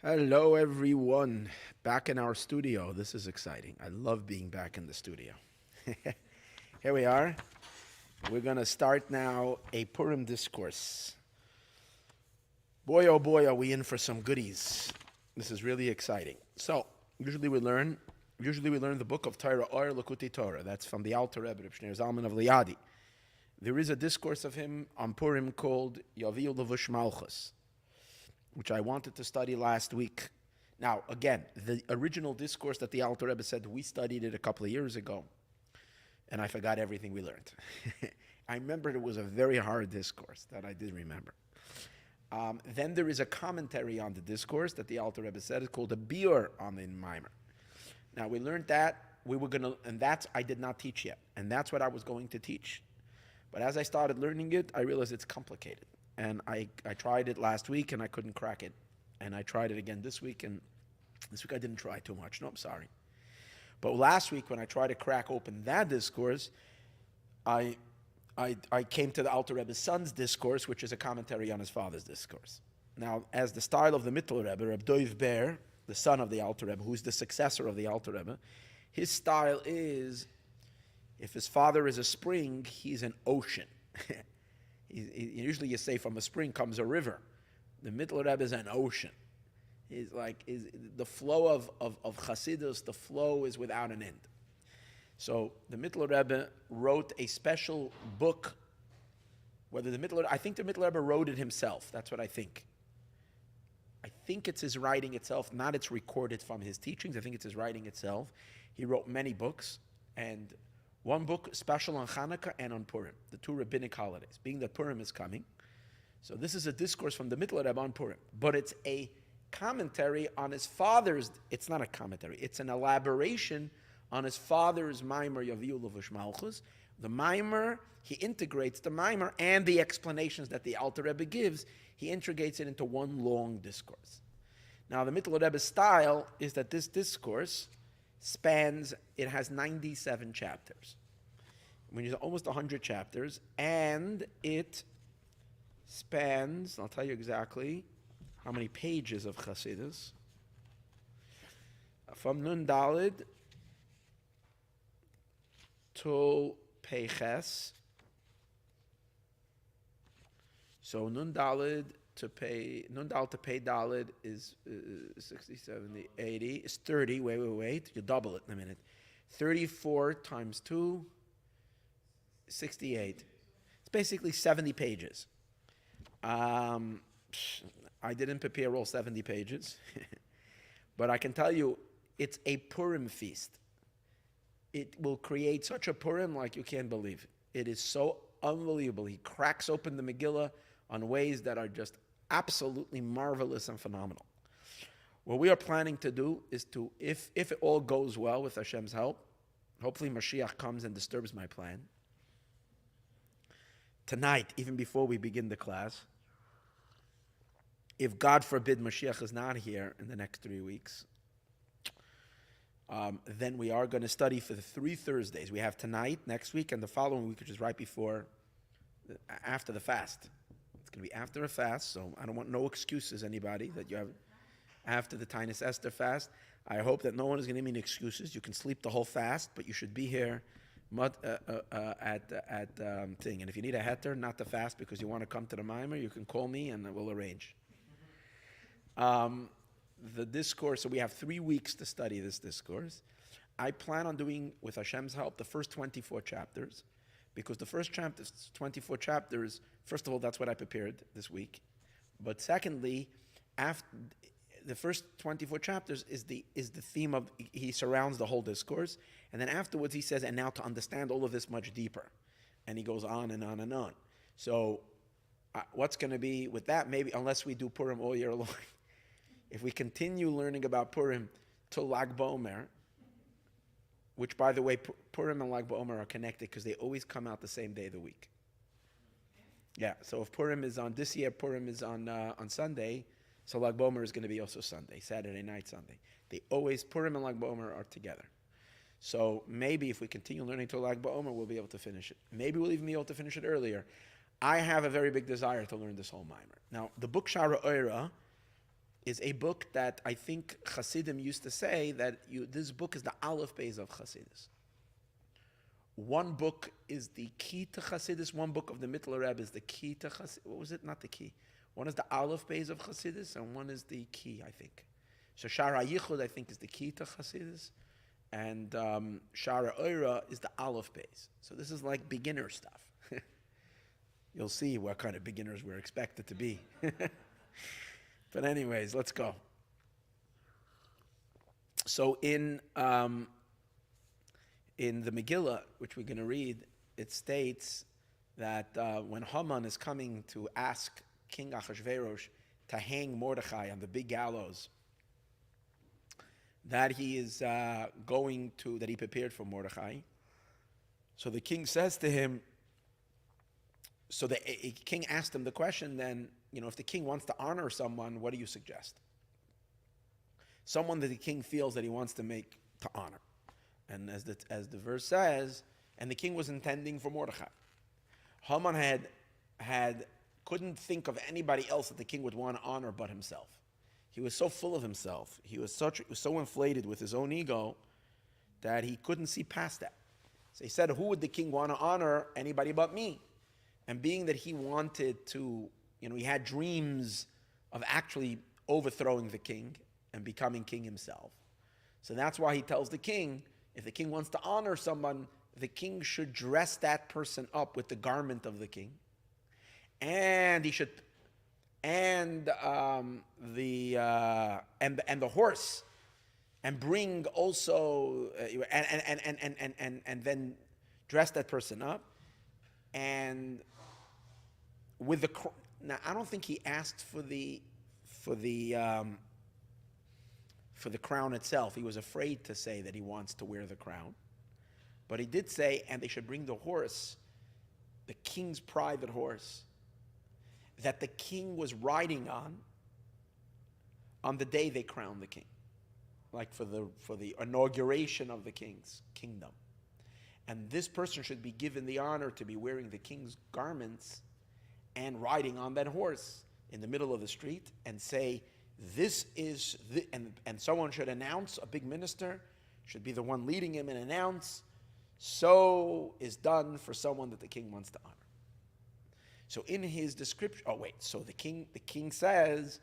Hello, everyone. Back in our studio. This is exciting. I love being back in the studio. Here we are. We're going to start now a Purim discourse. Boy, oh boy, are we in for some goodies. This is really exciting. So, usually we learn the book of Torah, or Lakuti Torah. That's from the Alter Rebbe, Reb Shneur Zalman of Liadi. There is a discourse of him on Purim called Yaviu Levush Malchus, which I wanted to study last week. Now, again, the original discourse that the Alter Rebbe said, we studied it a couple of years ago, and I forgot everything we learned. I remembered it was a very hard discourse that I did remember. Then there is a commentary on the discourse that the Alter Rebbe said. It's called a biur on the Mimer. Now, we learned that. And that's I did not teach yet. And that's what I was going to teach. But as I started learning it, I realized it's complicated. And I tried it last week, and I couldn't crack it. And I tried it again this week, and this week I didn't try too much. No, I'm sorry. But last week, when I tried to crack open that discourse, I came to the Alter Rebbe's son's discourse, which is a commentary on his father's discourse. Now, as the style of the Mittel Rebbe, Reb Doiv Ber, the son of the Alter Rebbe, who's the successor of the Alter Rebbe, his style is, if his father is a spring, he's an ocean. Usually you say from a spring comes a river. The Mittel Rebbe is an ocean. The flow of Chassidus, the flow is without an end. So the Mittel Rebbe wrote a special book. I think the Mittel Rebbe wrote it himself. That's what I think. I think it's his writing itself, not it's recorded from his teachings. I think it's his writing itself. He wrote many books, and one book special on Hanukkah and on Purim, the two rabbinic holidays, being that Purim is coming. So this is a discourse from the Mittel Rebbe on Purim, but it's a commentary on his father's. It's not a commentary; it's an elaboration on his father's Maimer Yaviu Levush Malchus. The Maimer, he integrates the Maimer and the explanations that the Alter Rebbe gives. He integrates it into one long discourse. Now, the Mittel Rebbe's style is that this discourse it has 97 chapters. When you almost 100 chapters, and it spans, I'll tell you exactly how many pages of Chassidus, from Nun Dalid to Peiches. So Nun Dalid to Pei Dalid is 60, 70, 80. It's 30. Wait. You double it in a minute. 34 times 2, 68. It's basically 70 pages. I didn't prepare all 70 pages. But I can tell you, it's a Purim feast. It will create such a Purim like you can't believe. It is so unbelievable. He cracks open the Megillah on ways that are just absolutely marvelous and phenomenal. What we are planning to do is to, if it all goes well with Hashem's help, hopefully Mashiach comes and disturbs my plan. Tonight, even before we begin the class, if God forbid Mashiach is not here in the next 3 weeks, then we are going to study for the 3 Thursdays. We have tonight, next week, and the following week, which is right after the fast. It's going to be after a fast, so I don't want no excuses, anybody, that you have after the Tainus Esther fast. I hope that no one is going to give me any excuses. You can sleep the whole fast, but you should be here at thing. And if you need a heter, not the fast, because you want to come to the mimer, you can call me and we'll arrange. The discourse, so we have 3 weeks to study this discourse. I plan on doing, with Hashem's help, the first 24 chapters, because the first 24 chapters, first of all, that's what I prepared this week. But secondly, after the first 24 chapters is the theme of, he surrounds the whole discourse, and then afterwards he says, and now to understand all of this much deeper. And he goes on and on and on. So what's going to be with that, maybe, unless we do Purim all year long, if we continue learning about Purim till Lag BaOmer, which, by the way, Purim and Lag BaOmer are connected because they always come out the same day of the week. Yeah, so if Purim is on, this year Purim is on Sunday, so Lag BaOmer is going to be also Sunday, Saturday night, Sunday. Purim and Lag BaOmer are together. So maybe if we continue learning till Lag BaOmer, we'll be able to finish it. Maybe we'll even be able to finish it earlier. I have a very big desire to learn this whole mimer. Now, the book Sharei, is a book that I think Hasidim used to say that this book is the Aleph Beis of Hasidus. One book is the key to Hasidus. One book of the Mittler Rebbe is the key to Hasidus. What was it? Not the key. One is the Aleph Beis of Hasidus, and one is the key, I think. So Sharei Yichud, I think, is the key to Hasidus, and Sharei Oira is the Aleph Beis. So this is like beginner stuff. You'll see what kind of beginners we're expected to be. But anyways, let's go. So in the Megillah, which we're going to read, it states that when Haman is coming to ask King Achashverosh to hang Mordechai on the big gallows, that he is that he prepared for Mordechai. So the king says to him, so the king asked him the question then, if the king wants to honor someone, what do you suggest? Someone that the king feels that he wants to make to honor. And as the verse says, and the king was intending for Mordechai. Haman couldn't think of anybody else that the king would want to honor but himself. He was so full of himself. He was so inflated with his own ego that he couldn't see past that. So he said, who would the king want to honor? Anybody but me. And being that he wanted to, he had dreams of actually overthrowing the king and becoming king himself. So that's why he tells the king, if the king wants to honor someone, the king should dress that person up with the garment of the king. And he should, and the horse, and bring also, and then dress that person up, and with the now I don't think he asked for the crown itself. He was afraid to say that he wants to wear the crown, but he did say, and they should bring the horse, the king's private horse, that the king was riding on the day they crowned the king, like for the inauguration of the king's kingdom. And this person should be given the honor to be wearing the king's garments and riding on that horse in the middle of the street and say, this is and someone should announce, a big minister should be the one leading him and announce, so is done for someone that the king wants to honor. So in his description, so the king says,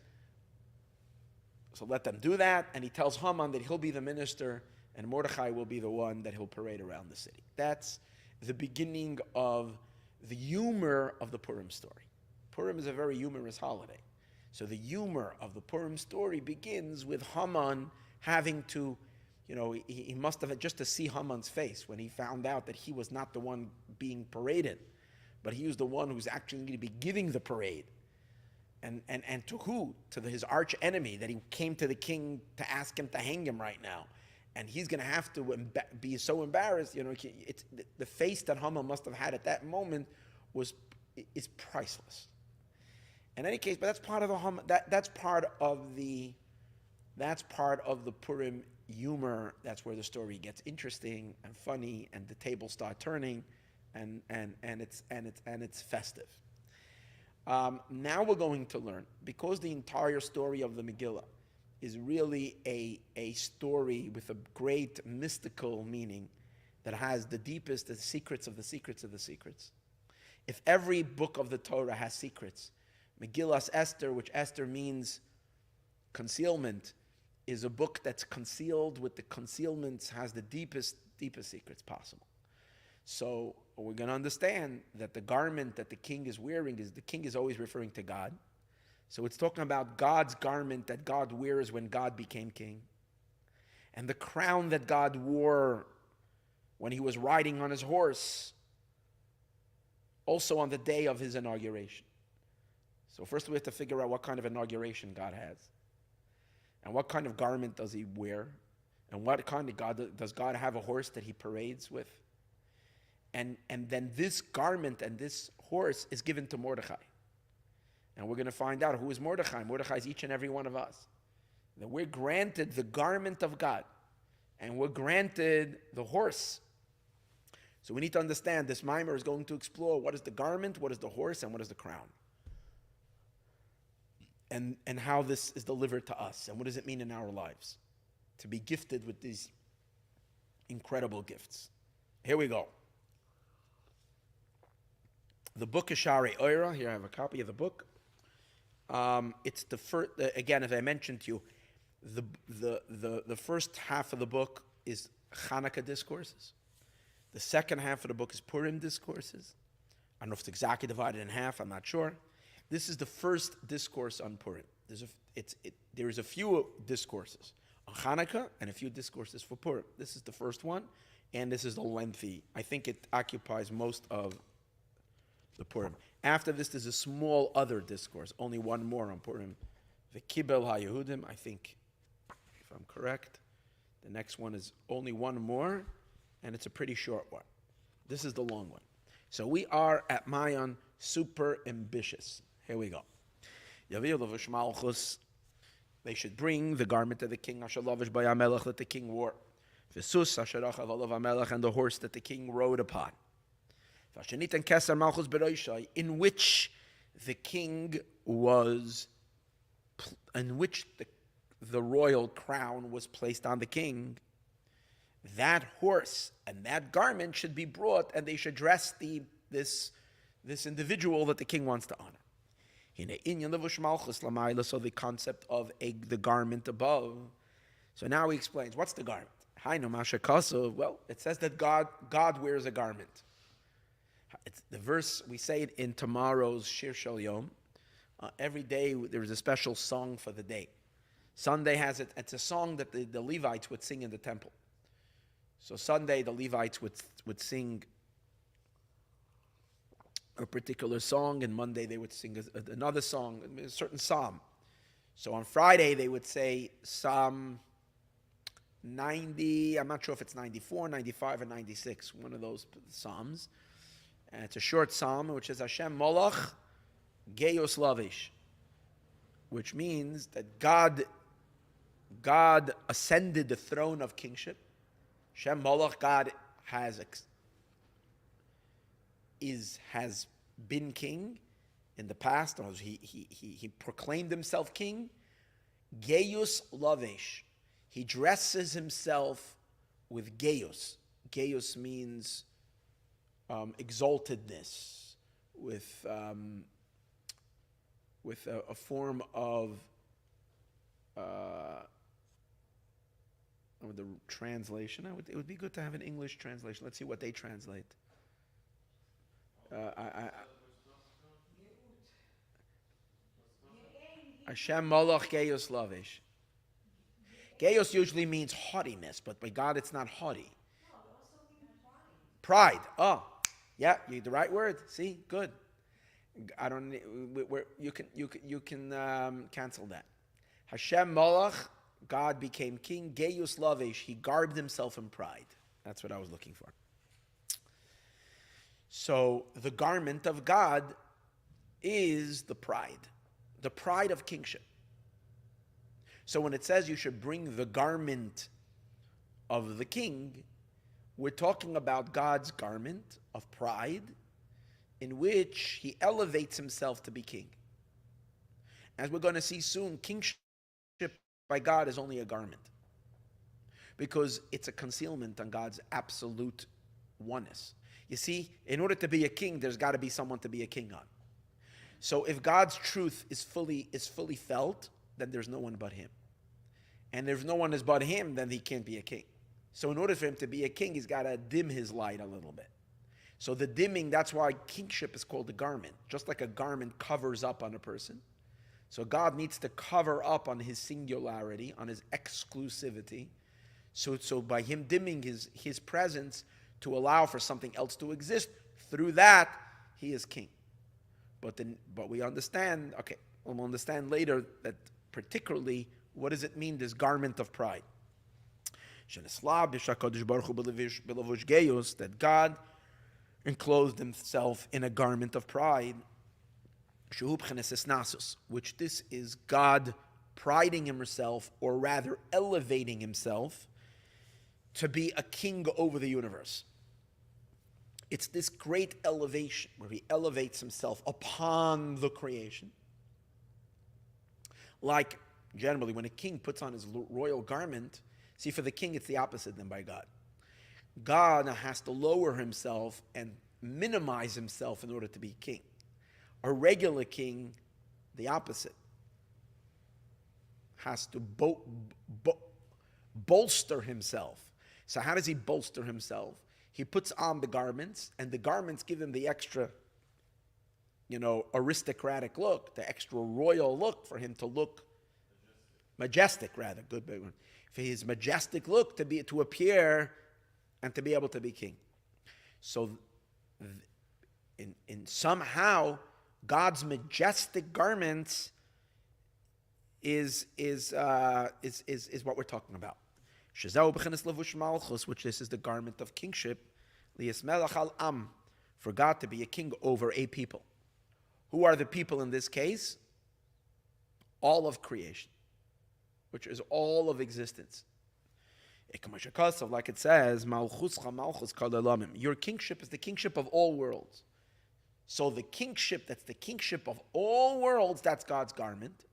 so let them do that, and he tells Haman that he'll be the minister and Mordechai will be the one that he'll parade around the city. That's the beginning of the humor of the Purim story. Purim is a very humorous holiday. So the humor of the Purim story begins with Haman having to, he must have, just to see Haman's face when he found out that he was not the one being paraded, but he was the one who's actually going to be giving the parade. And to who? To his arch enemy that he came to the king to ask him to hang him right now. And he's going to have to be so embarrassed. It's the face that Haman must have had at that moment is priceless. In any case, but that's part of the Haman. That's part of the Purim humor. That's where the story gets interesting and funny, and the tables start turning, and it's festive. Now we're going to learn, because the entire story of the Megillah is really a story with a great mystical meaning that has the deepest, the secrets of the secrets of the secrets. If every book of the Torah has secrets, Megillas Esther, which Esther means concealment, is a book that's concealed with the concealments, has the deepest secrets possible. So we're going to understand that the garment that the king is wearing the king is always referring to God. So it's talking about God's garment that God wears when God became king. And the crown that God wore when he was riding on his horse, also on the day of his inauguration. So first we have to figure out what kind of inauguration God has. And what kind of garment does he wear? And what kind of does God have a horse that he parades with? And then this garment and this horse is given to Mordechai. And we're going to find out who is Mordechai. Mordechai is each and every one of us. That we're granted the garment of God. And we're granted the horse. So we need to understand this mimer is going to explore what is the garment, what is the horse, and what is the crown. and how this is delivered to us, and what does it mean in our lives to be gifted with these incredible gifts. Here we go. The book is Sharei. Here I have a copy of the book. It's the first. Again, as I mentioned to you, the first half of the book is Hanukkah discourses. The second half of the book is Purim discourses. I don't know if it's exactly divided in half. I'm not sure. This is the first discourse on Purim. There's a few discourses on Hanukkah and a few discourses for Purim. This is the first one, and this is the lengthy. I think it occupies most of the Purim. After this, there's a small other discourse, only one more on Purim. V'kibel ha-Yehudim, I think, if I'm correct. The next one is only one more, and it's a pretty short one. This is the long one. So we are at Mayan, super ambitious. Here we go. Yaviu, Levush, Malchus. They should bring the garment of the king, Asher Levush by Amelech, that the king wore. V'sus, Asher Achav Olav Amelech, and the horse that the king rode upon. V'ashenit and Keser Malchus Beroishai, in which the king was, in which the royal crown was placed on the king. That horse and that garment should be brought, and they should dress this individual that the king wants to honor. So the concept of the garment above. So now he explains, what's the garment? Well, it says that God wears a garment. It's the verse, we say it in tomorrow's Shir Shel Yom. Every day there is a special song for the day. Sunday has it. It's a song that the Levites would sing in the temple. So Sunday the Levites would sing a particular song, and Monday they would sing another song, a certain psalm. So on Friday they would say Psalm 90, I'm not sure if it's 94, 95, or 96, one of those psalms. And it's a short psalm, which is Hashem Molach Geyos Lavish, which means that God ascended the throne of kingship. Hashem Molach, God has been king in the past. He proclaimed himself king. Geyus Lavish, he dresses himself with Geyus. Geyus means exaltedness, with a form of the translation. It would be good to have an English translation. Let's see what they translate. Hashem Malach Geyos Lavish. Geyos usually means haughtiness, but by God it's not haughty. Pride. Oh, yeah, you the right word. See, good. I don't. You can cancel that. Hashem Malach, God became king. Geyus Lavish, he garbed himself in pride. That's what I was looking for. So the garment of God is the pride of kingship. So when it says you should bring the garment of the king, we're talking about God's garment of pride, in which he elevates himself to be king. As we're going to see soon, kingship by God is only a garment, because it's a concealment on God's absolute oneness. You see, in order to be a king, there's got to be someone to be a king on. So if God's truth is fully felt, then there's no one but him. And if no one is but him, then he can't be a king. So in order for him to be a king, he's got to dim his light a little bit. So the dimming, that's why kingship is called a garment. Just like a garment covers up on a person. So God needs to cover up on his singularity, on his exclusivity. So by him dimming his presence to allow for something else to exist, through that, he is king. But we understand, okay, we'll understand later that particularly, what does it mean, this garment of pride? That God enclosed himself in a garment of pride, which this is God priding himself, or rather elevating himself, to be a king over the universe. It's this great elevation where he elevates himself upon the creation. Like, generally, when a king puts on his royal garment, see, for the king, it's the opposite than by God. God has to lower himself and minimize himself in order to be king. A regular king, the opposite, has to bolster himself. So how does he bolster himself? He puts on the garments, and the garments give him the extra, aristocratic look, the extra royal look for him to look majestic, rather. Good big one. For his majestic look to appear and to be able to be king. So in somehow God's majestic garments is what we're talking about. Levush Malchus, which this is the garment of kingship, for God to be a king over a people. Who are the people in this case? All of creation, which is all of existence. Like it says, your kingship is the kingship of all worlds. So the kingship, that's the kingship of all worlds, that's God's garment,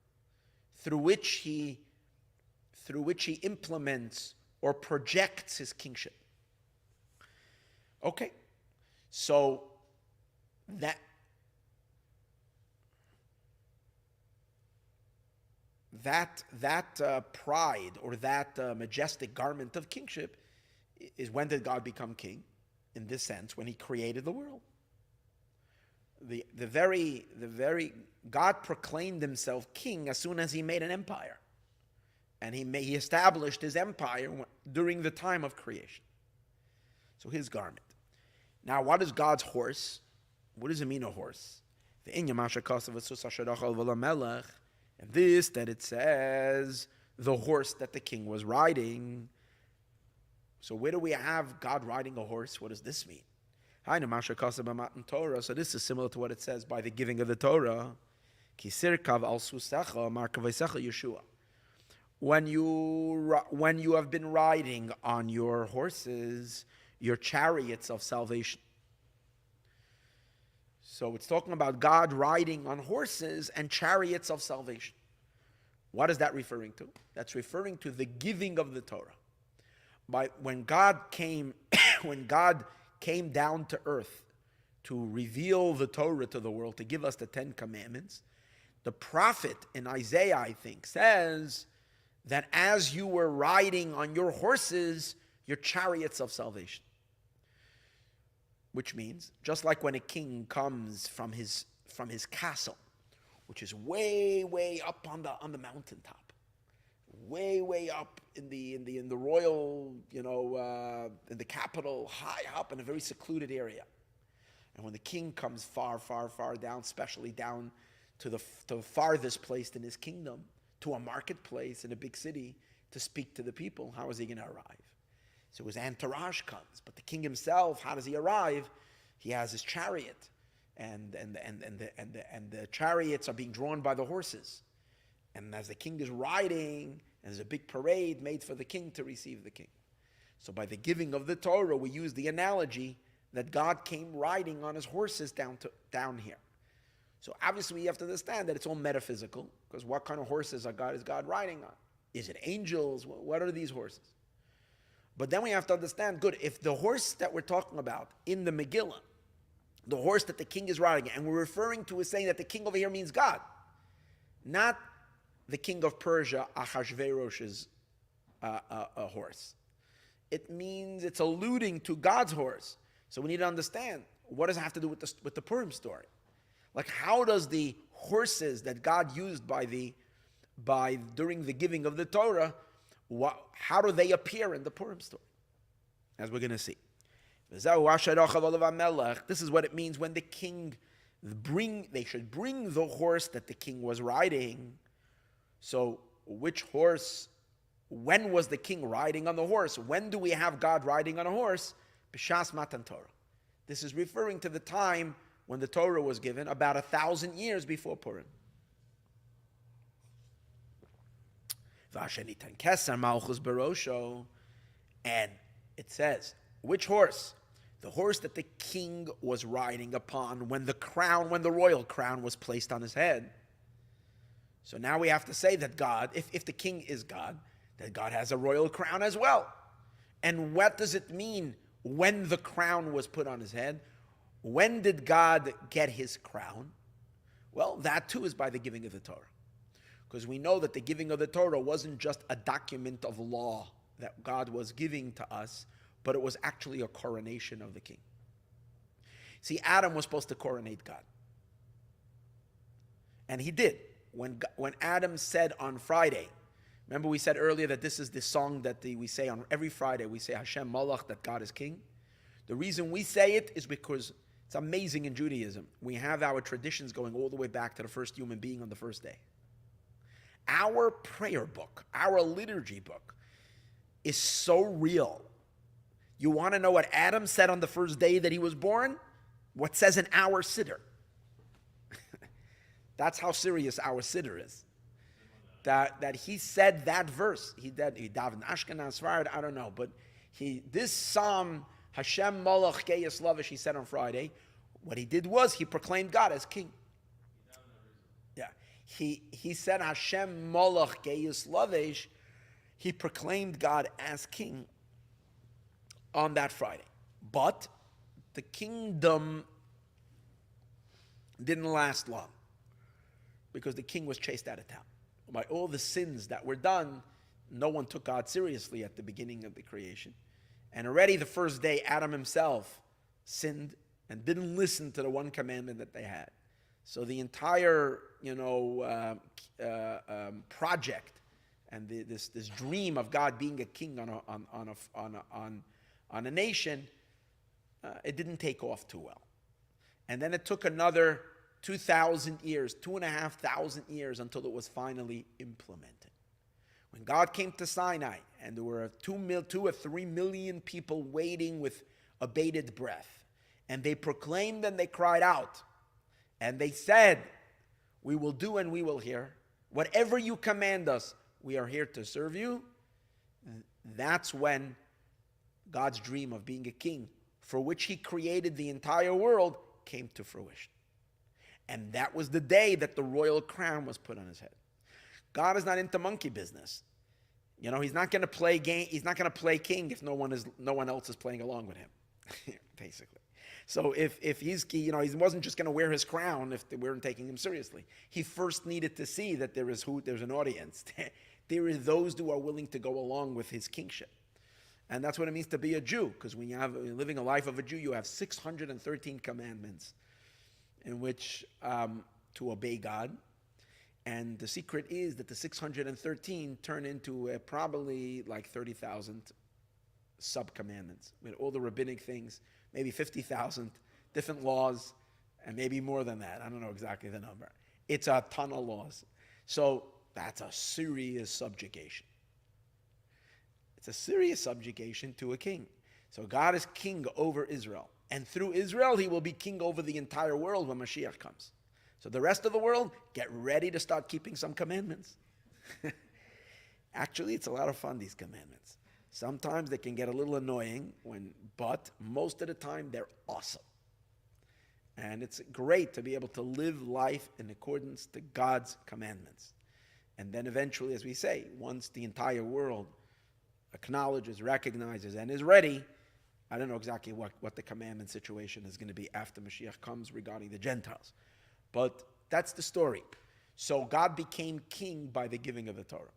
through which he implements or projects his kingship. Okay, so that pride or that majestic garment of kingship is, when did God become king? In this sense, when he created the world. The very God proclaimed himself king as soon as he made an empire, and he established his empire during the time of creation. So his garment. Now, what is God's horse? What does it mean, a horse? And this, that it says, the horse that the king was riding. So where do we have God riding a horse? What does this mean? So this is similar to what it says by the giving of the Torah. When you have been riding on your horses, your chariots of salvation. So it's talking about God riding on horses and chariots of salvation. What is that referring to? That's referring to the giving of the Torah. When God came down to earth to reveal the Torah to the world, to give us the 10 Commandments, the prophet in Isaiah, I think, says that as you were riding on your horses, your chariots of salvation. Which means, just like when a king comes from his castle, which is way, way up on the mountaintop, way up in the royal, in the capital, high up in a very secluded area. And when the king comes far, far, far down, especially down to the farthest place in his kingdom, to a marketplace in a big city to speak to the people, how is he going to arrive? So his entourage comes, but the king himself, how does he arrive? He has his chariot, and the chariots are being drawn by the horses. And as the king is riding, there's a big parade made for the king to receive the king. So by the giving of the Torah, we use the analogy that God came riding on his horses down here. So obviously we have to understand that it's all metaphysical, because what kind of horses is God riding on? Is it angels? What are these horses? But then we have to understand, good, if the horse that we're talking about in the Megillah, the horse that the king is riding, and we're referring to is saying that the king over here means God, not the king of Persia, Ahasuerus's a horse. It means it's alluding to God's horse. So we need to understand, what does it have to do with the Purim story? Like, how does the horses that God used during the giving of the Torah, how do they appear in the Purim story? As we're going to see. This is what it means when the king they should bring the horse that the king was riding. So which horse, when was the king riding on the horse? When do we have God riding on a horse? B'shas Matan Torah. This is referring to the time when the Torah was given, about 1,000 years before Purim. And it says, which horse? The horse that the king was riding upon when the royal crown was placed on his head. So now we have to say that God, if the king is God, that God has a royal crown as well. And what does it mean when the crown was put on his head? When did God get his crown? Well, that too is by the giving of the Torah. Because we know that the giving of the Torah wasn't just a document of law that God was giving to us, but it was actually a coronation of the king. See, Adam was supposed to coronate God. And he did. When Adam said on Friday, remember we said earlier that this is the song that we say on every Friday, we say Hashem Malach, that God is king. The reason we say it is because it's amazing in Judaism. We have our traditions going all the way back to the first human being on the first day. Our prayer book, our liturgy book, is so real. You want to know what Adam said on the first day that he was born? What says in our siddur. That's how serious our siddur is. That he said that verse. He davened Ashkenaz, Sfarad, I don't know. But this psalm, Hashem Malach Geyes Levush, he said on Friday, what he did was he proclaimed God as king. Yeah. He said Hashem Malach Geyes Levush, he proclaimed God as king on that Friday. But the kingdom didn't last long, because the king was chased out of town. By all the sins that were done, no one took God seriously at the beginning of the creation. And already the first day, Adam himself sinned and didn't listen to the one commandment that they had. So the entire, project and this dream of God being a king on a nation, it didn't take off too well. And then it took another 2,000 years, 2,500 years until it was finally implemented. When God came to Sinai and there were 2 or 3 million people waiting with abated breath, and they proclaimed and they cried out, and they said, we will do and we will hear. Whatever you command us, we are here to serve you. That's when God's dream of being a king, for which he created the entire world, came to fruition. And that was the day that the royal crown was put on his head. God is not into monkey business. He's not going to play game. He's not going to play king if no one else is playing along with him, basically. So if he wasn't just going to wear his crown if they weren't taking him seriously. He first needed to see that there's an audience. There are those who are willing to go along with his kingship. And that's what it means to be a Jew, because when you're living a life of a Jew, you have 613 commandments in which to obey God. And the secret is that the 613 turn into probably like 30,000 sub-commandments with all the rabbinic things, maybe 50,000 different laws, and maybe more than that. I don't know exactly the number. It's a ton of laws. So that's a serious subjugation. It's a serious subjugation to a king. So God is king over Israel. And through Israel, he will be king over the entire world when Mashiach comes. So the rest of the world, get ready to start keeping some commandments. Actually, it's a lot of fun, these commandments. Sometimes they can get a little annoying, but most of the time, they're awesome. And it's great to be able to live life in accordance to God's commandments. And then eventually, as we say, once the entire world acknowledges, recognizes, and is ready, I don't know exactly what the commandment situation is going to be after Mashiach comes regarding the Gentiles. But that's the story. So God became king by the giving of the Torah.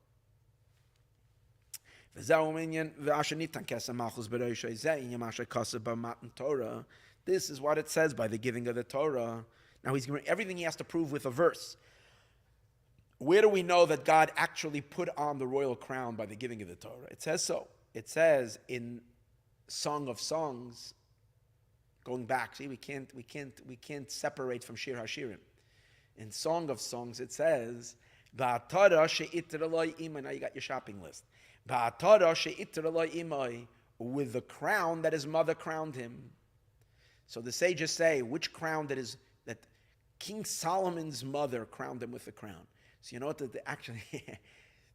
This is what it says by the giving of the Torah. Now he's going everything he has to prove with a verse. Where do we know that God actually put on the royal crown by the giving of the Torah? It says so. It says in Song of Songs, going back. See, we can't separate from Shir HaShirim. In Song of Songs, it says, "Ba'atara she'iter eloi imai." Now you got your shopping list. "Ba'atara she'iter eloi imai," with the crown that his mother crowned him. So the sages say which crown that King Solomon's mother crowned him with the crown. So you know what? Actually,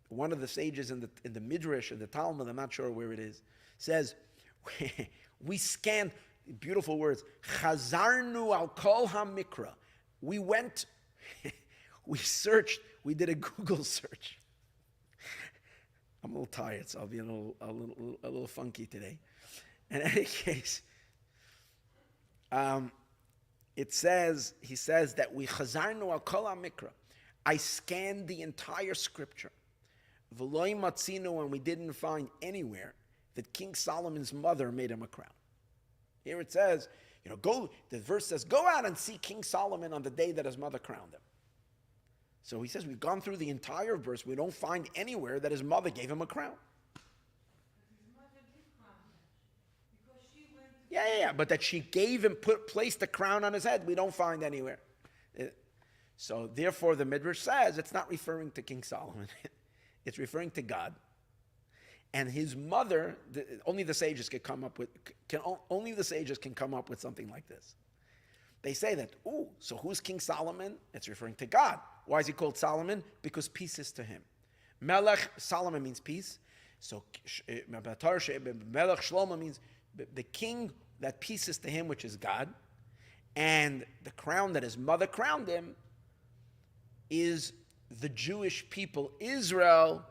one of the sages in the Midrash, in the Talmud, I'm not sure where it is, says, we scanned, beautiful words, Chazarnu al kol hamikra. We went, we searched, we did a Google search. I'm a little tired, so I'll be a little funky today. In any case, he says that we chazarnu al kol mikra. I scanned the entire scripture. V'loi matzinu, and we didn't find anywhere that King Solomon's mother made him a crown. Here it says, the verse says, go out and see King Solomon on the day that his mother crowned him. So he says, we've gone through the entire verse. We don't find anywhere that his mother gave him a crown. Yeah. But that she gave him, placed the crown on his head, we don't find anywhere. So therefore, the Midrash says it's not referring to King Solomon. It's referring to God. And his mother, only the sages can come up with something like this. They say that, so who's King Solomon? It's referring to God. Why is he called Solomon? Because peace is to him. Melech, Solomon means peace. So Melech Shlomo means the king that peace is to him, which is God. And the crown that his mother crowned him is the Jewish people. Israel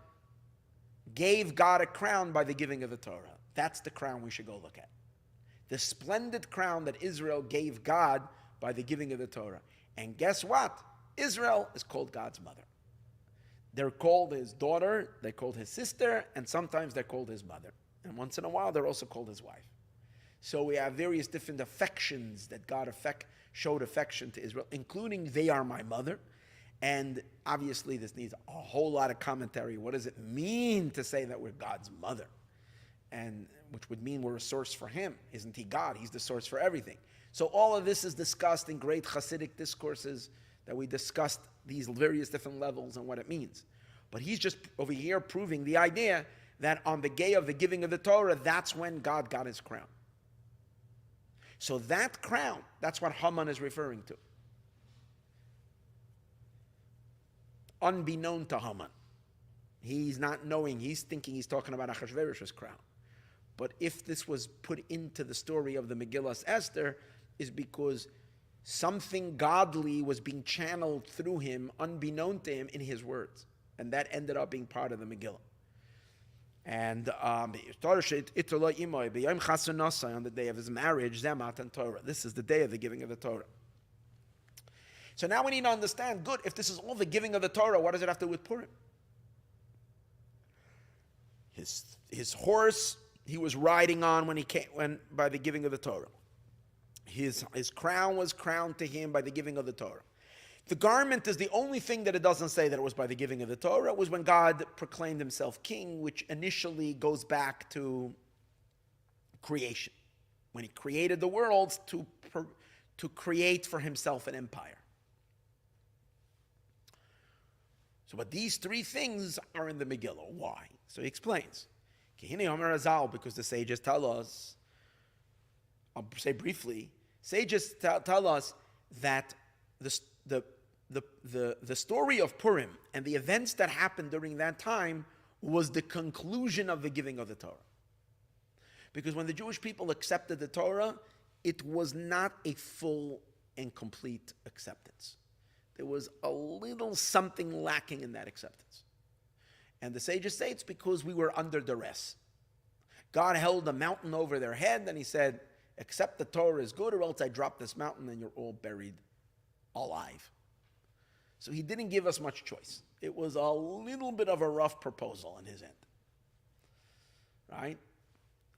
gave God a crown by the giving of the Torah. That's the crown we should go look at. The splendid crown that Israel gave God by the giving of the Torah. And guess what? Israel is called God's mother. They're called his daughter, they're called his sister, and sometimes they're called his mother. And once in a while, they're also called his wife. So we have various different affections that God showed affection to Israel, including they are my mother. And obviously this needs a whole lot of commentary. What does it mean to say that we're God's mother? And which would mean we're a source for him. Isn't he God? He's the source for everything. So all of this is discussed in great Hasidic discourses that we discussed these various different levels and what it means. But he's just over here proving the idea that on the day of the giving of the Torah, that's when God got his crown. So that crown, that's what Haman is referring to. Unbeknown to Haman. He's not knowing, he's thinking he's talking about Achashverosh's crown. But if this was put into the story of the Megillas Esther, is because something godly was being channeled through him, unbeknown to him, in his words. And that ended up being part of the Megillah. And on the day of his marriage, Zemat Torah. This is the day of the giving of the Torah. So now we need to understand, good, if this is all the giving of the Torah, what does it have to do with Purim? His horse he was riding on when by the giving of the Torah. His crown was crowned to him by the giving of the Torah. The garment is the only thing that it doesn't say that it was by the giving of the Torah. It was when God proclaimed himself king, which initially goes back to creation. When he created the worlds to create for himself an empire. So, but these three things are in the Megillah. Why? So he explains. Because the sages tell us, I'll say briefly, sages tell us that the story of Purim and the events that happened during that time was the conclusion of the giving of the Torah. Because when the Jewish people accepted the Torah, it was not a full and complete acceptance. There was a little something lacking in that acceptance. And the sages say it's because we were under duress. God held a mountain over their head and he said, accept the Torah is good or else I drop this mountain and you're all buried alive. So he didn't give us much choice. It was a little bit of a rough proposal on his end. Right?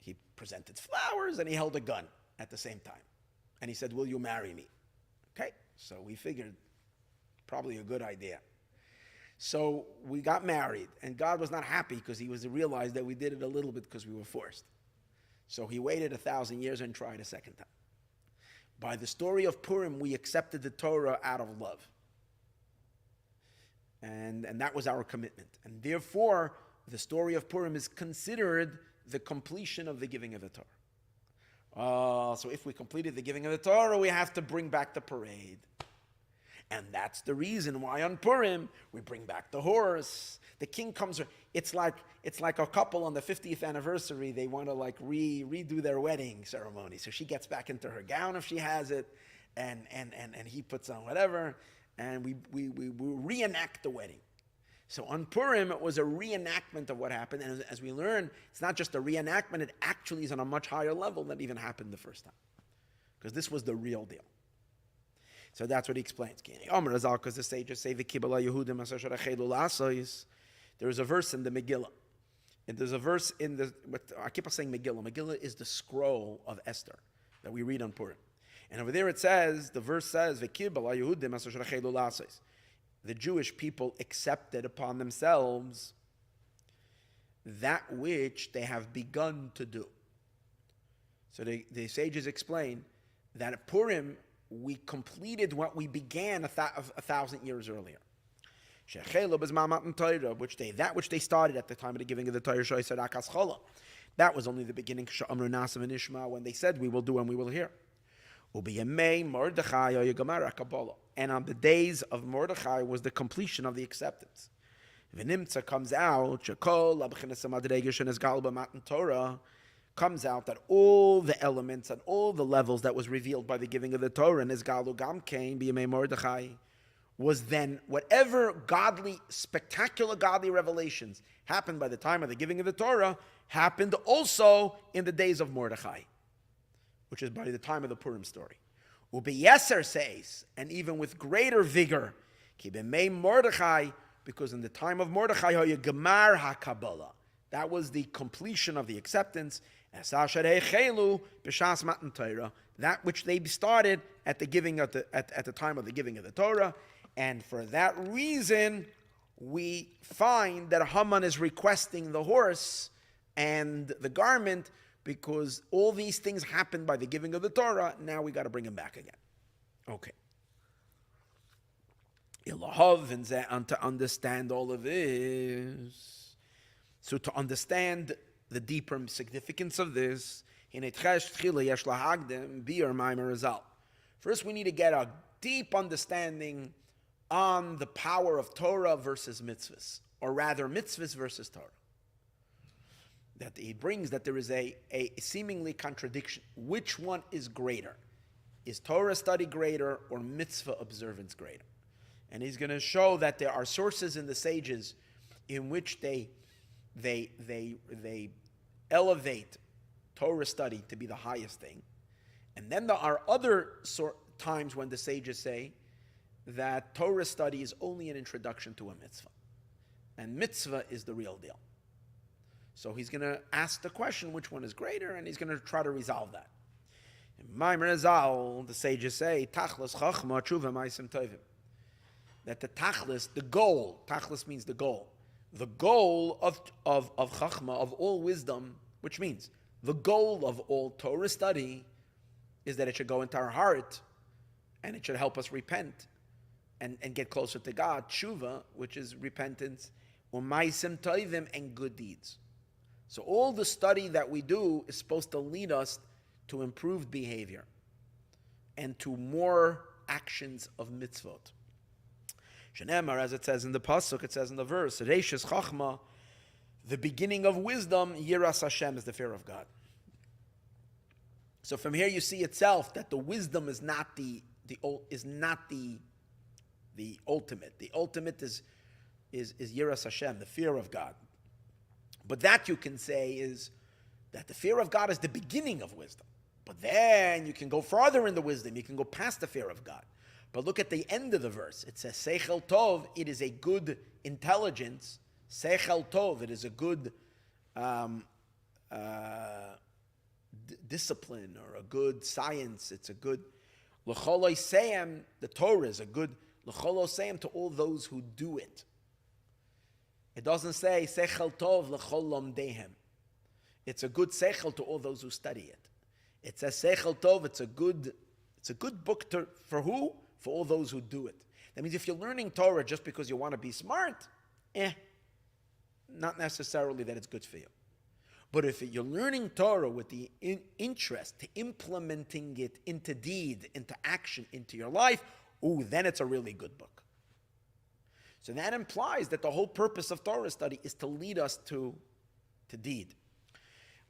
He presented flowers and he held a gun at the same time. And he said, will you marry me? Okay, so we figured probably a good idea. So we got married, and God was not happy because he realized that we did it a little bit because we were forced. So he waited 1,000 years and tried a second time. By the story of Purim, we accepted the Torah out of love. And that was our commitment. And therefore, the story of Purim is considered the completion of the giving of the Torah. So if we completed the giving of the Torah, we have to bring back the parade. And that's the reason why on Purim, we bring back the horse. The king comes, it's like a couple on the 50th anniversary, they want to redo their wedding ceremony. So she gets back into her gown if she has it, and he puts on whatever, and we reenact the wedding. So on Purim, it was a reenactment of what happened. And as we learn, it's not just a reenactment, it actually is on a much higher level than even happened the first time. Because this was the real deal. So that's what he explains. Because the sages say, there is a verse in the Megillah. And there's a verse in the, I keep on saying Megillah. Megillah is the scroll of Esther that we read on Purim. And over there it says, the verse says, the Jewish people accepted upon themselves that which they have begun to do. So the sages explain that at Purim, we completed what we began 1,000 years earlier. That which they started at the time of the giving of the Torah, that was only the beginning, when they said, we will do and we will hear. And on the days of Mordechai was the completion of the acceptance. V'nimtza comes out, Torah comes out that all the elements and all the levels that was revealed by the giving of the Torah and Nizgalu Gamkein b'yemei Mordechai was then whatever godly, spectacular godly revelations happened by the time of the giving of the Torah happened also in the days of Mordechai, which is by the time of the Purim story. Ubeyeser says, and even with greater vigor, Kibemei Mordechai, because in the time of Mordechai, Gemar HaKabbalah, that was the completion of the acceptance. Sharei chelu b'shas matan Torah, that which they started at the giving at the time of the giving of the Torah, and for that reason, we find that Haman is requesting the horse and the garment. Because all these things happened by the giving of the Torah, now we got to bring him back again. Okay. And to understand all of this, so to understand the deeper significance of this, first we need to get a deep understanding on the power of Torah versus mitzvahs, or rather mitzvahs versus Torah. That he brings that there is a seemingly contradiction. Which one is greater? Is Torah study greater or mitzvah observance greater? And he's going to show that there are sources in the sages in which they elevate Torah study to be the highest thing. And then there are other times when the sages say that Torah study is only an introduction to a mitzvah. And mitzvah is the real deal. So he's going to ask the question, which one is greater, and he's going to try to resolve that. In Maimer Azal, the sages say, Tachlis Chachma Tshuva Maisim Tovim. That the Tachlis, the goal, Tachlis means the goal of Chachma, of all wisdom, which means the goal of all Torah study is that it should go into our heart, and it should help us repent and get closer to God. Tshuva, which is repentance, Umaisim Tovim, and good deeds. So all the study that we do is supposed to lead us to improved behavior and to more actions of mitzvot. Shenemar, as it says in the pasuk, it says in the verse, Reishis Chachma, the beginning of wisdom, Yiras Hashem, is the fear of God. So from here you see itself that the wisdom is not the ultimate. The ultimate is Yiras Hashem, the fear of God. But that you can say is that the fear of God is the beginning of wisdom. But then you can go farther in the wisdom. You can go past the fear of God. But look at the end of the verse. It says, Seichel Tov, it is a good intelligence. Seichel Tov, it is a good discipline or a good science. It's a good L'choloi Seim, the Torah is a good L'choloi Seim to all those who do it. It doesn't say Seichel Tov l'chol lomdehem. It's a good seichel to all those who study it. It says Seichel Tov. It's a good book for who? For all those who do it. That means if you're learning Torah just because you want to be smart, not necessarily that it's good for you. But if you're learning Torah with the interest to implementing it into deed, into action, into your life, then it's a really good book. So that implies that the whole purpose of Torah study is to lead us to deed.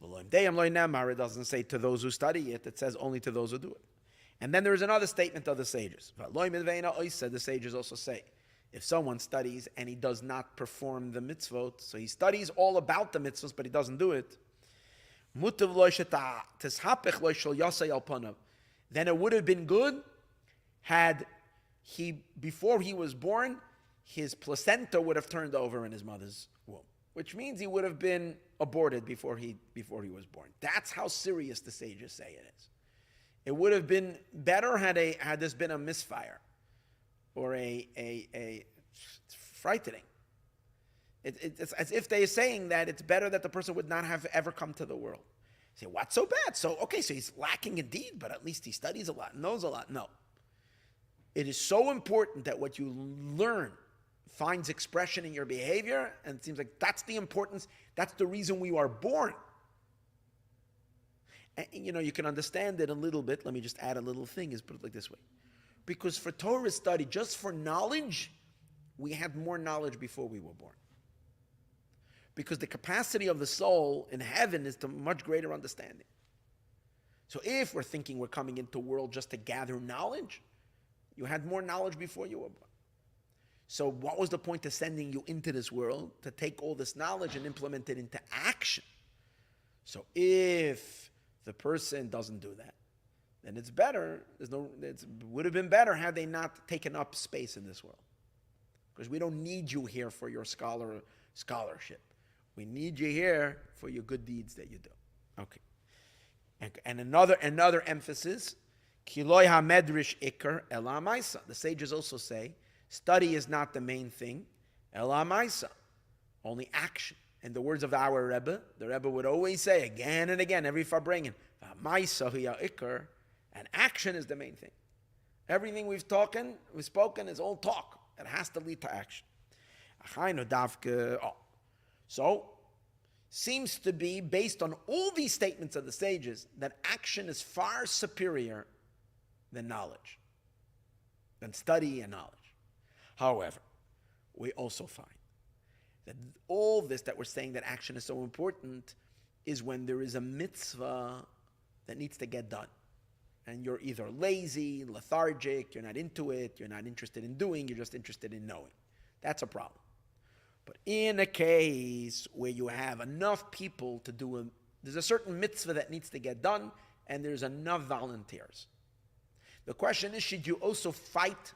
It doesn't say to those who study it, it says only to those who do it. And then there's another statement of the sages. The sages also say, if someone studies and he does not perform the mitzvot, so he studies all about the mitzvot, but he doesn't do it, then it would have been good had he, before he was born, his placenta would have turned over in his mother's womb, which means he would have been aborted before he was born. That's how serious the sages say it is. It would have been better had this been a misfire or a frightening. It's as if they're saying that it's better that the person would not have ever come to the world. You say, what's so bad? So he's lacking indeed, but at least he studies a lot, knows a lot. No. It is so important that what you learn finds expression in your behavior, and it seems like that's the importance, that's the reason we are born. And, you can understand it a little bit. Let me just add a little thing, is put it like this way. Because for Torah study, just for knowledge, we had more knowledge before we were born. Because the capacity of the soul in heaven is to much greater understanding. So if we're thinking we're coming into the world just to gather knowledge, you had more knowledge before you were born. So what was the point of sending you into this world? To take all this knowledge and implement it into action. So if the person doesn't do that, then it's better. It would have been better had they not taken up space in this world. Because we don't need you here for your scholarship. We need you here for your good deeds that you do. Okay. And another emphasis, Kiloi ha-medrish ikar ela maisa. The sages also say, study is not the main thing, ela maisa, only action. In the words of our Rebbe, the Rebbe would always say again and again, every farbrengen, maisa hiya ikar, and action is the main thing. Everything we've spoken is all talk. It has to lead to action. So, seems to be, based on all these statements of the sages, that action is far superior than knowledge, than study and knowledge. However, we also find that all this that we're saying that action is so important is when there is a mitzvah that needs to get done. And you're either lazy, lethargic, you're not into it, you're not interested in doing, you're just interested in knowing. That's a problem. But in a case where you have enough people to do there's a certain mitzvah that needs to get done, and there's enough volunteers. The question is, should you also fight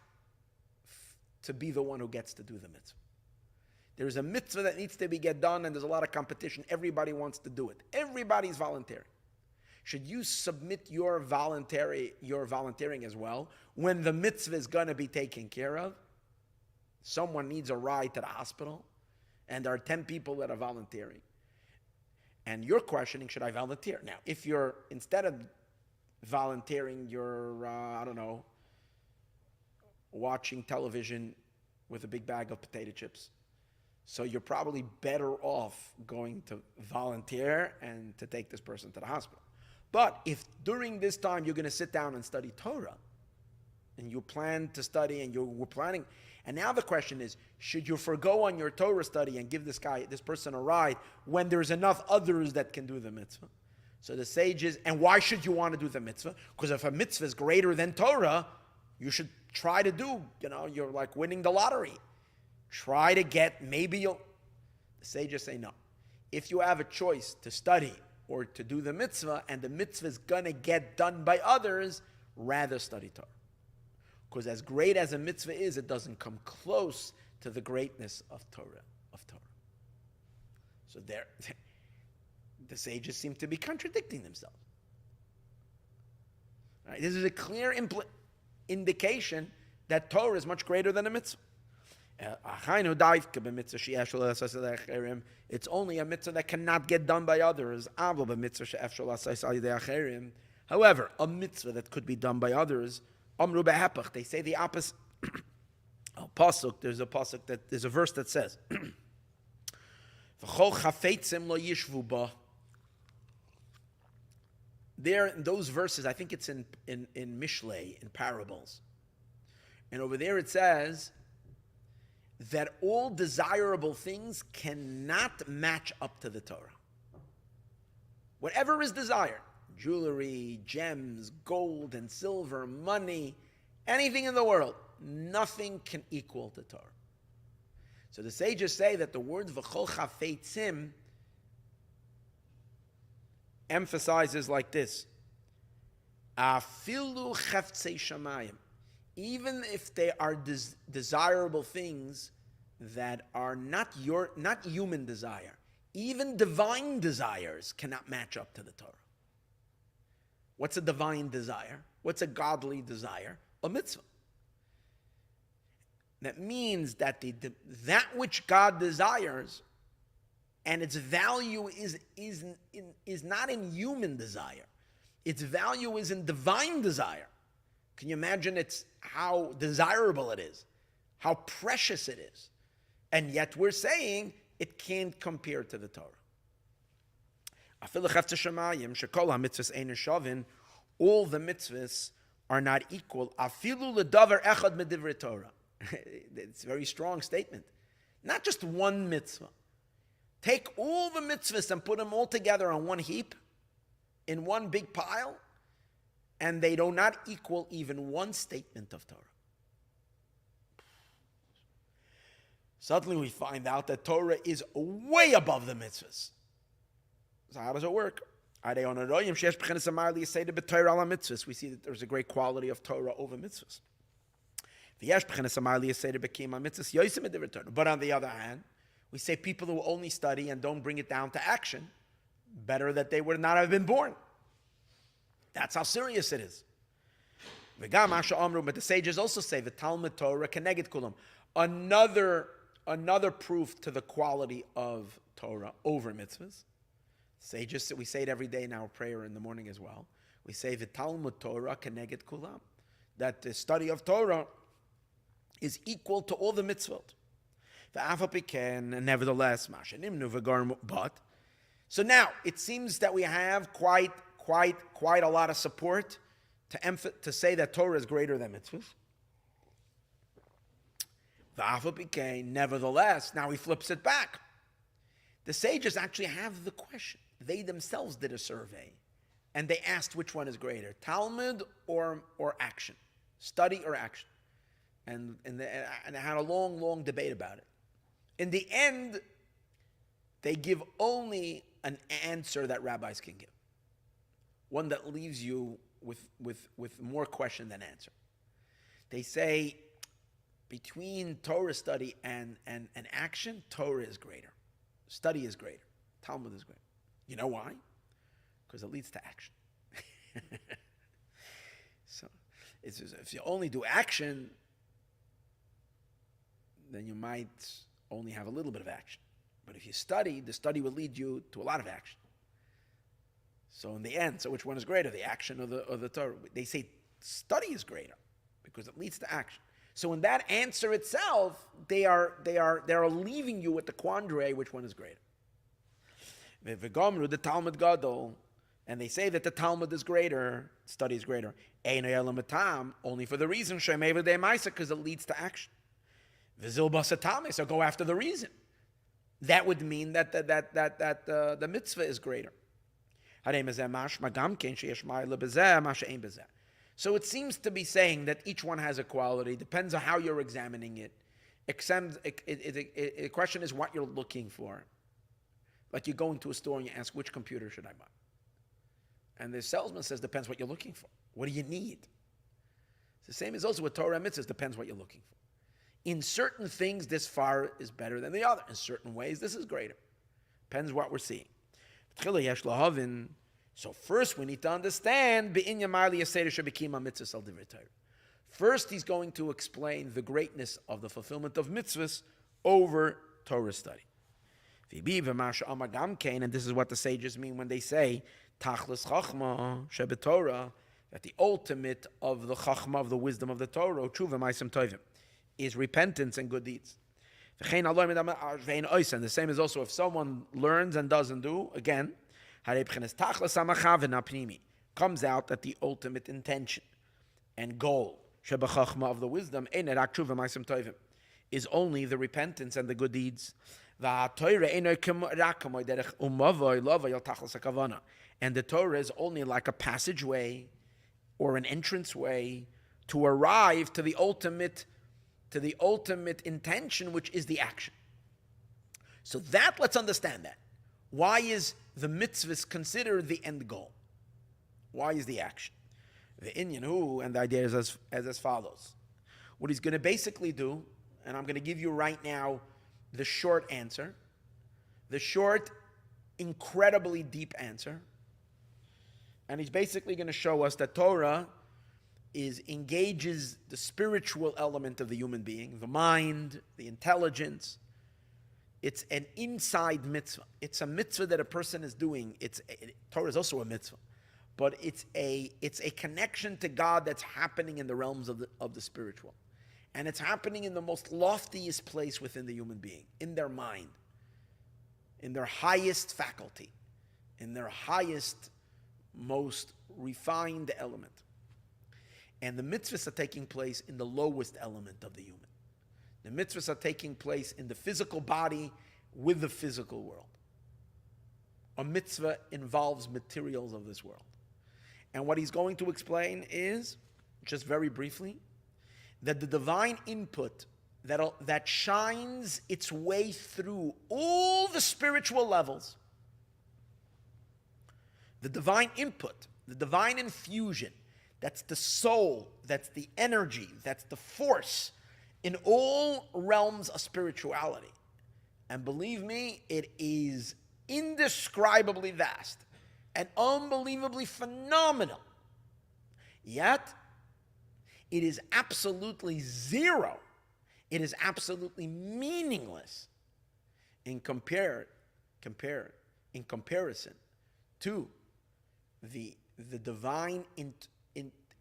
to be the one who gets to do the mitzvah? There's a mitzvah that needs to get done, and there's a lot of competition. Everybody wants to do it. Everybody's volunteering. Should you submit your volunteering as well when the mitzvah is going to be taken care of? Someone needs a ride to the hospital, and there are 10 people that are volunteering. And you're questioning, should I volunteer? Now, if you're, instead of volunteering, you're, watching television with a big bag of potato chips, so you're probably better off going to volunteer and to take this person to the hospital. But if during this time you're going to sit down and study Torah, and you plan to study and you were planning, and now the question is, should you forgo on your Torah study and give this person a ride when there's enough others that can do the mitzvah? So the sages, and why should you want to do the mitzvah? Because if a mitzvah is greater than Torah, you should try to do, you're like winning the lottery. Try to get, the sages say no. If you have a choice to study or to do the mitzvah, and the mitzvah is going to get done by others, rather study Torah. Because as great as a mitzvah is, it doesn't come close to the greatness of Torah. So the sages seem to be contradicting themselves. Right? This is a clear indication that Torah is much greater than a mitzvah. It's only a mitzvah that cannot get done by others. However, a mitzvah that could be done by others, they say the opposite. There's a verse that says, there in those verses, I think it's in Mishlei, in parables. And over there it says that all desirable things cannot match up to the Torah. Whatever is desired, jewelry, gems, gold and silver, money, anything in the world, nothing can equal the Torah. So the sages say that the word v'chol chafetzim emphasizes like this: afilu cheftzei shamayim, even if they are desirable things that are not human desire, even divine desires cannot match up to the Torah. What's a divine desire? What's a godly desire? A mitzvah. That means that that which God desires and its value is not in human desire. Its value is in divine desire. Can you imagine how desirable it is, how precious it is? And yet we're saying it can't compare to the Torah. All the mitzvahs are not equal. It's a very strong statement. Not just one mitzvah. Take all the mitzvahs and put them all together on one heap, in one big pile, and they do not equal even one statement of Torah. Suddenly we find out that Torah is way above the mitzvahs. So how does it work? We see that there's a great quality of Torah over mitzvahs. But on the other hand, we say people who only study and don't bring it down to action, better that they would not have been born. That's how serious it is. But the sages also say the Talmud Torah keneged kulam. Another proof to the quality of Torah over mitzvahs. Sages, we say it every day in our prayer in the morning as well. We say the Talmud Torah keneged kulam, that the study of Torah is equal to all the mitzvot. Nevertheless, but so now it seems that we have quite a lot of support to say that Torah is greater than mitzvahs. Nevertheless, now he flips it back. The sages actually have the question. They themselves did a survey, and they asked which one is greater, Talmud or action, study or action, and they had a long debate about it. In the end, they give only an answer that rabbis can give, one that leaves you with more question than answer. They say between Torah study and action, Torah is greater, study is greater, Talmud is greater. You know why? Because it leads to action. So, if you only do action, then you might only have a little bit of action. But if you study, the study will lead you to a lot of action. So in the end, which one is greater, the action or the Torah? They say study is greater because it leads to action. So in that answer itself, they are leaving you with the quandary, which one is greater. The Talmud Gadol, and they say that the Talmud is greater, study is greater. Only for the reason because it leads to action. So go after the reason. That would mean that the mitzvah is greater. So it seems to be saying that each one has a quality. Depends on how you're examining it. The question is what you're looking for. Like you go into a store and you ask, which computer should I buy? And the salesman says, depends what you're looking for. What do you need? It's the same as also with Torah and mitzvahs, depends what you're looking for. In certain things, this far is better than the other. In certain ways, this is greater. Depends what we're seeing. So first, we need to understand. First, he's going to explain the greatness of the fulfillment of mitzvahs over Torah study. And this is what the sages mean when they say Tachlis Chachma Shebetorah, that the ultimate of the Chachma, of the wisdom of the Torah, Tshuva Ma'asim Tovim, is repentance and good deeds. And the same is also if someone learns and doesn't do, again, comes out that the ultimate intention and goal of the wisdom is only the repentance and the good deeds. And the Torah is only like a passageway or an entranceway to arrive to the ultimate intention, which is the action. So that, let's understand that. Why is the mitzvahs considered the end goal? Why is the action? The inyan hu, and the idea is as follows. What he's going to basically do, and I'm going to give you right now the short answer, the short, incredibly deep answer, and he's basically going to show us that Torah engages the spiritual element of the human being, the mind, the intelligence. It's an inside mitzvah. It's a mitzvah that a person is doing. Torah is also a mitzvah, but it's a connection to God that's happening in the realms of the spiritual, and it's happening in the most loftiest place within the human being, in their mind, in their highest faculty, in their highest, most refined element. And the mitzvahs are taking place in the lowest element of the human. The mitzvahs are taking place in the physical body with the physical world. A mitzvah involves materials of this world. And what he's going to explain is, just very briefly, that the divine input that shines its way through all the spiritual levels, the divine input, the divine infusion, that's the soul, that's the energy, that's the force in all realms of spirituality. And believe me, it is indescribably vast and unbelievably phenomenal. Yet, it is absolutely zero. It is absolutely meaningless in comparison to the divine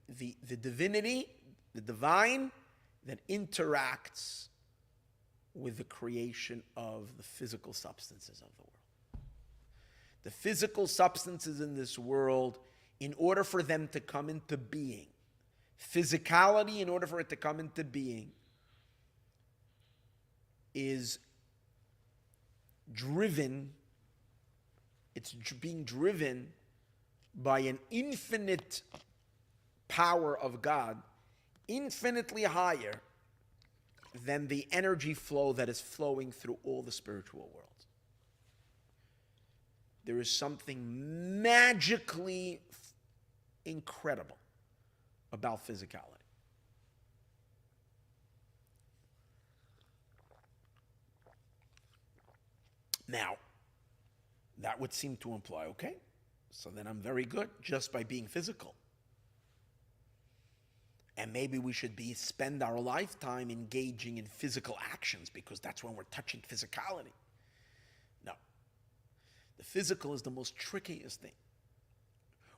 the divinity, the divine that interacts with the creation of the physical substances of the world. The physical substances in this world, in order for them to come into being, physicality, in order for it to come into being, is driven, being driven by an infinite power of God, infinitely higher than the energy flow that is flowing through all the spiritual worlds. There is something magically incredible about physicality. Now, that would seem to imply, okay, so then I'm very good just by being physical. And maybe we should spend our lifetime engaging in physical actions because that's when we're touching physicality. No. The physical is the most trickiest thing.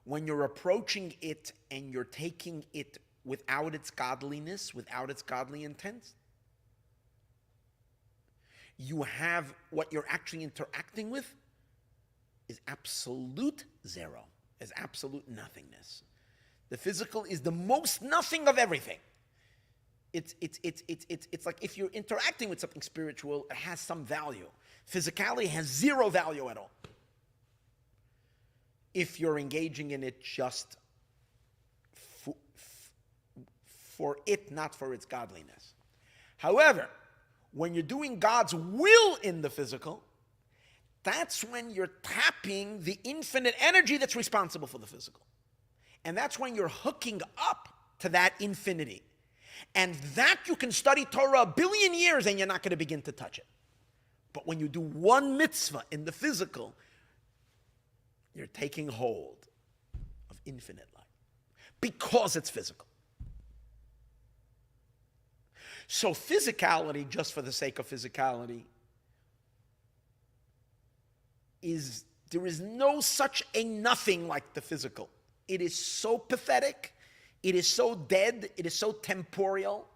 When you're approaching it and you're taking it without its godliness, without its godly intent, you have what you're actually interacting with is absolute zero, is absolute nothingness. The physical is the most nothing of everything. It's like if you're interacting with something spiritual, it has some value. Physicality has zero value at all. If you're engaging in it just for it, not for its godliness. However, when you're doing God's will in the physical, that's when you're tapping the infinite energy that's responsible for the physical. And that's when you're hooking up to that infinity. And that you can study Torah 1 billion years and you're not going to begin to touch it. But when you do one mitzvah in the physical, you're taking hold of infinite light. Because it's physical. So physicality, just for the sake of physicality, there is no such a nothing like the physical. It is so pathetic, it is so dead, it is so temporal,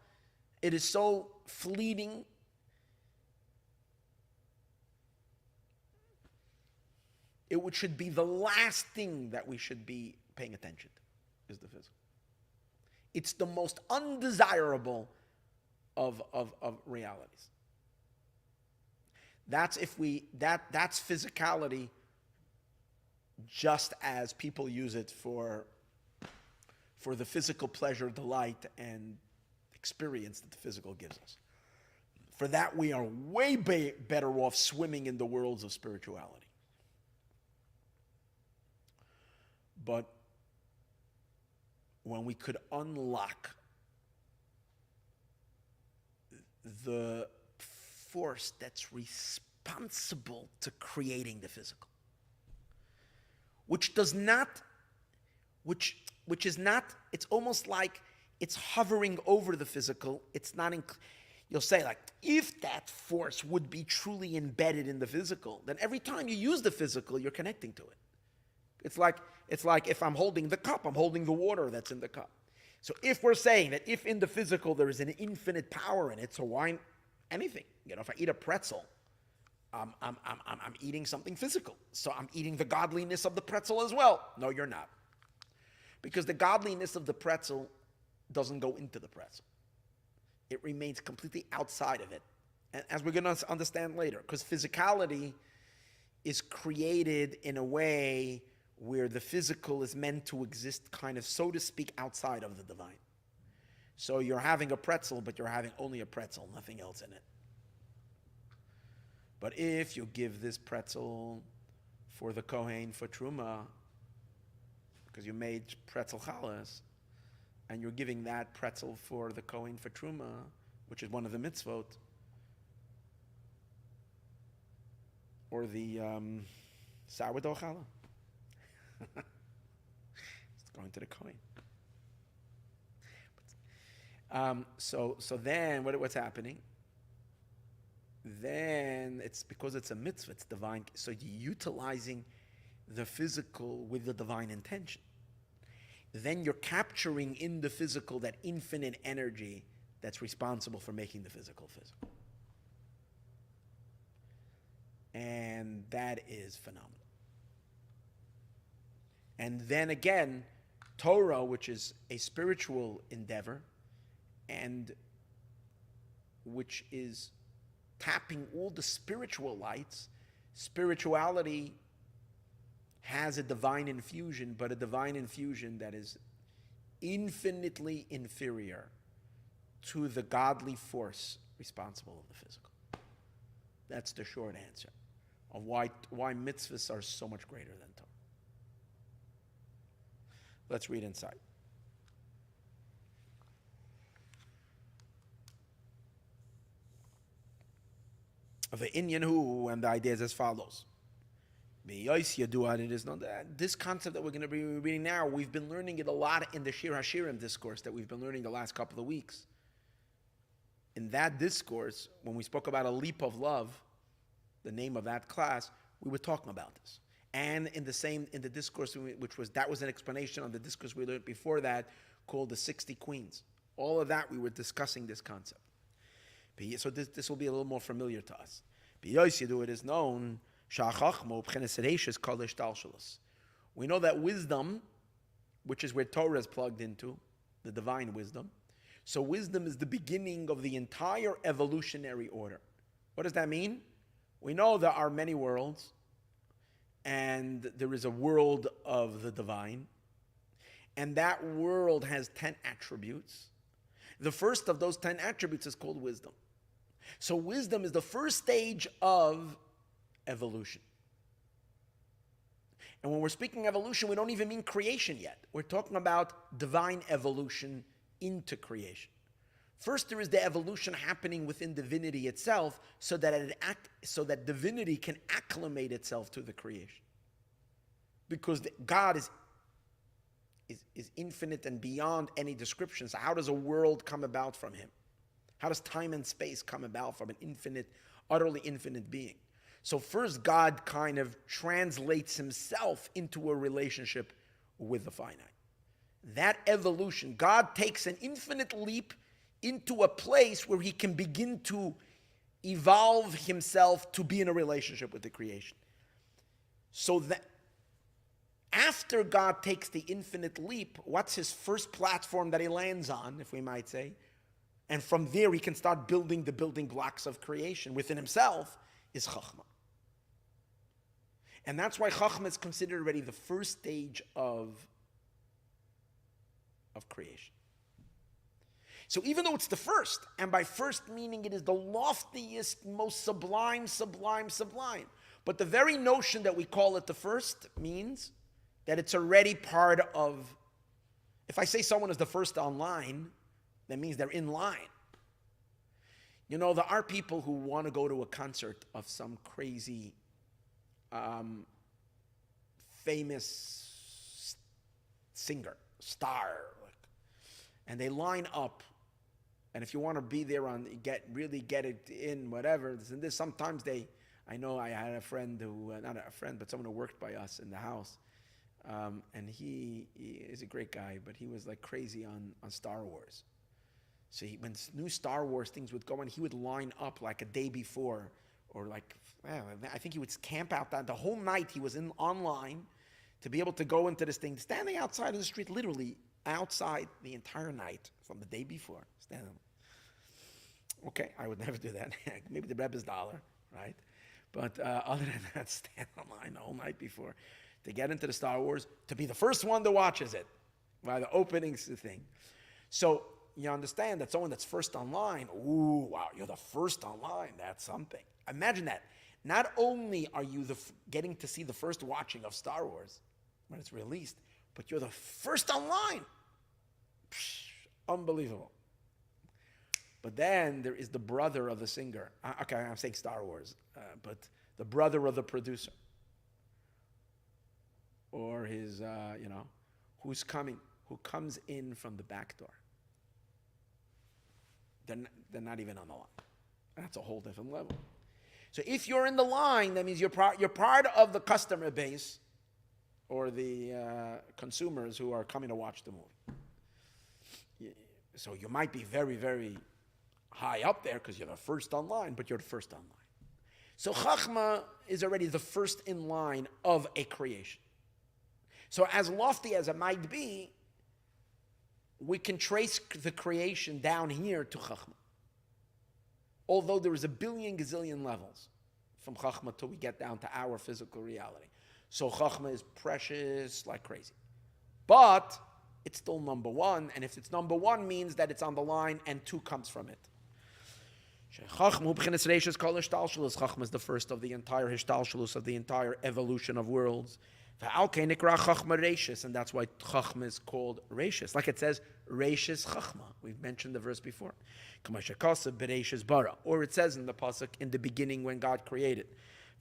it is so fleeting. It should be the last thing that we should be paying attention to, is the physical. It's the most undesirable of realities. That's physicality, just as people use it for the physical pleasure, delight, and experience that the physical gives us. For that, we are way better off swimming in the worlds of spirituality. But when we could unlock the force that's responsible to creating the physical, which is not, it's almost like it's hovering over the physical. It's not, you'll say, like, if that force would be truly embedded in the physical, then every time you use the physical, you're connecting to it. It's like if I'm holding the cup, I'm holding the water that's in the cup. So if we're saying that if in the physical there is an infinite power in it, so why anything? If I eat a pretzel, I'm eating something physical. So I'm eating the godliness of the pretzel as well. No, you're not. Because the godliness of the pretzel doesn't go into the pretzel. It remains completely outside of it. And as we're going to understand later, because physicality is created in a way where the physical is meant to exist kind of, so to speak, outside of the divine. So you're having a pretzel, but you're having only a pretzel, nothing else in it. But if you give this pretzel for the Kohen for Truma, because you made pretzel chalas, and you're giving that pretzel for the Kohen for Truma, which is one of the mitzvot, or the sourdough challah, it's going to the Kohen. So then what's happening? Then it's because it's a mitzvah, it's divine. So you're utilizing the physical with the divine intention. Then you're capturing in the physical that infinite energy that's responsible for making the physical physical. And that is phenomenal. And then again, Torah, which is a spiritual endeavor, and which is tapping all the spiritual lights. Spirituality has a divine infusion, but a divine infusion that is infinitely inferior to the godly force responsible of the physical. That's the short answer of why mitzvahs are so much greater than Torah. Let's read inside. The Inyan who, and the idea is as follows. This concept that we're going to be reading now, we've been learning it a lot in the Shir HaShirim discourse that we've been learning the last couple of weeks. In that discourse, when we spoke about a leap of love, the name of that class, we were talking about this. And in the discourse, that was an explanation on the discourse we learned before that, called the 60 Queens. All of that, we were discussing this concept. So this will be a little more familiar to us. It is known, we know that wisdom, which is where Torah is plugged into, the divine wisdom. So wisdom is the beginning of the entire evolutionary order. What does that mean? We know there are many worlds, and there is a world of the divine, and that world has 10 attributes. The first of those 10 attributes is called wisdom. So wisdom is the first stage of evolution. And when we're speaking evolution, we don't even mean creation yet. We're talking about divine evolution into creation. First, there is the evolution happening within divinity itself, so that divinity can acclimate itself to the creation. Because God is infinite and beyond any description. So how does a world come about from him? How does time and space come about from an infinite, utterly infinite being? So first, God kind of translates himself into a relationship with the finite. That evolution, God takes an infinite leap into a place where he can begin to evolve himself to be in a relationship with the creation. So that after God takes the infinite leap, what's his first platform that he lands on, if we might say? And from there, he can start building the building blocks of creation within himself. is Chachma. And that's why Chachma is considered already the first stage of creation. So even though it's the first, and by first meaning it is the loftiest, most sublime, but the very notion that we call it the first means that it's already part of, if I say someone is the first online, that means they're in line. You know, there are people who want to go to a concert of some crazy, famous singer, star, and they line up. And if you want to be there get it in, whatever, and this, sometimes I know I had a friend who, not a friend, but someone who worked by us in the house. And he is a great guy, but he was like crazy on Star Wars. So when new Star Wars things would go on, he would line up like a day before, or like, I think he would camp out the whole night. He was online to be able to go into this thing, standing outside in the street, literally outside the entire night from the day before. Standing. Okay, I would never do that. Maybe the Rebbe's dollar, right? But other than that, stand online the whole night before to get into the Star Wars, to be the first one that watches it by the openings thing. So you understand that someone that's first online, ooh, wow, you're the first online, that's something. Imagine that. Not only are you getting to see the first watching of Star Wars when it's released, but you're the first online. Psh, unbelievable. But then there is the brother of the singer. Okay, I'm saying Star Wars, but the brother of the producer. Or his, who comes in from the back door. They're not even on the line. That's a whole different level. So if you're in the line, that means you're part of the customer base or the consumers who are coming to watch the movie. So you might be very, very high up there because you're the first online, but you're the first online. So Chachma is already the first in line of a creation. So as lofty as it might be, we can trace the creation down here to Chachma. Although there is a billion gazillion levels from Chachma till we get down to our physical reality. So Chachma is precious like crazy. But it's still number one, and if it's number one means that it's on the line and two comes from it. Chachma is the first of the entire hishtalshalus, of the entire evolution of worlds. And that's why Chachma is called Reishis. Like it says, Reishis Chachma. We've mentioned the verse before. Or it says in the pasuk, in the beginning when God created.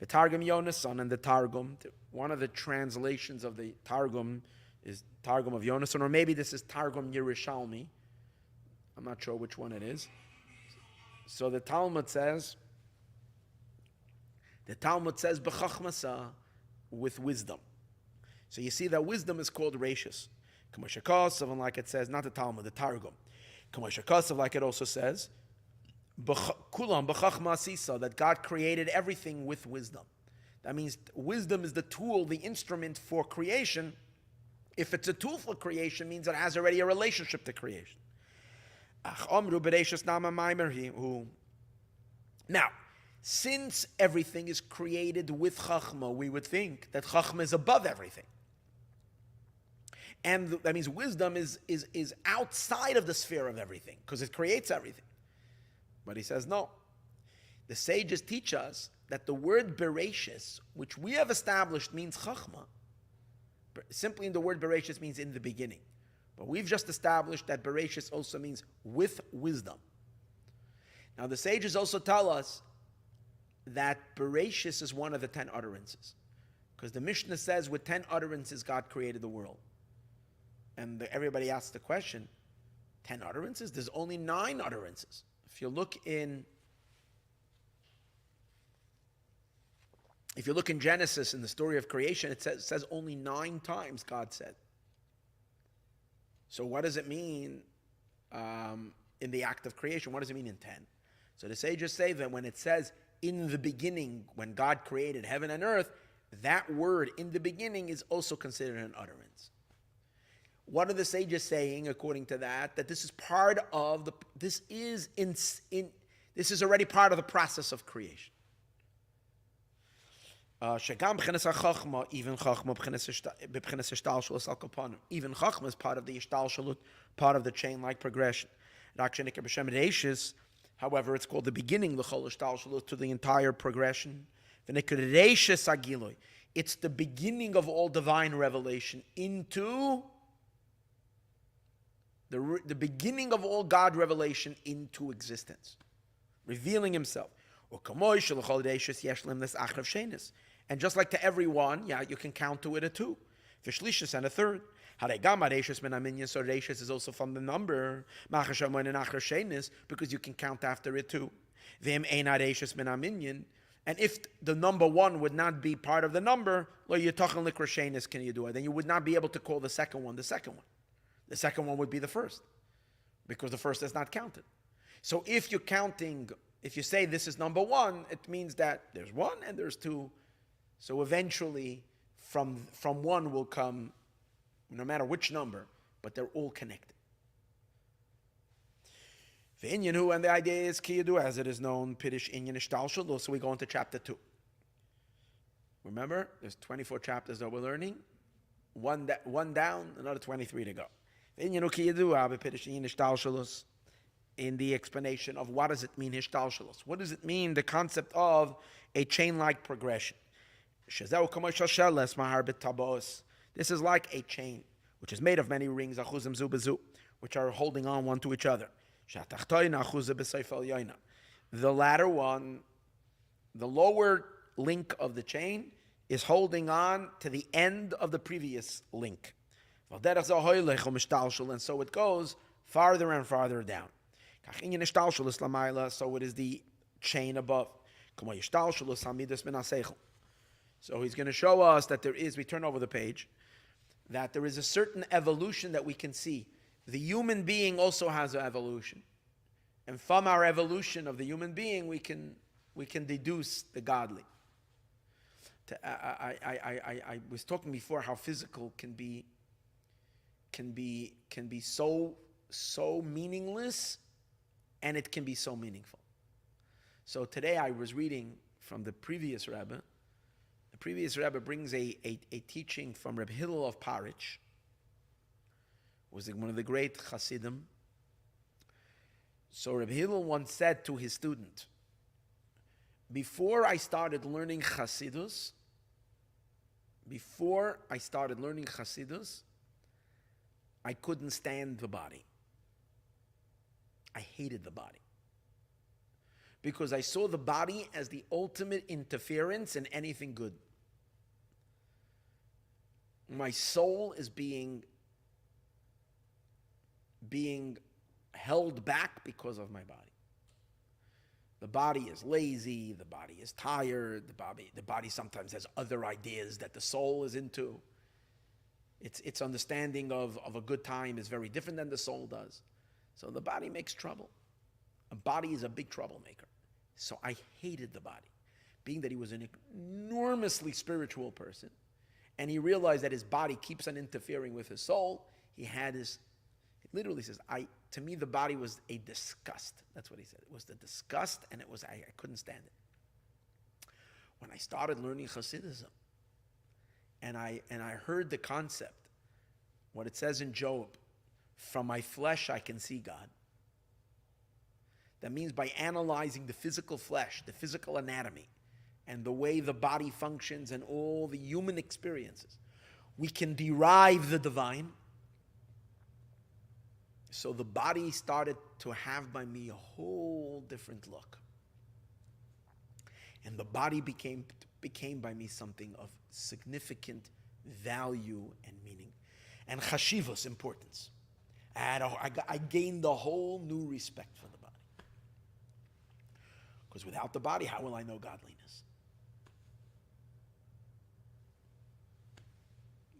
The Targum Yonason and the Targum, one of the translations of the Targum is Targum of Yonason, or maybe this is Targum Yerushalmi. I'm not sure which one it is. So the Talmud says, B'chachmasa, with wisdom. So you see that wisdom is called Reishis. And like it says, not the Talmud, the Targum. Like it also says, Kulam b'chachma sisa, that God created everything with wisdom. That means wisdom is the tool, the instrument for creation. If it's a tool for creation, means it has already a relationship to creation. Now, since everything is created with Chachma, we would think that Chachma is above everything. And that means wisdom is outside of the sphere of everything, because it creates everything. But he says no. The sages teach us that the word Bereshis, which we have established means Chachma, simply in the word Bereshis means in the beginning. But we've just established that Bereshis also means with wisdom. Now the sages also tell us that Bereshis is one of the 10 utterances. Because the Mishnah says with 10 utterances God created the world. And everybody asks the question, 10 utterances? There's only 9 utterances. If you look in Genesis, in the story of creation, it says only 9 times God said. So what does it mean in the act of creation? What does it mean in 10? So the sages say that when it says in the beginning, when God created heaven and earth, that word in the beginning is also considered an utterance. What are the sages saying according to that? That this is part of this is already part of the process of creation. Shegam b'chenes hachachma, even chachma b'chenes hishtalshalut al kapanim. Even chachma is part of the ishtalshalut, part of the chain-like progression. Rak shenikar b'shem reishis, however, it's called the beginning, l'chol ishtalshalut, to the entire progression. V'nikar reishis agiloi. It's the beginning of all divine revelation into the beginning of all God revelation into existence, revealing Himself. And just like to everyone, you can count to it a two. Vishlishis and a third. So reishis is also from the number, because you can count after it too. And if the number one would not be part of the number, can you do it? Then you would not be able to call the second one the second one. The second one would be the first, because the first is not counted. So if you're counting, if you say this is number one, it means that there's one and there's two. So eventually, from one will come, no matter which number, but they're all connected. And the idea is kiyadu, as it is known, pidish inyan ishtalshul. So we go into chapter 2. Remember, there's 24 chapters that we're learning. One down, another 23 to go. In the explanation of what does it mean hishtalshalos. What does it mean, the concept of a chain-like progression? This is like a chain, which is made of many rings, which are holding on one to each other. The latter one, the lower link of the chain, is holding on to the end of the previous link. And so it goes farther and farther down. So it is the chain above. So he's going to show us that there is, we turn over the page, that there is a certain evolution that we can see. The human being also has an evolution. And from our evolution of the human being, we can deduce the godly. I was talking before how physical can be so meaningless, and it can be so meaningful. So today I was reading from the previous Rebbe. The previous Rebbe brings a teaching from Reb Hillel of Parich, who was one of the great Hasidim. So Reb Hillel once said to his student, before I started learning Hasidus, I couldn't stand the body. I hated the body. Because I saw the body as the ultimate interference in anything good. My soul is being held back because of my body. The body is lazy, the body is tired, the body sometimes has other ideas that the soul is into. Its understanding of a good time is very different than the soul does. So the body makes trouble. A body is a big troublemaker. So I hated the body. Being that he was an enormously spiritual person, and he realized that his body keeps on interfering with his soul, he literally says, to me the body was a disgust. That's what he said. It was the disgust, and I couldn't stand it. When I started learning Hasidism, and I heard the concept, what it says in Job, from my flesh I can see God. That means by analyzing the physical flesh, the physical anatomy, and the way the body functions and all the human experiences, we can derive the divine. So the body started to have by me a whole different look. And the body became by me something of significant value and meaning. And chashivos, importance. I gained a whole new respect for the body. Because without the body, how will I know godliness?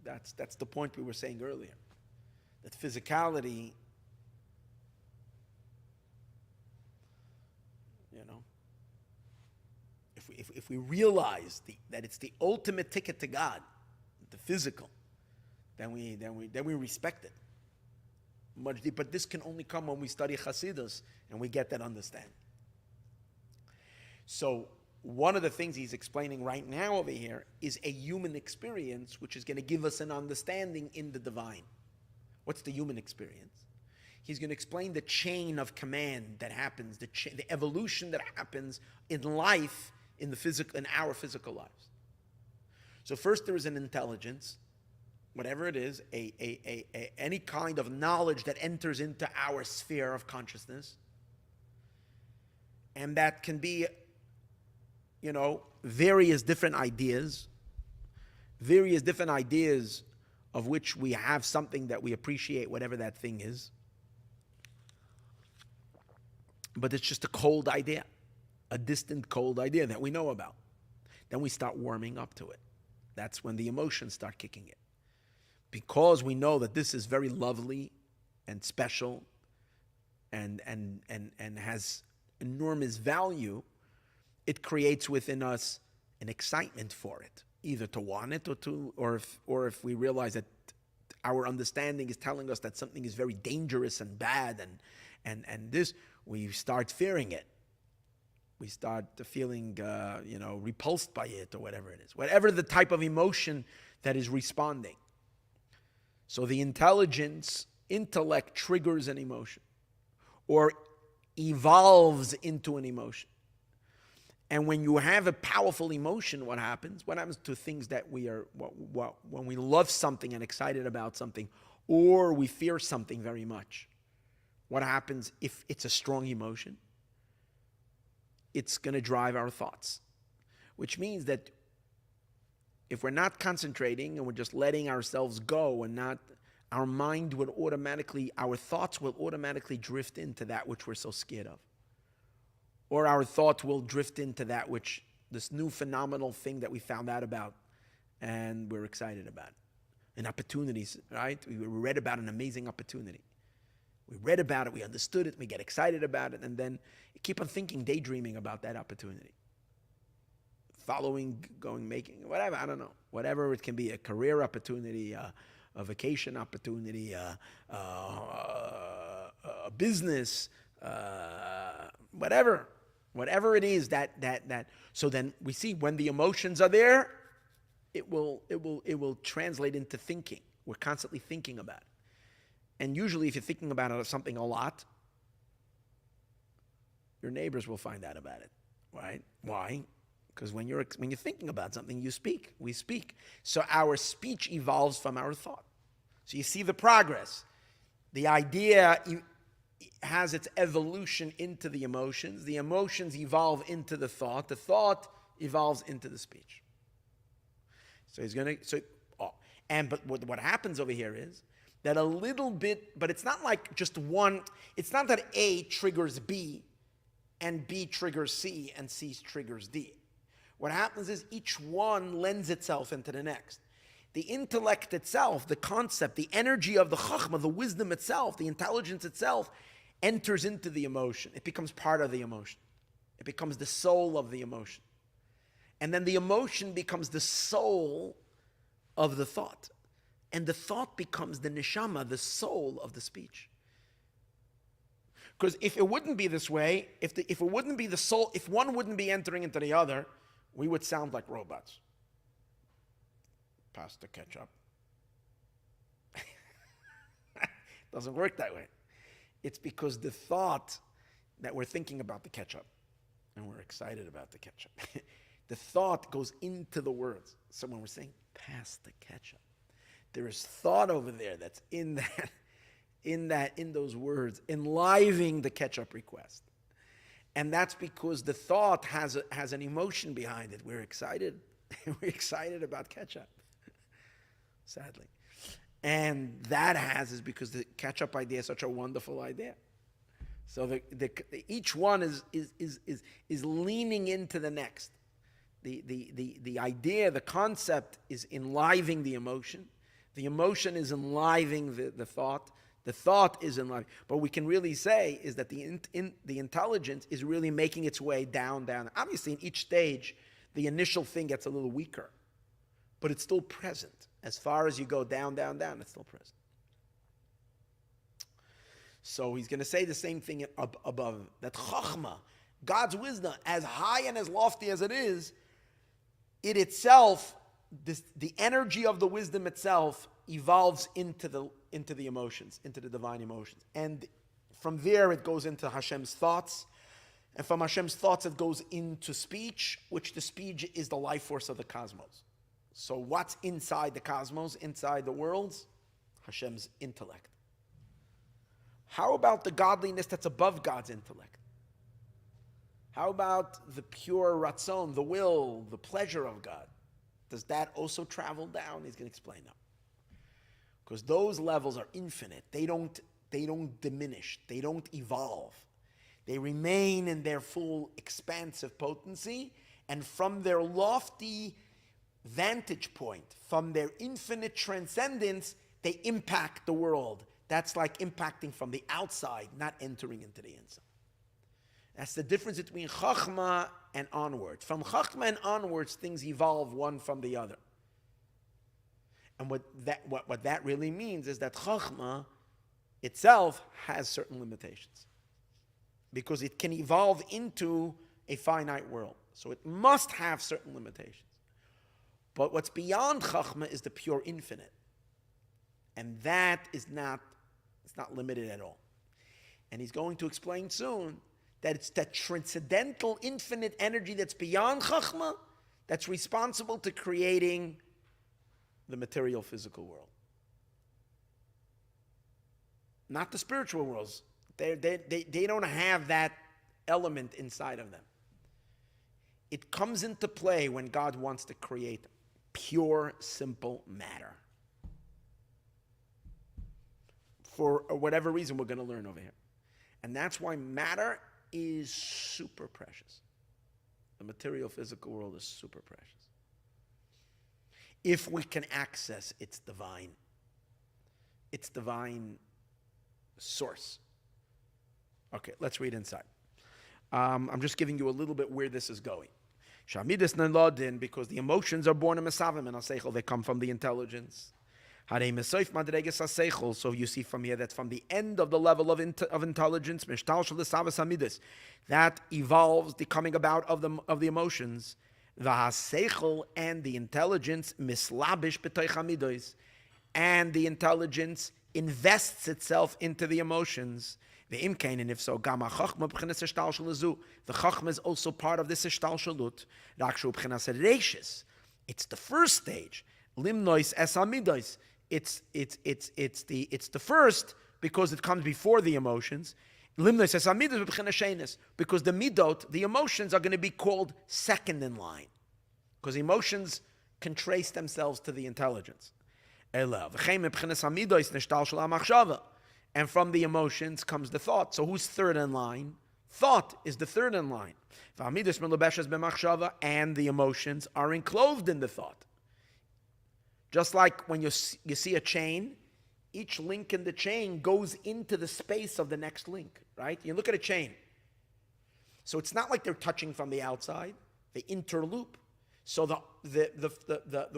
That's the point we were saying earlier. That physicality, if we realize that it's the ultimate ticket to God, the physical, then we respect it much deeper. But this can only come when we study Hasidus and we get that understanding. So one of the things he's explaining right now over here is a human experience, which is going to give us an understanding in the divine. What's the human experience? He's going to explain the chain of command that happens, the evolution that happens in life, in our physical lives. So first there is an intelligence, whatever it is, any kind of knowledge that enters into our sphere of consciousness, and that can be, various different ideas of which we have something that we appreciate, whatever that thing is. But it's just a cold idea, a distant cold idea that we know about. Then we start warming up to it. That's when the emotions start kicking in. Because we know that this is very lovely and special and has enormous value, it creates within us an excitement for it, either to want it or if we realize that our understanding is telling us that something is very dangerous and bad and this, we start fearing it. We start feeling repulsed by it or whatever it is. Whatever the type of emotion that is responding. So the intellect triggers an emotion or evolves into an emotion. And when you have a powerful emotion, what happens? What happens to things that when we love something and excited about something, or we fear something very much? What happens if it's a strong emotion? It's going to drive our thoughts, which means that if we're not concentrating and we're just letting ourselves go and not, our thoughts will automatically drift into that which we're so scared of. Or our thoughts will drift into that which, this new phenomenal thing that we found out about and we're excited about. And opportunities, right? We read about an amazing opportunity. We read about it, we understood it, we get excited about it, and then you keep on thinking, daydreaming about that opportunity. Making, whatever, I don't know. Whatever it can be, a career opportunity, a vacation opportunity, a business, whatever it is that. So then we see when the emotions are there, it will translate into thinking. We're constantly thinking about it. And usually if you're thinking about something a lot, your neighbors will find out about it, right? Why? Because when you're thinking about something, we speak. So our speech evolves from our thought. So you see the progress. The idea has its evolution into the emotions. The emotions evolve into the thought. The thought evolves into the speech. So but what happens over here is that a little bit, but it's not like just one, it's not that A triggers B and B triggers C and C triggers D. What happens is each one lends itself into the next. The intellect itself, the concept, the energy of the chachma, the wisdom itself, the intelligence itself, enters into the emotion. It becomes part of the emotion. It becomes the soul of the emotion. And then the emotion becomes the soul of the thought. And the thought becomes the neshama, the soul of the speech. Because if it wouldn't be this way, if it wouldn't be the soul, if one wouldn't be entering into the other, we would sound like robots. Pass the ketchup. Doesn't work that way. It's because the thought that we're thinking about the ketchup, and we're excited about the ketchup, the thought goes into the words. So when we're saying, pass the ketchup, there is thought over there that's in those words, enlivening the ketchup request. And that's because the thought has an emotion behind it. We're excited. We're excited about ketchup, sadly. And that is because the ketchup idea is such a wonderful idea. So each one is leaning into the next. The idea, the concept is enlivening the emotion. The emotion is enlivening the thought. The thought is enlivening. But what we can really say is that the intelligence is really making its way down. Obviously, in each stage, the initial thing gets a little weaker. But it's still present. As far as you go down, it's still present. So he's going to say the same thing above. That chachma, God's wisdom, as high and as lofty as it is, it itself, the energy of the wisdom itself evolves into the emotions, into the divine emotions. And from there it goes into Hashem's thoughts. And from Hashem's thoughts it goes into speech, which the speech is the life force of the cosmos. So what's inside the cosmos, inside the worlds? Hashem's intellect. How about the godliness that's above God's intellect? How about the pure ratzon, the will, the pleasure of God? Does that also travel down? He's going to explain now. Because those levels are infinite. They don't diminish. They don't evolve. They remain in their full expansive potency, and from their lofty vantage point, from their infinite transcendence, they impact the world. That's like impacting from the outside, not entering into the inside. That's the difference between Chachma and onwards. From Chachma and onwards, things evolve one from the other. And what that really means is that Chachma itself has certain limitations, because it can evolve into a finite world. So it must have certain limitations. But what's beyond Chachma is the pure infinite. And that is not limited at all. And he's going to explain soon that it's that transcendental infinite energy that's beyond Chachma that's responsible to creating the material physical world. Not the spiritual worlds. They don't have that element inside of them. It comes into play when God wants to create pure, simple matter. For whatever reason we're going to learn over here. And that's why matter is super precious. The material physical world is super precious. If we can access its divine source. Okay, let's read inside. I'm just giving you a little bit where this is going. Shamidas Nalodin, because the emotions are born in Mesavim and Aseichel, they come from the intelligence. So you see from here that from the end of the level of intelligence, that evolves the coming about of the emotions. And the intelligence and the intelligence invests itself into the emotions. And if so, the Chachma is also part of this ishtalshalut. It's the first stage. Limnois es amidois. It's the first because it comes before the emotions. Limnois es amidois because the midot, the emotions, are going to be called second in line, because emotions can trace themselves to the intelligence. And from the emotions comes the thought. So who's third in line? Thought is the third in line. And the emotions are enclosed in the thought. Just like when you see a chain, each link in the chain goes into the space of the next link, right? You look at a chain. So it's not like they're touching from the outside. They interloop. So the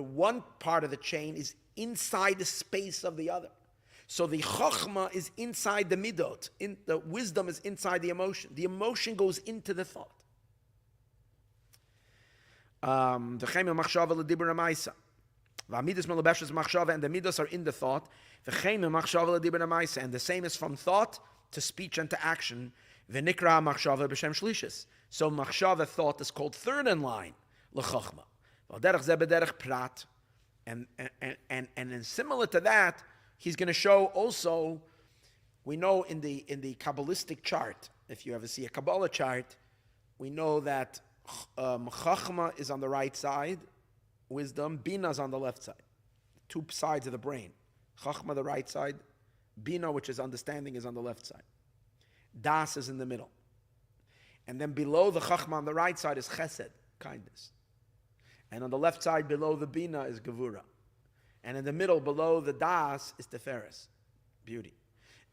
one part of the chain is inside the space of the other. So the Chachma is inside the midot. The wisdom is inside the emotion. The emotion goes into the thought. The Midas Melabesh's machshava and the midos are in the thought. And the same is from thought to speech and to action. V'nikra machshava b'shem shlishis. So machshava, thought, is called third in line. L'chachma. And similar to that, he's going to show also. We know in the Kabbalistic chart, if you ever see a Kabbalah chart, we know that Chachma is on the right side. Wisdom, Bina is on the left side. Two sides of the brain. Chachma, the right side. Bina, which is understanding, is on the left side. Das is in the middle. And then below the Chachma on the right side is Chesed, kindness. And on the left side below the Bina is Gevura. And in the middle below the Das is Teferes, beauty.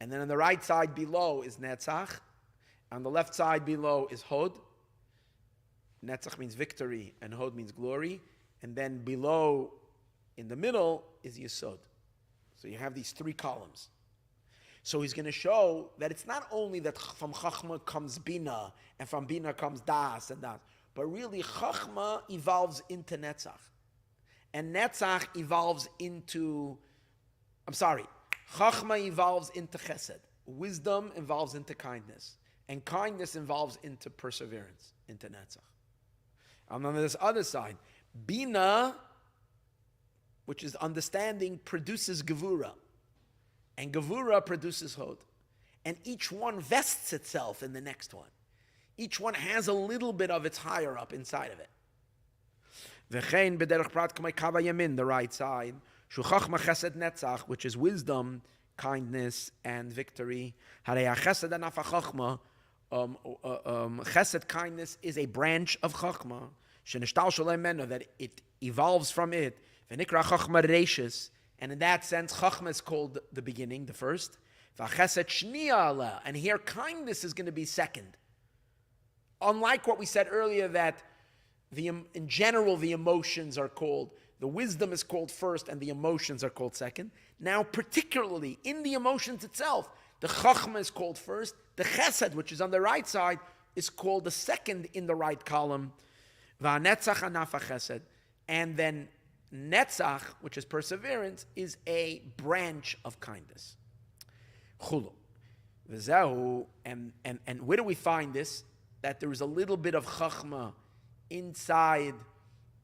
And then on the right side below is Netzach. On the left side below is Hod. Netzach means victory and Hod means glory. And then below, in the middle, is Yesod. So you have these three columns. So he's going to show that it's not only that from Chachma comes Bina, and from Bina comes Das and Das, but really Chachma evolves into Netzach. And Netzach evolves into, Chachma evolves into Chesed. Wisdom evolves into kindness. And kindness evolves into perseverance, into Netzach. And on this other side, Bina, which is understanding, produces Gevura. And Gevura produces Hod. And each one vests itself in the next one. Each one has a little bit of its higher up inside of it. V'chein b'derech prat k'may kava yamin, the right side. Shu chachma chesed netzach, which is wisdom, kindness, and victory. Harei chesed anaf chachma. Chesed, kindness, is a branch of chachma. Shenishtal shalem meno, that it evolves from it. V'nikra chachma reishis. And in that sense, Chachma is called the beginning, the first. And here kindness is going to be second. Unlike what we said earlier, that in general the emotions are called, the wisdom is called first and the emotions are called second. Now particularly in the emotions itself, the Chachma is called first. The Chesed, which is on the right side, is called the second in the right column. And then Netzach, which is perseverance, is a branch of kindness. Chulu. And where do we find this? That there is a little bit of Chachma inside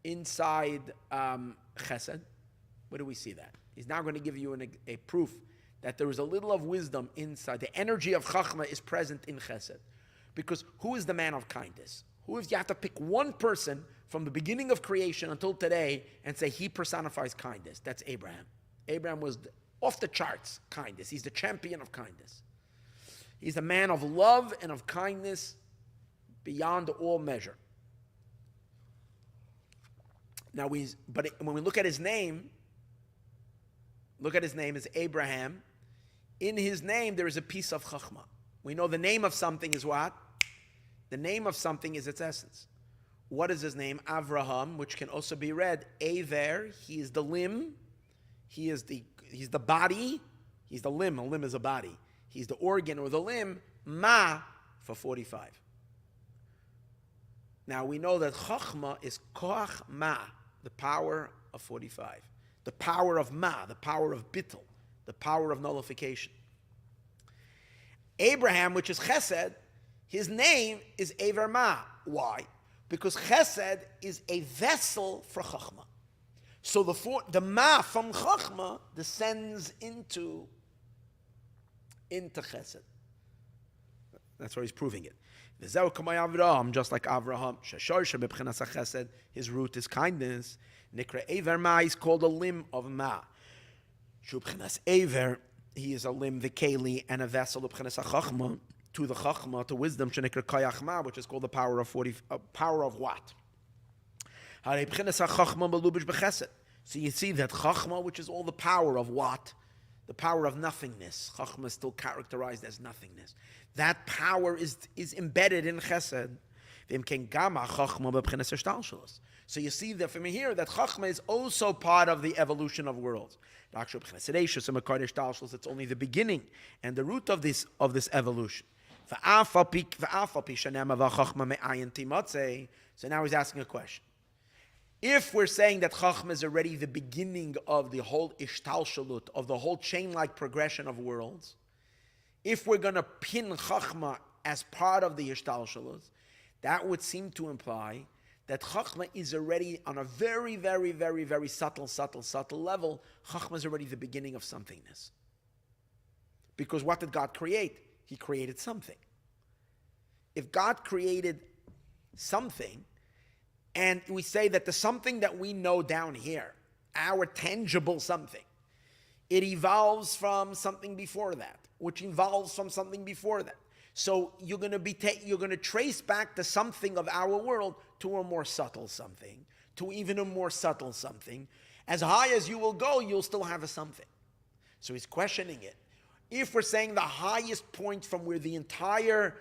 Chesed. Where do we see that? He's now going to give you a proof that there is a little of wisdom inside. The energy of Chachma is present in Chesed. Because who is the man of kindness? Who, if you have to pick one person from the beginning of creation until today and say he personifies kindness, that's Abraham. Abraham was off the charts kindness. He's the champion of kindness. He's a man of love and of kindness beyond all measure. Now, when we look at his name is Abraham. In his name there is a piece of Chachma. We know the name of something is what? The name of something is its essence. What is his name? Avraham, which can also be read Aver. He is the limb. He's the body. He's the limb. A limb is a body. He's the organ or the limb. Ma for 45. Now we know that Chachma is Koach Ma, the power of 45. The power of Ma, the power of Bittul, the power of nullification. Abraham, which is Chesed, his name is Aver Ma. Why? Because Chesed is a vessel for Chachma. So the Ma from Chachma descends into Chesed. That's where he's proving it. Just like Avraham, his root is kindness. Nikra Aver Ma is called a limb of Ma. Shubchinas Aver, he is a limb, the Keli, and a vessel of Chachma, to the Chachma, to wisdom, Shenikra Koyach Ma, which is called the power of 40. Power of what? So you see that Chachma, which is all the power of what? The power of nothingness. Chachma is still characterized as nothingness. That power is embedded in Chesed. So you see that from here that Chachma is also part of the evolution of worlds. It's only the beginning and the root of this evolution. So now he's asking a question. If we're saying that Chachma is already the beginning of the whole ishtalshalut, of the whole chain-like progression of worlds, if we're going to pin Chachma as part of the ishtalshalut, that would seem to imply that Chachma is already on a very, very, very, very subtle level. Chachma is already the beginning of somethingness. Because what did God create? He created something. If God created something, and we say that the something that we know down here, our tangible something, it evolves from something before that, which evolves from something before that. So you're going to trace back the something of our world to a more subtle something, to even a more subtle something. As high as you will go, you'll still have a something. So he's questioning it. If we're saying the highest point from where the entire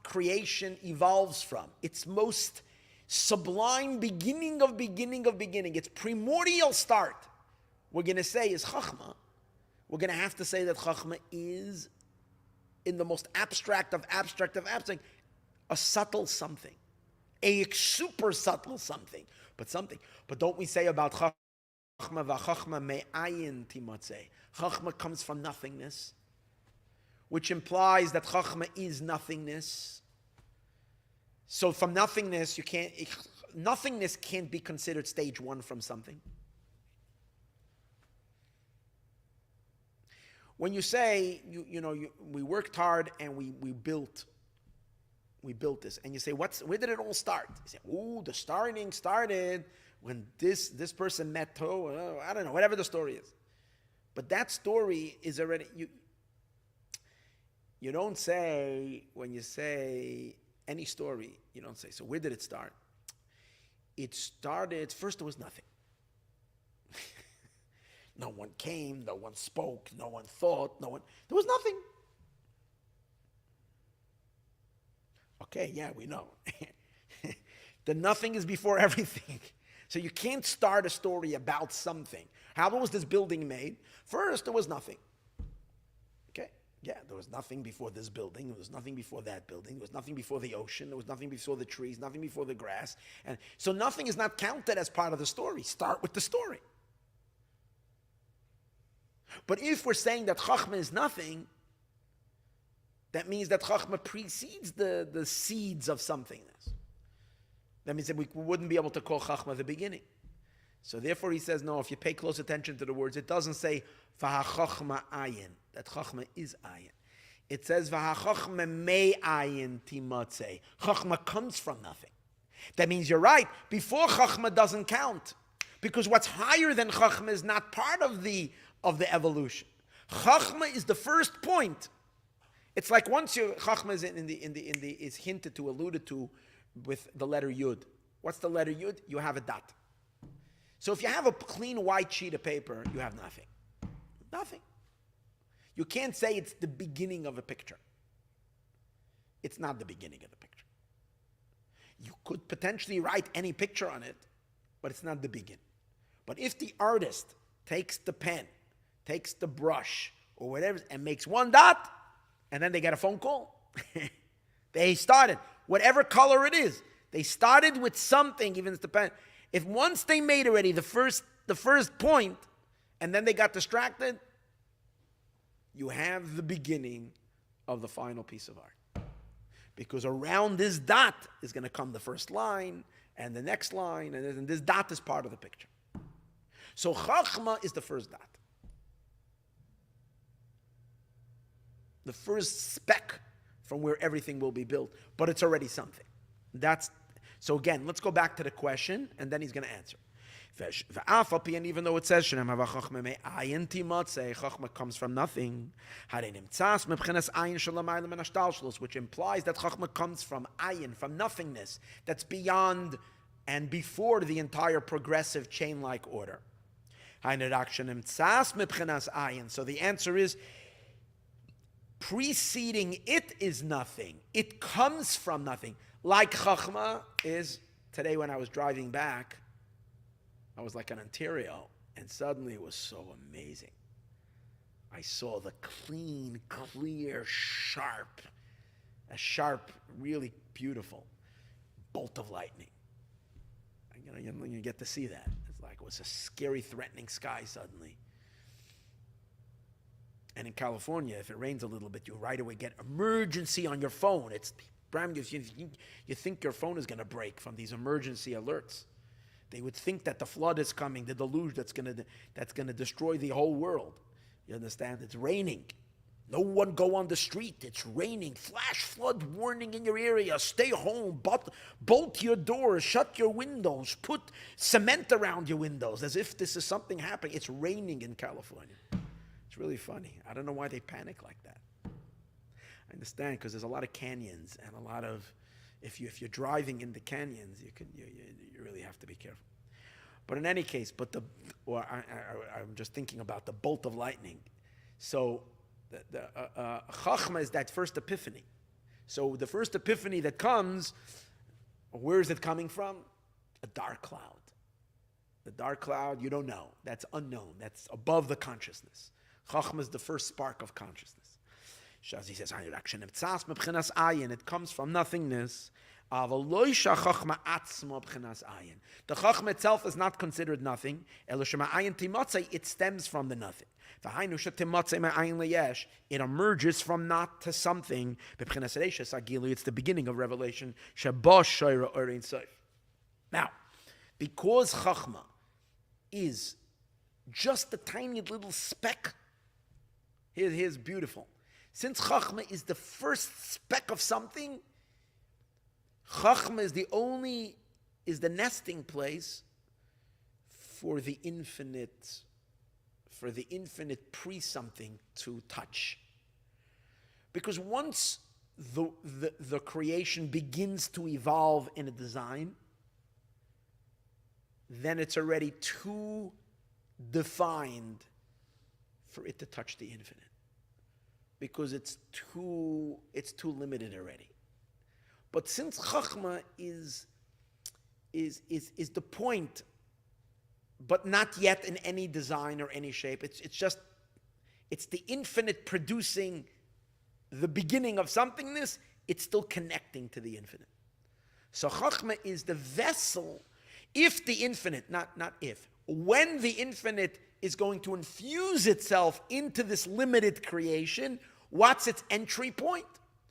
creation evolves from, its most sublime beginning of beginning, its primordial start, we're going to say is Chachma. we're going to have to say that Chachma is, in the most abstract of abstract, a subtle something. A super subtle something. But something. But don't we say about Chachma, v'Chachma me'ayin timatzeh. Chachma comes from nothingness, which implies that Chachma is nothingness. So from nothingness, nothingness can't be considered stage one from something. When you say, we worked hard and we built this, and you say, where did it all start? You say, the starting started when this person met Torah. I don't know, whatever the story is. But that story is already, you don't say, when you say any story, you don't say, so where did it start? It started, first there was nothing. No one came, no one spoke, no one thought, there was nothing. Okay, yeah, we know. The nothing is before everything. So you can't start a story about something. How was this building made? First, there was nothing. Okay, yeah, there was nothing before this building. There was nothing before that building. There was nothing before the ocean. There was nothing before the trees, nothing before the grass. And so nothing is not counted as part of the story. Start with the story. But if we're saying that Chachma is nothing, that means that Chachma precedes the seeds of something-ness. That means that we wouldn't be able to call Chachma the beginning. So therefore he says, no, if you pay close attention to the words, it doesn't say, V'ha-Chachma ayin, that Chachma is ayin. It says, V'ha-Chachma me-ayin timatzeh. Chachma comes from nothing. That means you're right, before Chachma doesn't count. Because what's higher than Chachma is not part of the evolution. Chachma is the first point. It's like once Chachma is is hinted to, alluded to with the letter Yud. What's the letter Yud? You have a dot. So if you have a clean white sheet of paper, you have nothing. Nothing. You can't say it's the beginning of a picture. It's not the beginning of the picture. You could potentially write any picture on it, but it's not the beginning. But if the artist takes the pen, takes the brush, or whatever, and makes one dot, and then they get a phone call. They started, whatever color it is, they started with something, even if the pen. If once they made already the first point, and then they got distracted, you have the beginning of the final piece of art. Because around this dot is going to come the first line, and the next line, and this dot is part of the picture. So Chachma is the first dot. The first speck from where everything will be built, but it's already something. So again, let's go back to the question, and then he's going to answer. And even though it says Chachma comes from nothing, which implies that Chachma comes from ayin, from nothingness, that's beyond and before the entire progressive chain-like order. So the answer is, preceding it is nothing. It comes from nothing. Like Chachma is, today when I was driving back, I was like in Ontario, and suddenly it was so amazing. I saw the clean, clear, sharp, really beautiful bolt of lightning. You get to see that. It's like it was a scary, threatening sky suddenly. And in California, if it rains a little bit, you right away get emergency on your phone. It's you think your phone is going to break from these emergency alerts. They would think that the flood is coming, the deluge that's going to destroy the whole world. You understand? It's raining. No one go on the street. It's raining. Flash flood warning in your area. Stay home. Bolt your doors. Shut your windows. Put cement around your windows as if this is something happening. It's raining in California. It's really funny. I don't know why they panic like that. I understand, because there's a lot of canyons and a lot of, if you're driving in the canyons, you really have to be careful. But in any case, I'm just thinking about the bolt of lightning. So the Chachma is that first epiphany. So the first epiphany that comes, where is it coming from? A dark cloud. The dark cloud, you don't know. That's unknown. That's above the consciousness. Chachma is the first spark of consciousness. As he says, it comes from nothingness. The Chachma itself is not considered nothing. It stems from the nothing. It emerges from not to something. It's the beginning of revelation. Now, because Chachma is just a tiny little speck, here's beautiful. Since Chachma is the first speck of something, Chachma is the nesting place for the infinite pre-something to touch. Because once the creation begins to evolve in a design, then it's already too defined for it to touch the infinite. Because it's too limited already. But since Chachma is the point, but not yet in any design or any shape, it's the infinite producing the beginning of somethingness, it's still connecting to the infinite. So Chachma is the vessel, if the infinite, not if, when the infinite is going to infuse itself into this limited creation, what's its entry point?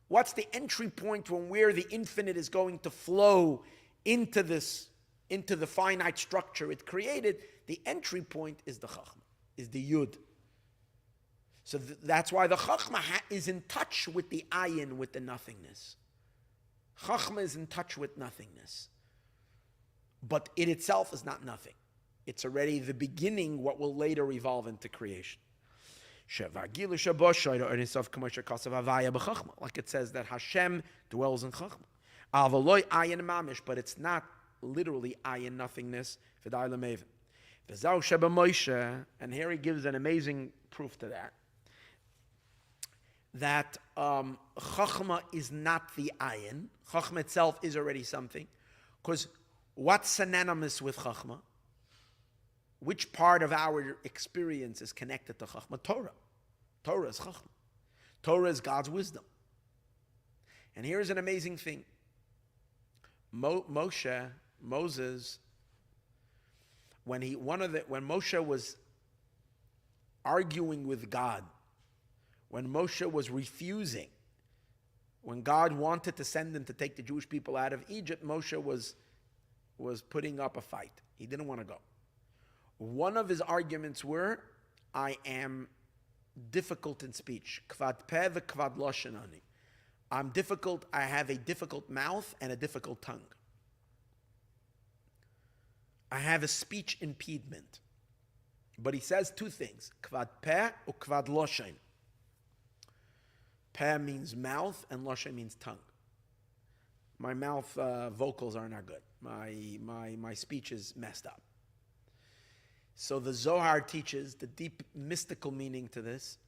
What's the entry point from where the infinite is going to flow into the finite structure it created? The entry point is the Chachma, is the Yud. So that's why the Chachma is in touch with the ayin, with the nothingness. Chachma is in touch with nothingness. But it itself is not nothing. It's already the beginning, what will later evolve into creation. Like it says that Hashem dwells in Chachma. But it's not literally ayin nothingness. And here he gives an amazing proof to that Chachma is not the ayin. Chachma itself is already something. Because what's synonymous with Chachma? Which part of our experience is connected to Chachma? Torah. Torah is Chachma. Torah is God's wisdom. And here's an amazing thing. Moses, when Moshe was arguing with God, when Moshe was refusing, when God wanted to send him to take the Jewish people out of Egypt, Moshe was putting up a fight. He didn't want to go. One of his arguments were, I am difficult in speech. Kvad peh v'kvad loshen ani. I'm difficult, I have a difficult mouth and a difficult tongue. I have a speech impediment. But he says two things, kvad peh or kvad loshen. Peh means mouth and loshen means tongue. My mouth vocals are not good. My speech is messed up. So the Zohar teaches the deep mystical meaning to this.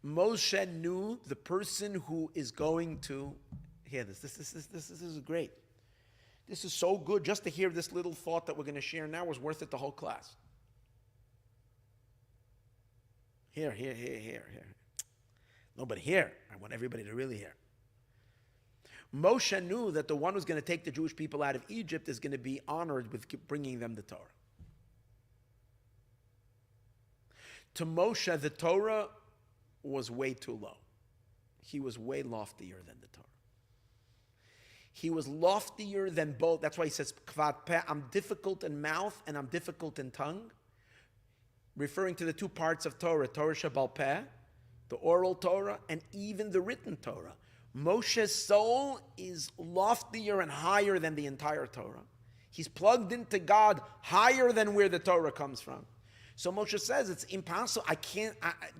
Moshe knew the person who is going to hear this. This is great. This is so good. Just to hear this little thought that we're going to share now was worth it the whole class. Here. No, but here. I want everybody to really hear. Moshe knew that the one who's going to take the Jewish people out of Egypt is going to be honored with bringing them the Torah. To Moshe, the Torah was way too low. He was way loftier than the Torah. He was loftier than both. That's why he says, Kvad peh, I'm difficult in mouth and I'm difficult in tongue. Referring to the two parts of Torah, Torah Shebal Peh, the oral Torah, and even the written Torah. Moshe's soul is loftier and higher than the entire Torah. He's plugged into God higher than where the Torah comes from. So Moshe says it's impossible.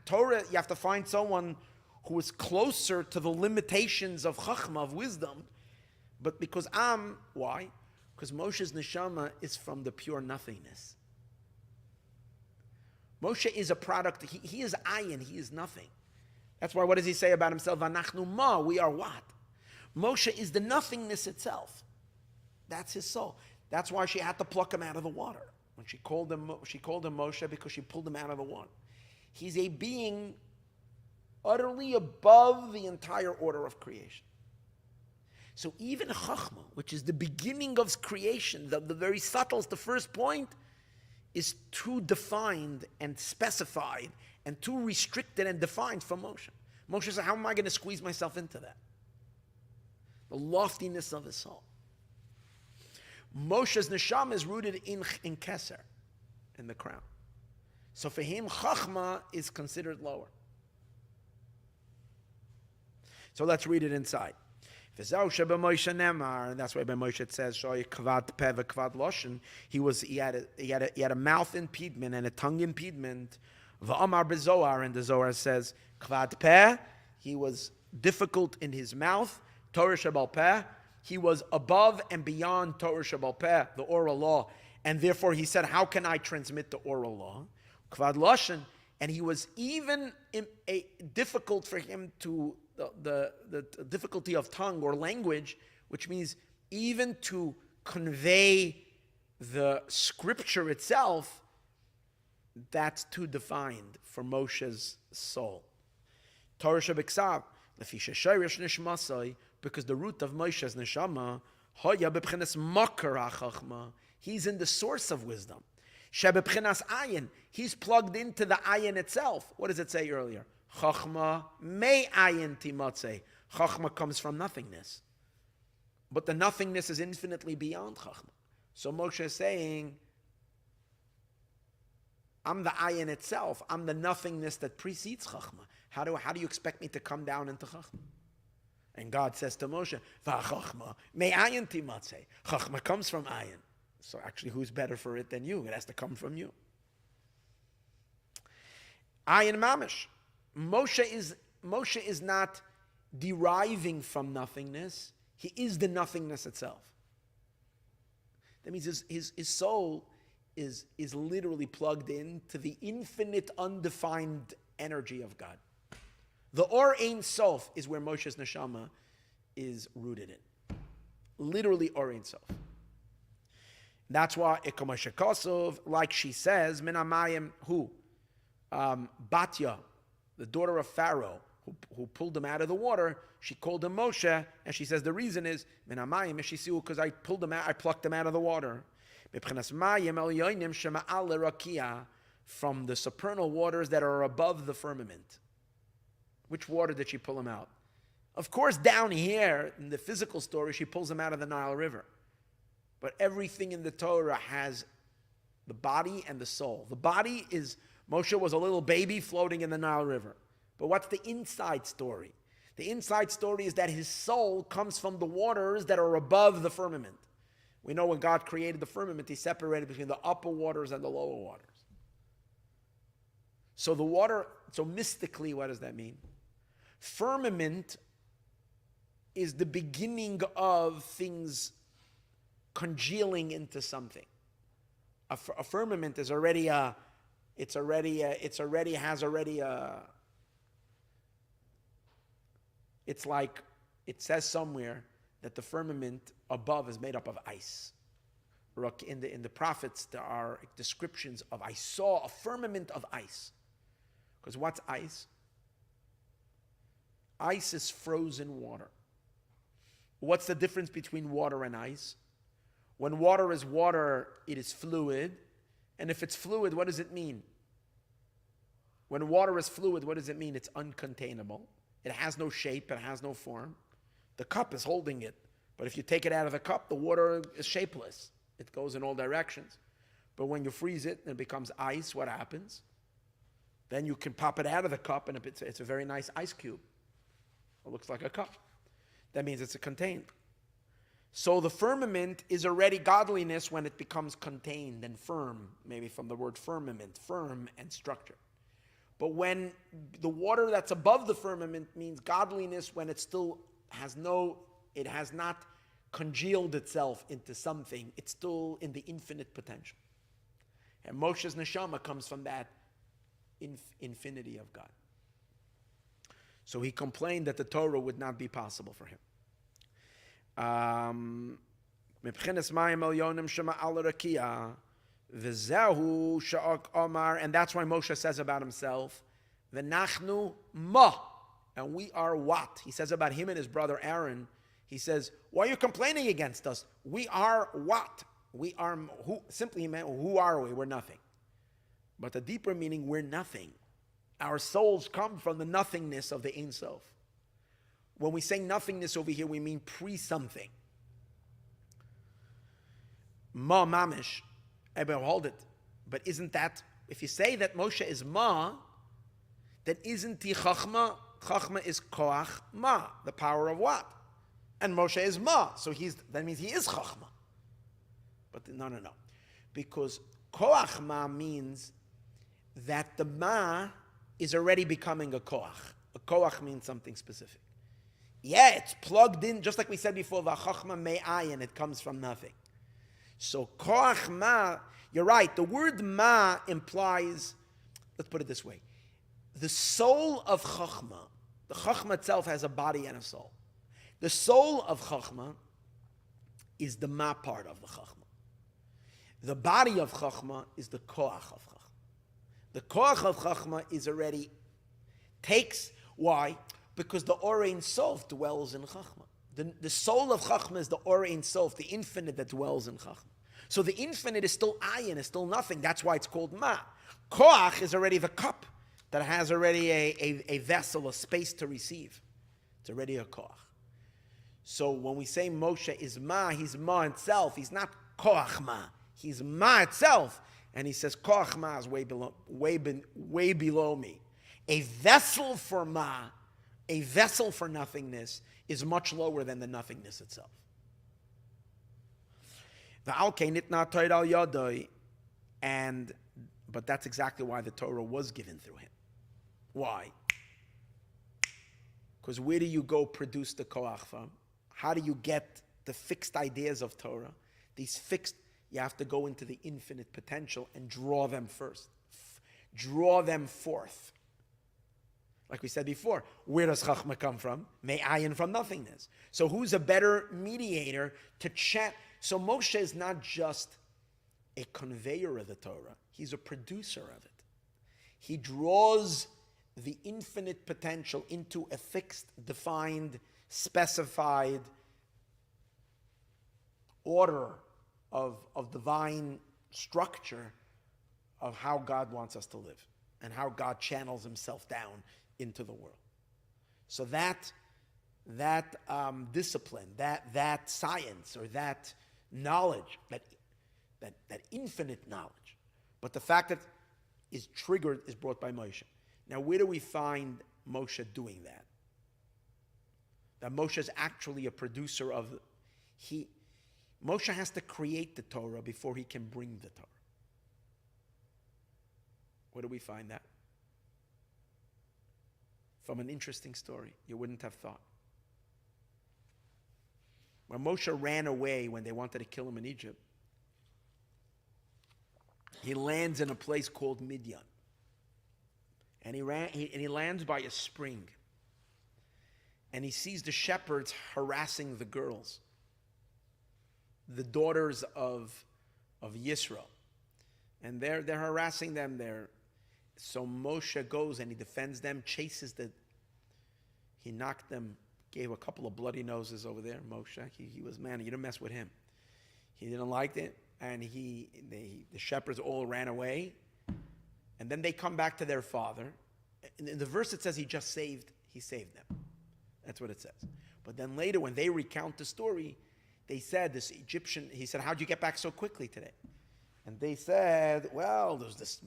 Torah, you have to find someone who is closer to the limitations of Chachma, of wisdom. But because why? Because Moshe's neshama is from the pure nothingness. Moshe is a product, he is ayin, he is nothing. That's why, what does he say about himself? Anachnu ma, we are what? Moshe is the nothingness itself. That's his soul. That's why she had to pluck him out of the water. When she called him Moshe because she pulled him out of the water. He's a being utterly above the entire order of creation. So even Chachma, which is the beginning of creation, the very subtle, the first point, is too defined and specified and too restricted and defined for Moshe. Moshe said, how am I going to squeeze myself into that? The loftiness of his soul. Moshe's neshama is rooted in Keser, in the crown. So for him, Chachma is considered lower. So let's read it inside. And that's why by Moshe it says, he had a mouth impediment and a tongue impediment. V'amar b'zohar, and the Zohar says, kvad peh, he was difficult in his mouth. Torah shebal peh, he was above and beyond Torah shebal peh, the oral law, and therefore he said, how can I transmit the oral law? Kvad loshen, and he was even difficult for him to the difficulty of tongue or language, which means even to convey the scripture itself, that's too defined for Moshe's soul. Torah shebiksav, lefisha shayrish nishmasai, because the root of Moshe's neshama, hoya bebchenes makar hachachma, he's in the source of wisdom. Shebebchenas ayin, he's plugged into the ayin itself. What does it say earlier? Chachma me ayin timatzeh. Chachma comes from nothingness. But the nothingness is infinitely beyond Chachma. So Moshe is saying, I'm the ayin itself. I'm the nothingness that precedes Chachma. How do you expect me to come down into Chachma? And God says to Moshe, V'chachma me ayin timatzeh. Chachma comes from ayin. So actually, who's better for it than you? It has to come from you. Ayin mamish. Moshe is not deriving from nothingness. He is the nothingness itself. That means his soul is literally plugged in to the infinite, undefined energy of God. The Or Ein Sof is where Moshe's neshama is rooted in. Literally Or Ein Sof. That's why Moshe Kosov, like she says, Min Hamayim, who? Batya, the daughter of Pharaoh, who pulled him out of the water, she called him Moshe, and she says the reason is Min Hamayim Meshisiu, because I plucked him out of the water. From the supernal waters that are above the firmament. Which water did she pull him out? Of course, down here in the physical story, she pulls him out of the Nile River. But everything in the Torah has the body and the soul. The body is, Moshe was a little baby floating in the Nile River. But what's the inside story? The inside story is that his soul comes from the waters that are above the firmament. We know when God created the firmament, he separated between the upper waters and the lower waters. So the water, so mystically, what does that mean? Firmament is the beginning of things congealing into something. A firmament is already it's like, it says somewhere that the firmament above is made up of ice. In the prophets, there are descriptions of, I saw a firmament of ice. Because what's ice? Ice is frozen water. What's the difference between water and ice? When water is water, it is fluid. And if it's fluid, what does it mean? When water is fluid, what does it mean? It's uncontainable. It has no shape, it has no form. The cup is holding it. But if you take it out of the cup, the water is shapeless. It goes in all directions. But when you freeze it and it becomes ice, what happens? Then you can pop it out of the cup and it's a very nice ice cube. It looks like a cup. That means it's contained. So the firmament is already godliness when it becomes contained and firm, maybe from the word firmament, firm and structure. But when the water that's above the firmament means godliness when it still has it has not congealed itself into something, it's still in the infinite potential. And Moshe's neshama comes from that infinity of God. So he complained that the Torah would not be possible for him. V'zehu sha'ak omar, and that's why Moshe says about himself, v'nachnu ma, and we are what? He says about him and his brother Aaron, he says, why are you complaining against us? We are what? We are, who, simply meant, who are we? We're nothing. But the deeper meaning, we're nothing. Our souls come from the nothingness of the Ein Sof. When we say nothingness over here, we mean pre-something. Ma mamish. Hold it. But isn't that, if you say that Moshe is ma, then isn't he chachma? Chachma is koach ma, the power of what? And Moshe is ma, so that means he is chachma. But no. Because koach ma means that the ma is already becoming a koach. A koach means something specific. Yeah, it's plugged in, just like we said before, v'chachma me'ayin, it comes from nothing. So koach ma, you're right, the word ma implies, let's put it this way, the soul of chachma, the chachma itself has a body and a soul. The soul of chachma is the ma part of the chachma. The body of chachma is the koach of chachma. The koach of chachma is already, why? Because the Or Ein Sof dwells in chachma. The soul of chachma is the Or Ein Sof, the infinite that dwells in chachma. So the infinite is still ayin, is still nothing. That's why it's called ma. Koach is already the cup that has already a vessel, a space to receive. It's already a koach. So when we say Moshe is ma, he's ma itself. He's not koach ma. He's ma itself. And he says koach ma is way below me. A vessel for ma, a vessel for nothingness, is much lower than the nothingness itself. But that's exactly why the Torah was given through him. Why? Because where do you go produce the koach from? How do you get the fixed ideas of Torah? These fixed, you have to go into the infinite potential and draw them first. Draw them forth. Like we said before, where does chachma come from? Me'ayin, from nothingness. So who's a better mediator to chat? So Moshe is not just a conveyor of the Torah. He's a producer of it. He draws the infinite potential into a fixed, defined, specified order of divine structure of how God wants us to live and how God channels himself down into the world. So that discipline, that science, or that knowledge, that infinite knowledge, but the fact that is brought by Moshe. Now, where do we find Moshe doing that? That Moshe is actually a producer of, Moshe has to create the Torah before he can bring the Torah. Where do we find that? From an interesting story you wouldn't have thought. When Moshe ran away when they wanted to kill him in Egypt, he lands in a place called Midian. And he lands by a spring. And he sees the shepherds harassing the girls, the daughters of Yisro. And they're harassing them there. So Moshe goes and he defends them, he knocked them, gave a couple of bloody noses over there. Moshe, he was, man, you don't mess with him. He didn't like it, and the shepherds all ran away. And then they come back to their father. In the verse it says he saved them. That's what it says. But then later when they recount the story, they said, this Egyptian, he said, how'd you get back so quickly today? And they said, well, there's this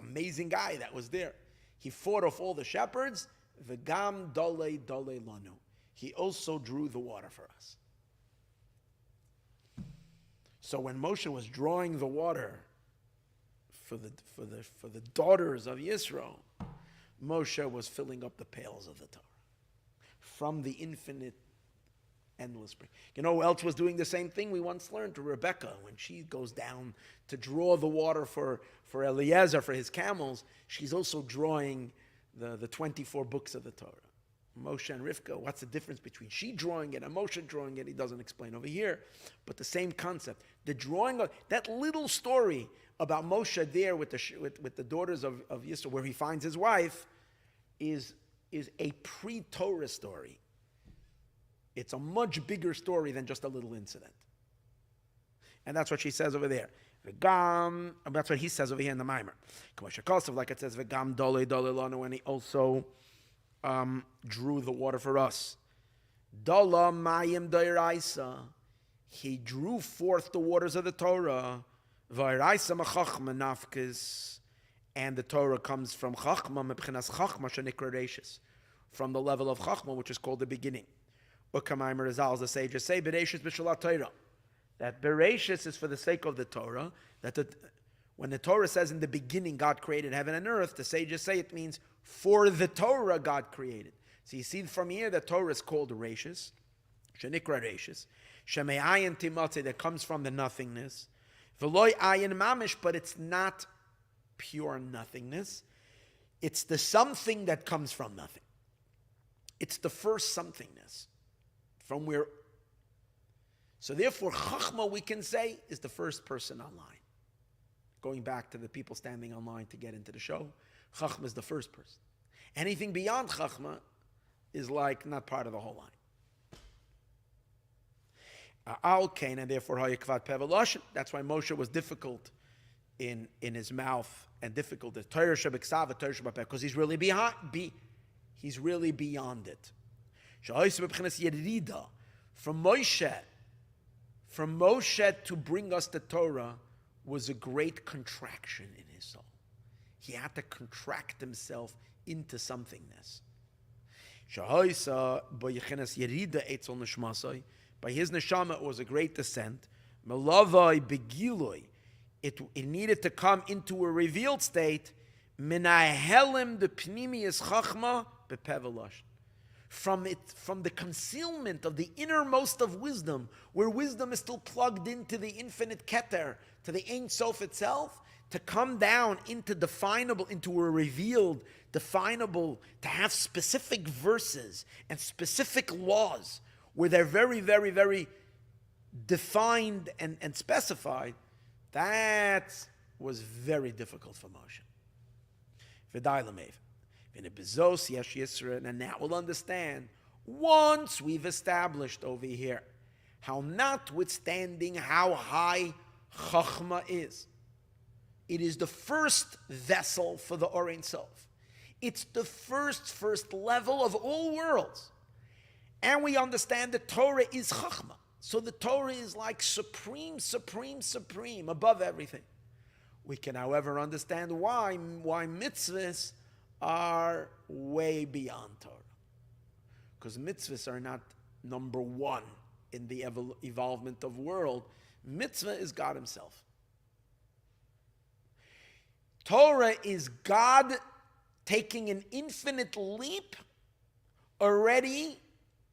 amazing guy that was there. He fought off all the shepherds. V'gam dole lanu. He also drew the water for us. So when Moshe was drawing the water for the daughters of Yisro, Moshe was filling up the pails of the Torah from the infinite, endless spring. You know who else was doing the same thing? We once learned to Rebecca when she goes down to draw the water for Eliezer, for his camels. She's also drawing the 24 books of the Torah. Moshe and Rivka, what's the difference between she drawing it and Moshe drawing it? He doesn't explain over here, but the same concept. The drawing of that little story about Moshe there with the daughters of Yisro, where he finds his wife, is a pre-Torah story. It's a much bigger story than just a little incident. And that's what she says over there. V'gam, that's what he says over here in the Mimer. Like it says, V'gam dole dole lanu, and he also drew the water for us. Dala mayim doiraisa. He drew forth the waters of the Torah. V'iraisa machachma nafkes. And the Torah comes from chachma, mebchinas chachma shenikra reishis, from the level of chachma, which is called the beginning. Ukamayim Rizal, the sages say, Bereshis b'shalat Torah. That Bereshis is for the sake of the Torah. When the Torah says in the beginning God created heaven and earth, the sages say it means for the Torah God created. So you see from here that Torah is called Reishis, Shenikra Reishis, Shemei Ayin Timotze, that comes from the nothingness. V'loi Ayin Mamish, but it's not pure nothingness. It's the something that comes from nothing. It's the first somethingness from where. So therefore, Chachma, we can say, is the first person online. Going back to the people standing online to get into the show, Chachma is the first person. Anything beyond Chachma is like not part of the whole line. Al-Kain, and therefore, that's why Moshe was difficult in his mouth and difficult. The Torah Shabbat, Torah Shabbat, because he's really beyond it. From Moshe to bring us the Torah was a great contraction in his soul. He had to contract himself into somethingness. By his neshama, it was a great descent. It needed to come into a revealed state. From the concealment of the innermost of wisdom, where wisdom is still plugged into the infinite keter, to the Ein Sof itself, to come down into definable, into a revealed, definable, to have specific verses and specific laws, where they're very, very, very defined and specified. That was very difficult for Moshe. And now we'll understand, once we've established over here how, notwithstanding how high Chachma is, it is the first vessel for the Or Ein Sof. It's the first level of all worlds. And we understand the Torah is Chachma. So the Torah is like supreme, above everything. We can, however, understand why mitzvahs are way beyond Torah. Because mitzvahs are not number one in the evolvement of world. Mitzvah is God himself. Torah is God taking an infinite leap already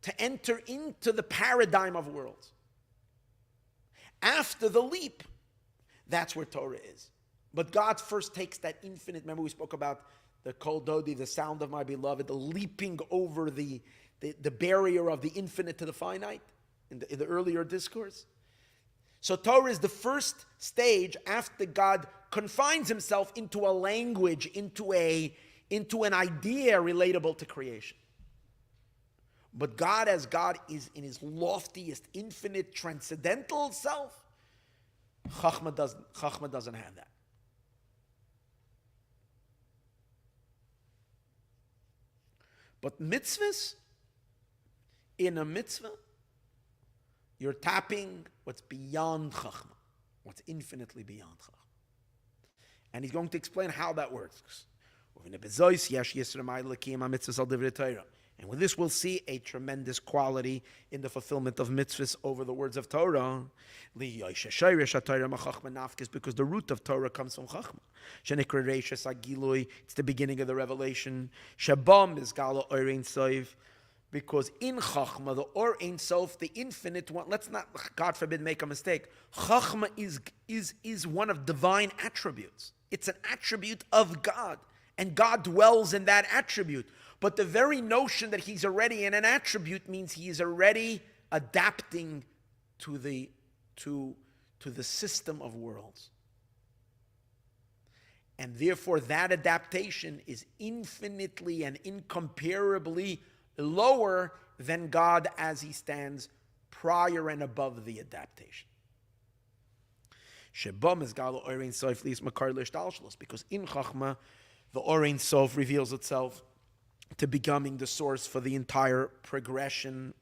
to enter into the paradigm of worlds. After the leap, that's where Torah is. But God first takes that infinite, remember we spoke about the Kol Dodi, the sound of my beloved, the leaping over the barrier of the infinite to the finite in the earlier discourse. So Torah is the first stage after God confines himself into a language, into an idea relatable to creation. But God, as God is in his loftiest, infinite, transcendental self, Chachma doesn't have that. But mitzvahs, in a mitzvah, you're tapping what's beyond Chachma, what's infinitely beyond Chachma. And he's going to explain how that works. And with this, we'll see a tremendous quality in the fulfillment of mitzvahs over the words of Torah. Because the root of Torah comes from Chachma. It's the beginning of the revelation. Shabam is Gala Or Ein Sof. Because in Chachma, the Or Ein Sof, the infinite one, let's not, God forbid, make a mistake. Chachma is one of divine attributes. It's an attribute of God. And God dwells in that attribute. But the very notion that he's already in an attribute means he is already adapting to the system of worlds. And therefore that adaptation is infinitely and incomparably lower than God as he stands prior and above the adaptation. Because in Chachma, the Orein Sof reveals itself to becoming the source for the entire progression,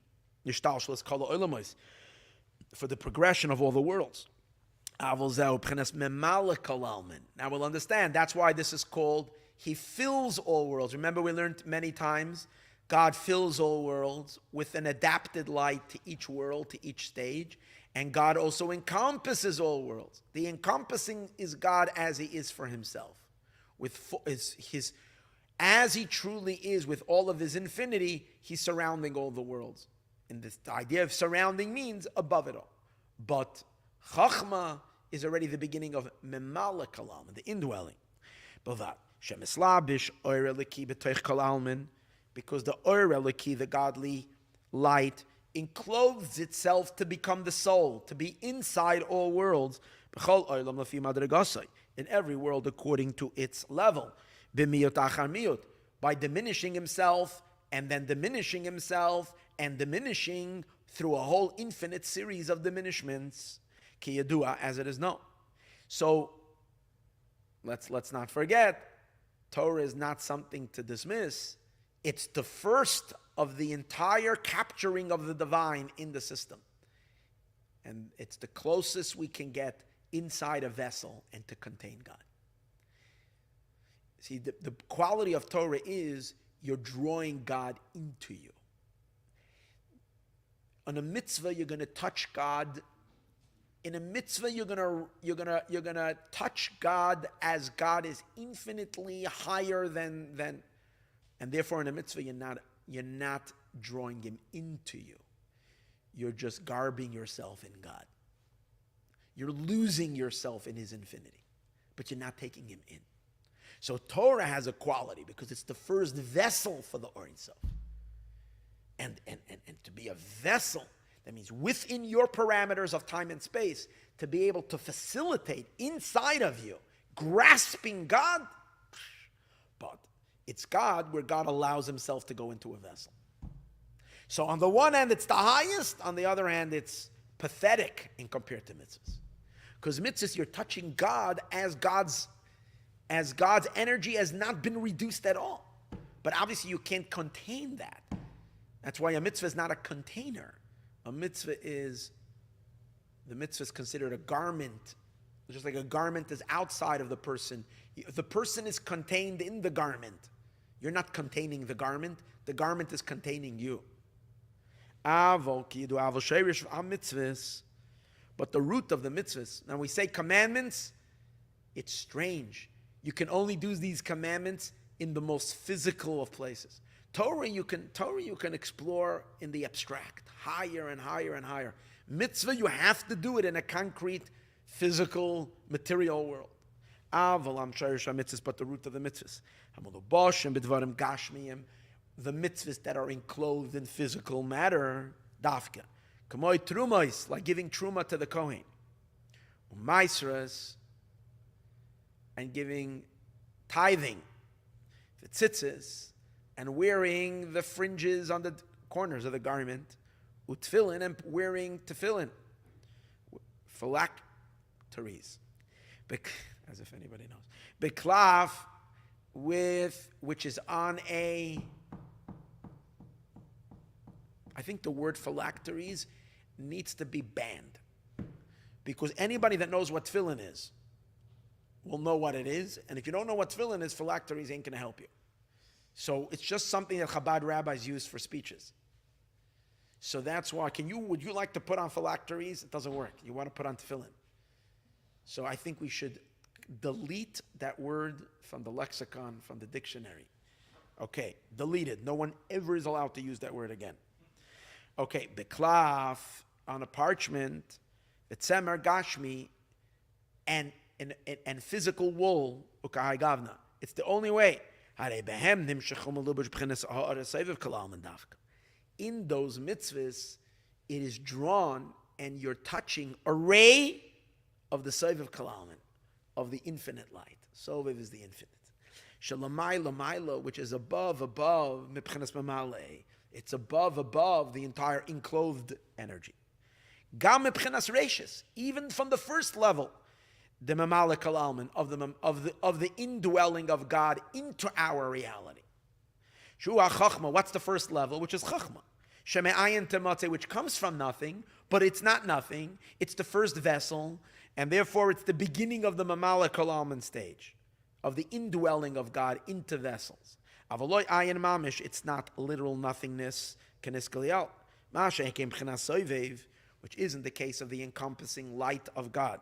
for the progression of all the worlds. Now we'll understand, that's why this is called, he fills all worlds. Remember, we learned many times, God fills all worlds with an adapted light to each world, to each stage, and God also encompasses all worlds. The encompassing is God as he is for himself, with his as he truly is with all of his infinity, he's surrounding all the worlds. And this idea of surrounding means above it all. But Chachma is already the beginning of Memala Kalam, the indwelling. Because the Oir Eliki, the godly light, encloses itself to become the soul, to be inside all worlds, in every world according to its level, by diminishing himself, and then diminishing himself, and diminishing through a whole infinite series of diminishments, as it is known. So, let's not forget, Torah is not something to dismiss. It's the first of the entire capturing of the divine in the system. And it's the closest we can get inside a vessel and to contain God. See, the quality of Torah is you're drawing God into you. On a mitzvah, you're going to touch God. In a mitzvah, you're gonna touch God as God is infinitely higher than, and therefore in a mitzvah you're not drawing him into you. You're just garbing yourself in God. You're losing yourself in his infinity, but you're not taking him in. So Torah has a quality because it's the first vessel for the Or Ein Sof. And to be a vessel, that means within your parameters of time and space, to be able to facilitate inside of you, grasping God, but it's God where God allows himself to go into a vessel. So on the one hand, it's the highest. On the other hand, it's pathetic in compared to mitzvahs. Because mitzvahs, you're touching God as God's energy has not been reduced at all. But obviously you can't contain that. That's why a mitzvah is not a container. The mitzvah is considered a garment. Just like a garment is outside of the person. The person is contained in the garment. You're not containing the garment is containing you. But the root of the mitzvahs, now we say commandments, it's strange. You can only do these commandments in the most physical of places. Torah you can explore in the abstract, higher and higher and higher. Mitzvah, you have to do it in a concrete, physical, material world. But the root of the mitzvahs, the mitzvahs that are enclosed in physical matter, dafka, kamoy trumos, like giving truma to the kohen, umaisras, and giving tithing, the tzitzis, and wearing the fringes on the corners of the garment, utfilin, and wearing tefillin, phylacteries, as if anybody knows, beklaf, which is on a, I think the word phylacteries needs to be banned, because anybody that knows what tefillin is will know what it is, and if you don't know what tefillin is, phylacteries ain't going to help you. So it's just something that Chabad rabbis use for speeches. So that's why, would you like to put on phylacteries? It doesn't work. You want to put on tefillin. So I think we should delete that word from the lexicon, from the dictionary. Okay, deleted. No one ever is allowed to use that word again. Okay, beklaf, on a parchment, tzemer gashmi, and physical wool, ukahai gavna. It's the only way. In those mitzvahs, it is drawn and you're touching a ray of the Sovev Kalalman, of the infinite light. Sovev is the infinite. Shalamayla, which is above, mipchenas mamale. It's above the entire enclosed energy. Gam mipchenas reishis, even from the first level, the mamale kalalman of the indwelling of God into our reality. Shua chachma, what's the first level? Which is chachma. Sheme'ayin tematze, which comes from nothing, but it's not nothing. It's the first vessel, and therefore it's the beginning of the mamale kalalman stage, of the indwelling of God into vessels. Avaloy ayin mamish, it's not literal nothingness, keniskalial. Moshe came b'chinas soivev, which isn't the case of the encompassing light of God.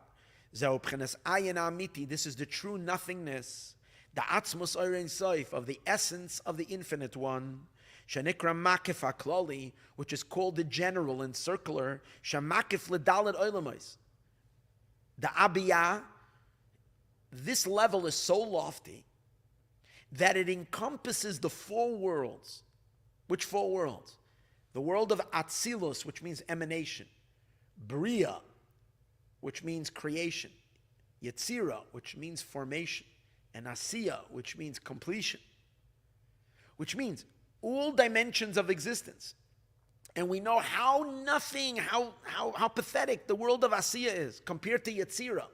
Zeu b'chinas ayin amiti, this is the true nothingness, the atzmos orein soif, of the essence of the infinite one. Shanikra makif akloli, which is called the general and circular, shamakif ledalad oilamos. The abiyah, this level is so lofty that it encompasses the four worlds. Which four worlds? The world of Atzilus, which means emanation, Bria, which means creation, Yetzira, which means formation, and Asiya, which means completion, which means all dimensions of existence. And we know how nothing, how pathetic the world of Asiya is compared to Yetzira.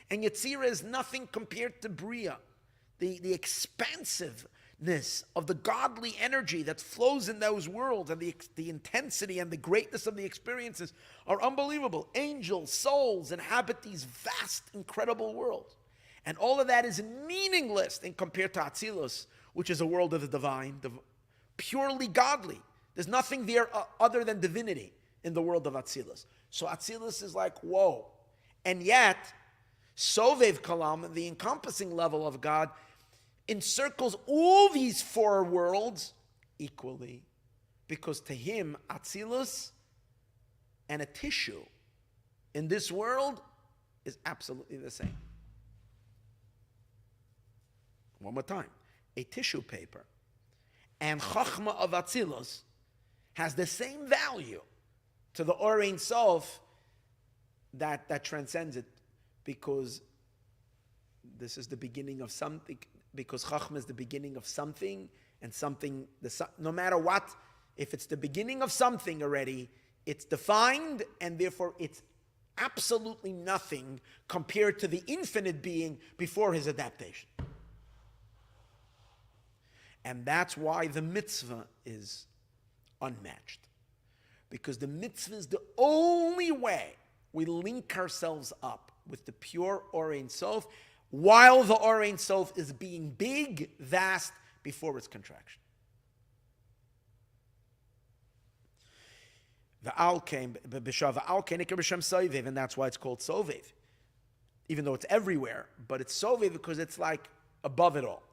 And Yetzira is nothing compared to Bria. The expansiveness of the godly energy that flows in those worlds, and the intensity and the greatness of the experiences are unbelievable. Angels, souls inhabit these vast, incredible worlds. And all of that is meaningless in compared to Atzilus, which is a world of the divine, purely godly. There's nothing there other than divinity in the world of Atzilus. So Atzilus is like, whoa. And yet, Sovev Kalam, the encompassing level of God, encircles all these four worlds equally, because to him, Atzilus and a tissue in this world is absolutely the same. One more time. A tissue paper and Chachma of Atzilus has the same value to the Orein Sof that transcends it, because this is the beginning of something, because Chachma is the beginning of something, and something, no matter what, if it's the beginning of something already, it's defined, and therefore it's absolutely nothing compared to the infinite being before his adaptation. And that's why the mitzvah is unmatched. Because the mitzvah is the only way we link ourselves up with the pure Orein Sof, while the Orein Sof is being big, vast, before its contraction. And that's why it's called Sovev. Even though it's everywhere, but it's Sovev because it's like above it all.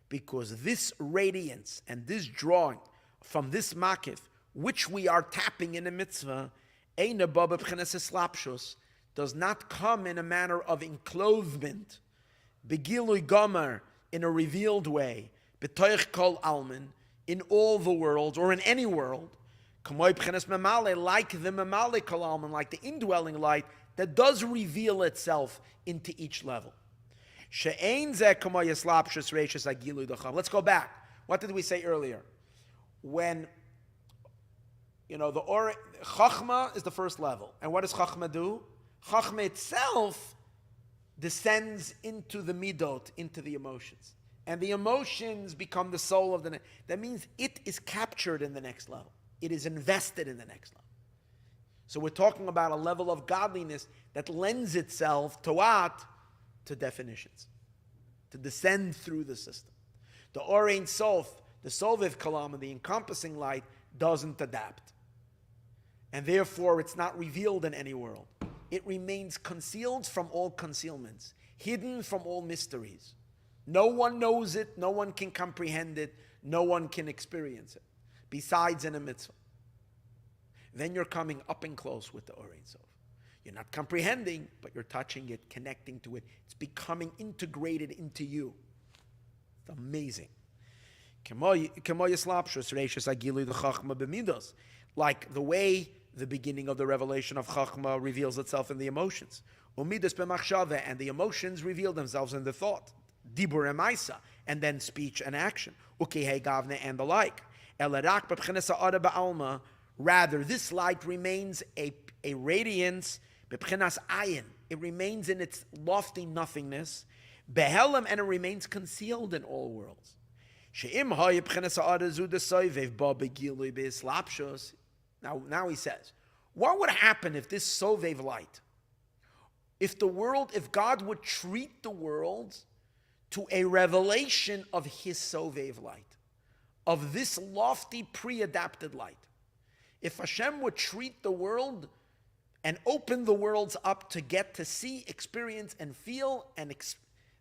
Because this radiance and this drawing from this makif, which we are tapping in a mitzvah, does not come in a manner of enclothement, begilui gomer, in a revealed way, b'toich kol almin, in all the worlds or in any world, like the memale kol almin, like the indwelling light that does reveal itself into each level. Let's go back. What did we say earlier? When, the Chachma is the first level. And what does Chachma do? Chachma itself descends into the midot, into the emotions. And the emotions become the soul of the next. That means it is captured in the next level. It is invested in the next level. So we're talking about a level of godliness that lends itself to what? To definitions. To descend through the system. The Orein Sof, the Sovev Kalam, the encompassing light, doesn't adapt. And therefore it's not revealed in any world. It remains concealed from all concealments, hidden from all mysteries. No one knows it, no one can comprehend it, no one can experience it, besides in a mitzvah. Then you're coming up and close with the Orein Sof. You're not comprehending, but you're touching it, connecting to it. It's becoming integrated into you. It's amazing. Like the way the beginning of the revelation of Chachma reveals itself in the emotions. And the emotions reveal themselves in the thought. Dibur emaisa, and then speech and action. And the like. Rather, this light remains a radiance, it remains in its lofty nothingness, behelam, and it remains concealed in all worlds. Now he says, what would happen if this sovev light, if God would treat the world to a revelation of his sovev light, of this lofty pre-adapted light? If Hashem would treat the world and open the worlds up to get to see, experience, and feel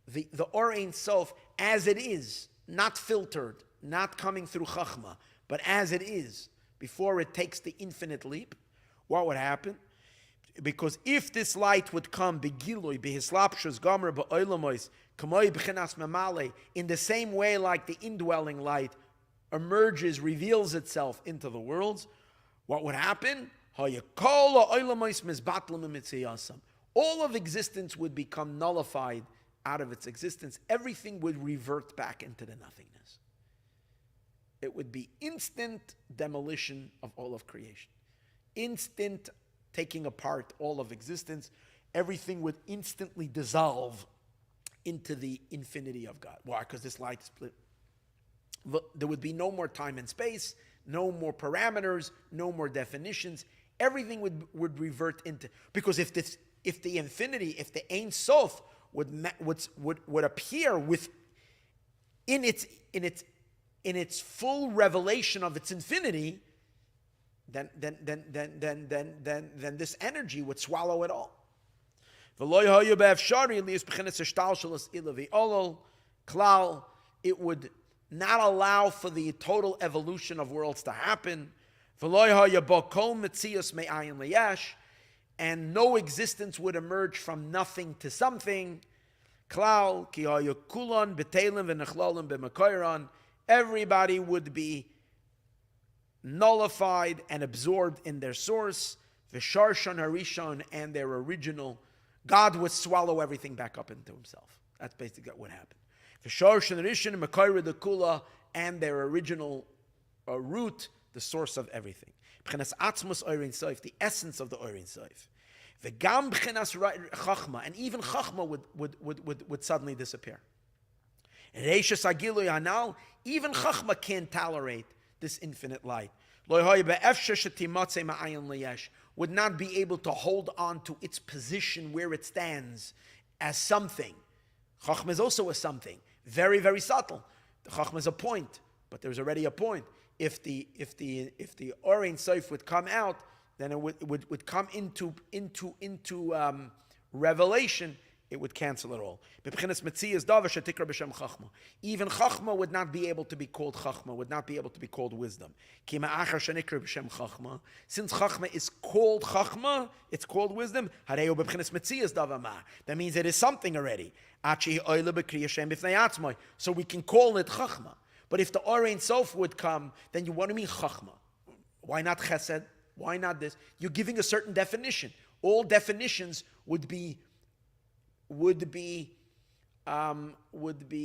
the Or Ein Sof as it is, not filtered, not coming through Chachma, but as it is, before it takes the infinite leap, what would happen? Because if this light would come begiloi behislapshus gomer ba'olamois kamoi b'chinas memale, in the same way like the indwelling light emerges, reveals itself into the worlds, what would happen? All of existence would become nullified out of its existence. Everything would revert back into the nothingness. It would be instant demolition of all of creation. Instant taking apart all of existence. Everything would instantly dissolve into the infinity of God. Why? Because this light split. There would be no more time and space, no more parameters, no more definitions. Everything would revert into, because if the infinity, if the Ein Sof would appear in its full revelation of its infinity, then this energy would swallow it all. It would not allow for the total evolution of worlds to happen. And no existence would emerge from nothing to something. Everybody would be nullified and absorbed in their source, and their original. God would swallow everything back up into himself. That's basically what would happen. And their original root, the source of everything. The essence of the Or Ein Sof. And even Chachma would suddenly disappear. Even Chachma can't tolerate this infinite light. Would not be able to hold on to its position where it stands as something. Chachma is also a something. Very, very subtle. The Chachma is a point, but there's already a point. If the Or Ein Sof would come out, then it would come into revelation. It would cancel it all. Even Chachma would not be able to be called Chachma, would not be able to be called wisdom. Since Chachma is called Chachma, it's called wisdom. That means it is something already. So we can call it Chachma. But if the Or Ein Sof would come, then you want to mean Chachma. Why not Chesed? Why not this? You're giving a certain definition. All definitions would be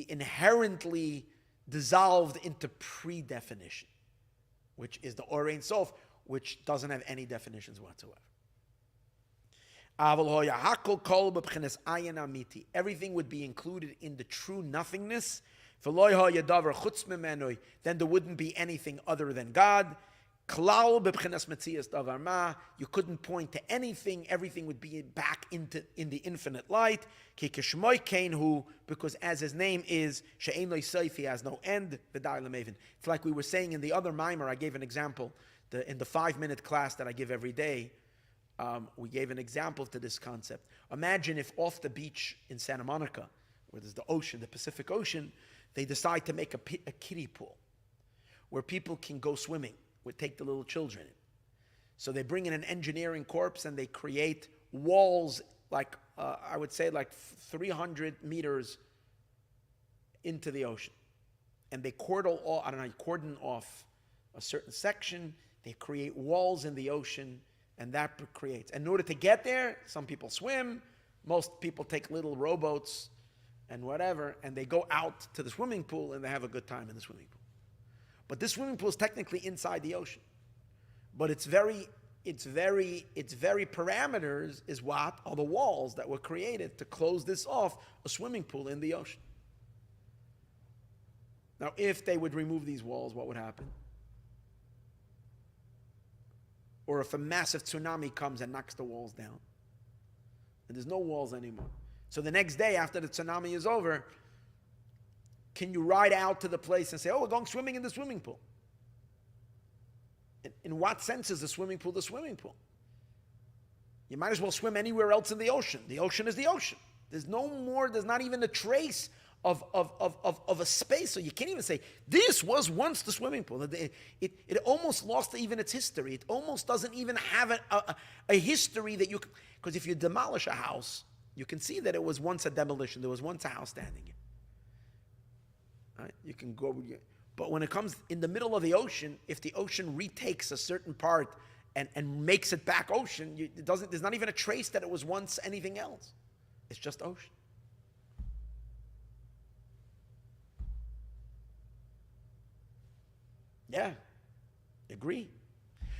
inherently dissolved into pre-definition, which is the Or Ein Sof, which doesn't have any definitions whatsoever. Everything would be included in the true nothingness. Then there wouldn't be anything other than God. You couldn't point to anything. Everything would be back in the infinite light. Because as his name is, he has no end. It's like we were saying in the other mimer. I gave an example in the 5-minute class that I give every day. We gave an example to this concept. Imagine if off the beach in Santa Monica, where there's the ocean, the Pacific Ocean, they decide to make a kiddie pool where people can go swimming. Would take the little children in. So they bring in an engineering corps and they create walls, like I would say like 300 meters into the ocean. And they cordon off a certain section. They create walls in the ocean, and that creates. And in order to get there, some people swim. Most people take little rowboats and whatever, and they go out to the swimming pool, and they have a good time in the swimming pool. But this swimming pool is technically inside the ocean. But its very parameters is what are the walls that were created to close this off, a swimming pool in the ocean. Now, if they would remove these walls, what would happen? Or if a massive tsunami comes and knocks the walls down, and there's no walls anymore. So the next day after the tsunami is over, can you ride out to the place and say, oh, we're going swimming in the swimming pool? In what sense is the swimming pool the swimming pool? You might as well swim anywhere else in the ocean. The ocean is the ocean. There's not even a trace of a space. So you can't even say, this was once the swimming pool. It almost lost even its history. It almost doesn't even have a history that you can, because if you demolish a house, you can see that it was once a demolition. There was once a house standing here. Right? You can go, but when it comes in the middle of the ocean, if the ocean retakes a certain part and makes it back ocean, there's not even a trace that it was once anything else. It's just ocean. Yeah, agree.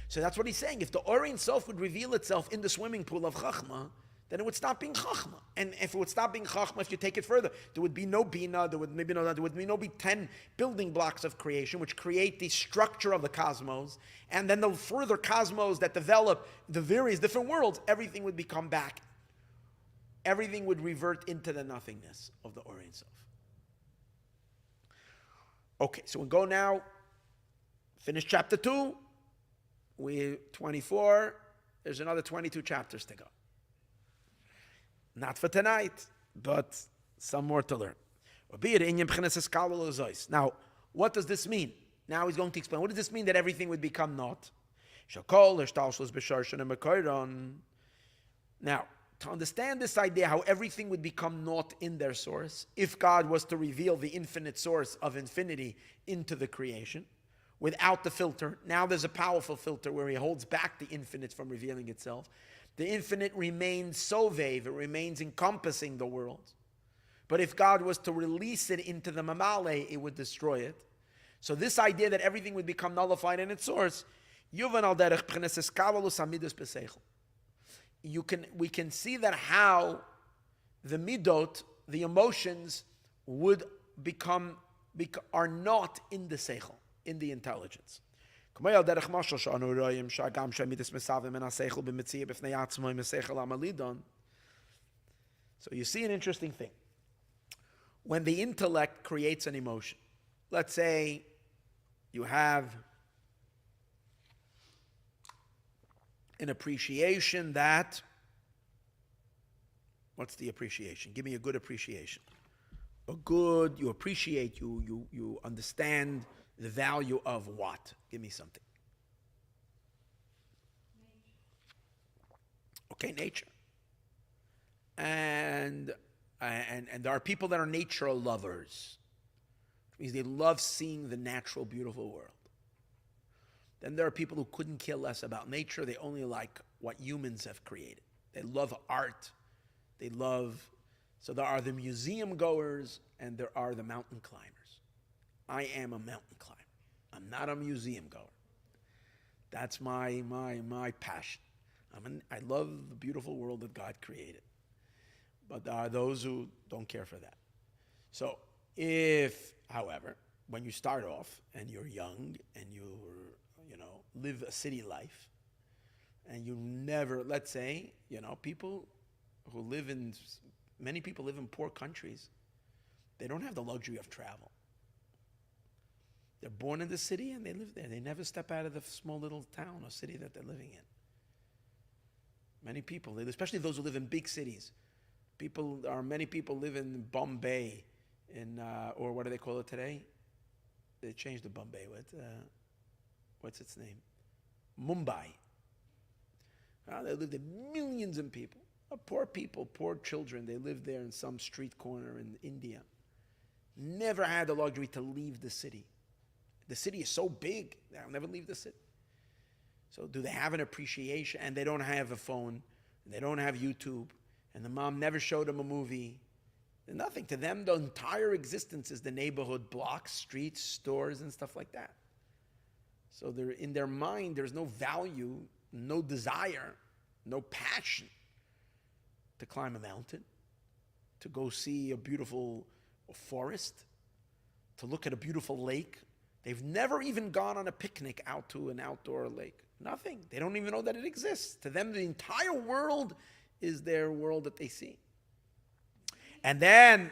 So that's what he's saying. If the Or Ein Sof would reveal itself in the swimming pool of Chachma, then it would stop being Chachma. And if it would stop being Chachma, if you take it further, there would be no Bina, there would be 10 building blocks of creation, which create the structure of the cosmos, and then the further cosmos that develop the various different worlds, everything would become back. Everything would revert into the nothingness of the Or Ein Sof. Okay, so we'll go now, finish chapter 2, we're 24, there's another 22 chapters to go. Not for tonight, but some more to learn. Now, what does this mean? Now he's going to explain. What does this mean that everything would become not? Now, to understand this idea, how everything would become naught in their source, if God was to reveal the infinite source of infinity into the creation, without the filter, now there's a powerful filter where he holds back the infinite from revealing itself. The infinite remains sovave, it remains encompassing the world. But if God was to release it into the mamale, it would destroy it. So this idea that everything would become nullified in its source, we can see that how the midot, the emotions, would are not in the seichel, in the intelligence. So you see an interesting thing. When the intellect creates an emotion, let's say you have an appreciation that, what's the appreciation? Give me a good appreciation. You appreciate, you understand the value of what? Give me something. Okay, nature. And there are people that are nature lovers, which means they love seeing the natural, beautiful world. Then there are people who couldn't care less about nature. They only like what humans have created. They love art. So there are the museum goers and there are the mountain climbers. I am a mountain climber. I'm not a museum goer. That's my passion. I love the beautiful world that God created. But there are those who don't care for that. So if, however, when you start off and you're young and live a city life, and you never, let's say, many people live in poor countries. They don't have the luxury of travel. They're born in the city and they live there. They never step out of the small little town or city that they're living in. Many people, especially those who live in big cities. Many people live in Bombay, or what do they call it today? They changed the Bombay. What's its name? Mumbai. They live there, millions of people. Poor people, poor children, they live there in some street corner in India. Never had the luxury to leave the city. The city is so big, they'll never leave the city. So do they have an appreciation? And they don't have a phone, and they don't have YouTube, and the mom never showed them a movie. Nothing. To them, the entire existence is the neighborhood blocks, streets, stores, and stuff like that. So in their mind, there's no value, no desire, no passion to climb a mountain, to go see a beautiful forest, to look at a beautiful lake. They've never even gone on a picnic out to an outdoor lake. Nothing. They don't even know that it exists. To them, the entire world is their world that they see. And then,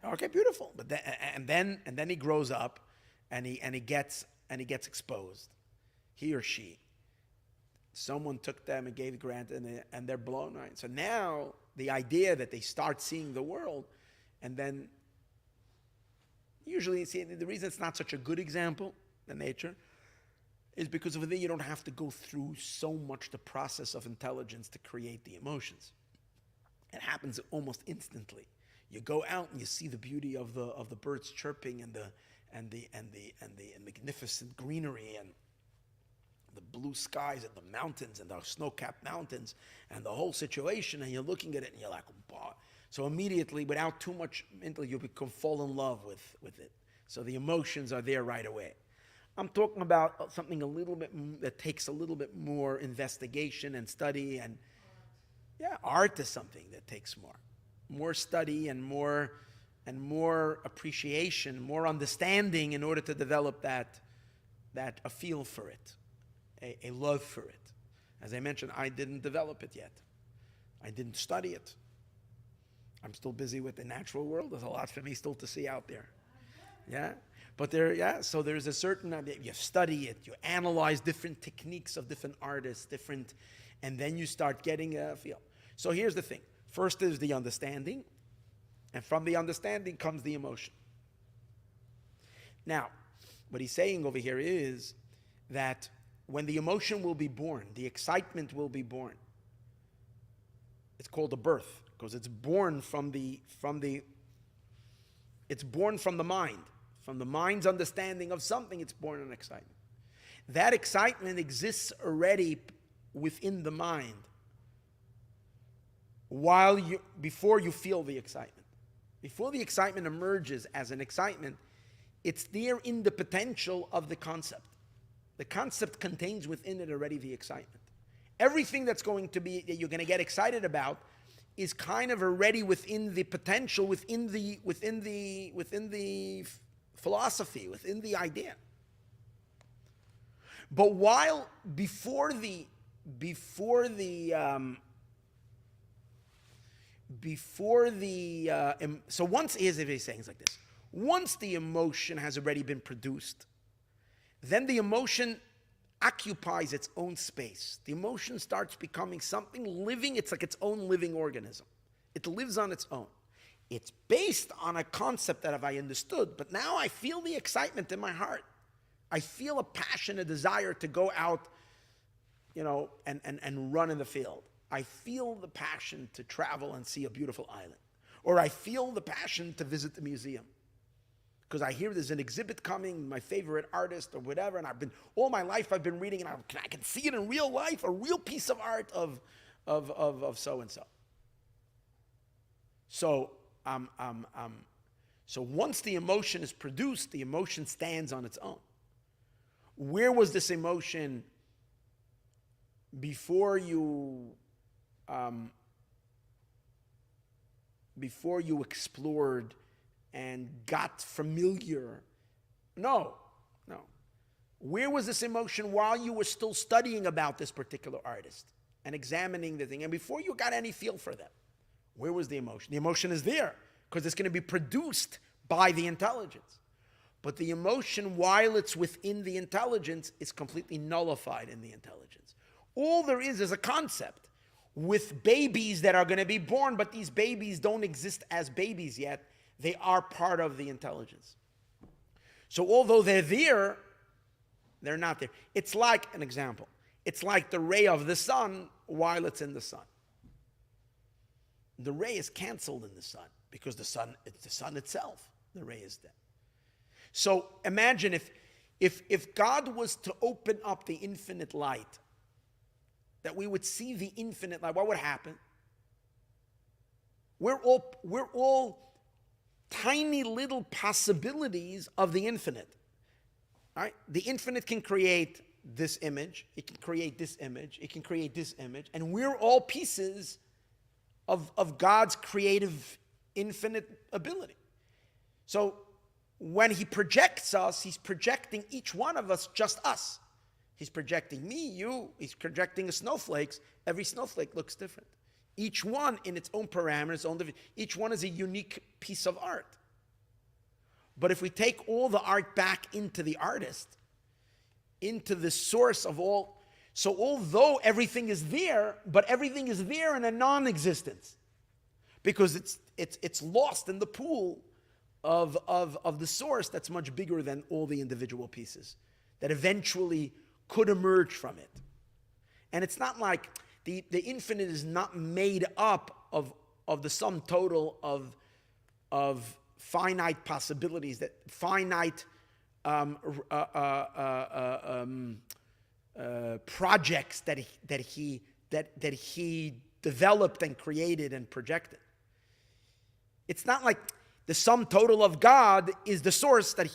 okay, beautiful. But then, and then he grows up, and he gets exposed. He or she. Someone took them and gave a grant, and they're blown away. So now the idea that they start seeing the world, and then usually, see, the reason it's not such a good example, the nature, is because of then you don't have to go through so much the process of intelligence to create the emotions. It happens almost instantly. You go out and you see the beauty of the birds chirping and the magnificent greenery and the blue skies and the mountains and the snow-capped mountains and the whole situation, and you're looking at it and you're like, wow. So immediately, without too much intellect, you fall in love with it. So the emotions are there right away. I'm talking about something a little bit that takes a little bit more investigation and study, and art is something that takes more study and more appreciation, more understanding in order to develop that a feel for it, a love for it. As I mentioned, I didn't develop it yet. I didn't study it. I'm still busy with the natural world. There's a lot for me still to see out there. Yeah. But so there's a certain idea. You study it, you analyze different techniques of different artists, and then you start getting a feel. So here's the thing. First is the understanding, and from the understanding comes the emotion. Now, what he's saying over here is that when the emotion will be born, the excitement will be born. It's called a birth, because it's born from the mind. From the mind's understanding of something, it's born an excitement. That excitement exists already within the mind before you feel the excitement. Before the excitement emerges as an excitement, it's there in the potential of the concept. The concept contains within it already the excitement. Everything that you're going to get excited about is kind of already within the potential, within the philosophy, within the idea. But so once, here's if he's saying it's like this. Once the emotion has already been produced, then the emotion occupies its own space. The emotion starts becoming something living. It's like its own living organism. It lives on its own. It's based on a concept that I understood, but now I feel the excitement in my heart. I feel a passion, a desire to go out, and run in the field. I feel the passion to travel and see a beautiful island. Or I feel the passion to visit the museum. Because I hear there's an exhibit coming, my favorite artist or whatever, and all my life I've been reading, and I can see it in real life, a real piece of art of so-and-so. So once the emotion is produced, the emotion stands on its own. Where was this emotion before you explored and got familiar? No. Where was this emotion while you were still studying about this particular artist and examining the thing, and before you got any feel for them? Where was the emotion? The emotion is there because it's going to be produced by the intelligence. But the emotion, while it's within the intelligence, is completely nullified in the intelligence. All there is a concept with babies that are going to be born, but these babies don't exist as babies yet. They are part of the intelligence. So although they're there, they're not there. It's like an example. It's like the ray of the sun while it's in the sun. The ray is canceled in the sun because the sun itself, the ray is there. So imagine if God was to open up the infinite light, that we would see the infinite light, what would happen? We're all tiny little possibilities of the infinite. All right? The infinite can create this image, it can create this image, it can create this image, and we're all pieces of God's creative infinite ability. So when he projects us, he's projecting each one of us, just us. He's projecting me, you, he's projecting the snowflakes. Every snowflake looks different. Each one in its own parameters, each one is a unique piece of art. But if we take all the art back into the artist, into the source of all, so although everything is there, but everything is there in a non-existence, because it's lost in the pool of the source that's much bigger than all the individual pieces that eventually could emerge from it. And it's not like the infinite is not made up of the sum total of finite possibilities, that finite projects that he developed and created and projected. It's not like the sum total of God is the source that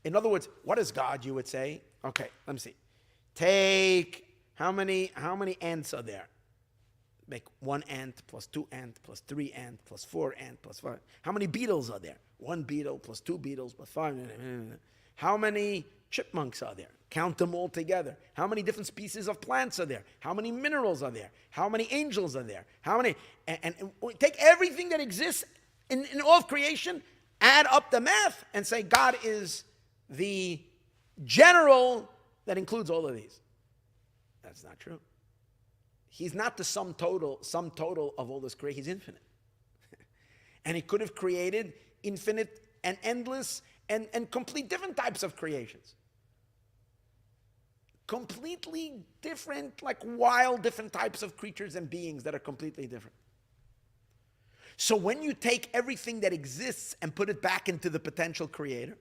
in other words, what is God, you would say? Okay, let me see. Take how many ants are there? Make 1 ant plus 2 ant plus 3 ant plus 4 ant plus 5. How many beetles are there? 1 beetle plus 2 beetles plus 5. How many chipmunks are there? Count them all together. How many different species of plants are there? How many minerals are there? How many angels are there? How many? And take everything that exists in all of creation, add up the math, and say God is the general that includes all of these. That's not true. He's not the sum total of all this creation. He's infinite. And he could have created infinite and endless and complete different types of creations. Completely different, like wild different types of creatures and beings that are completely different. So when you take everything that exists and put it back into the potential creator,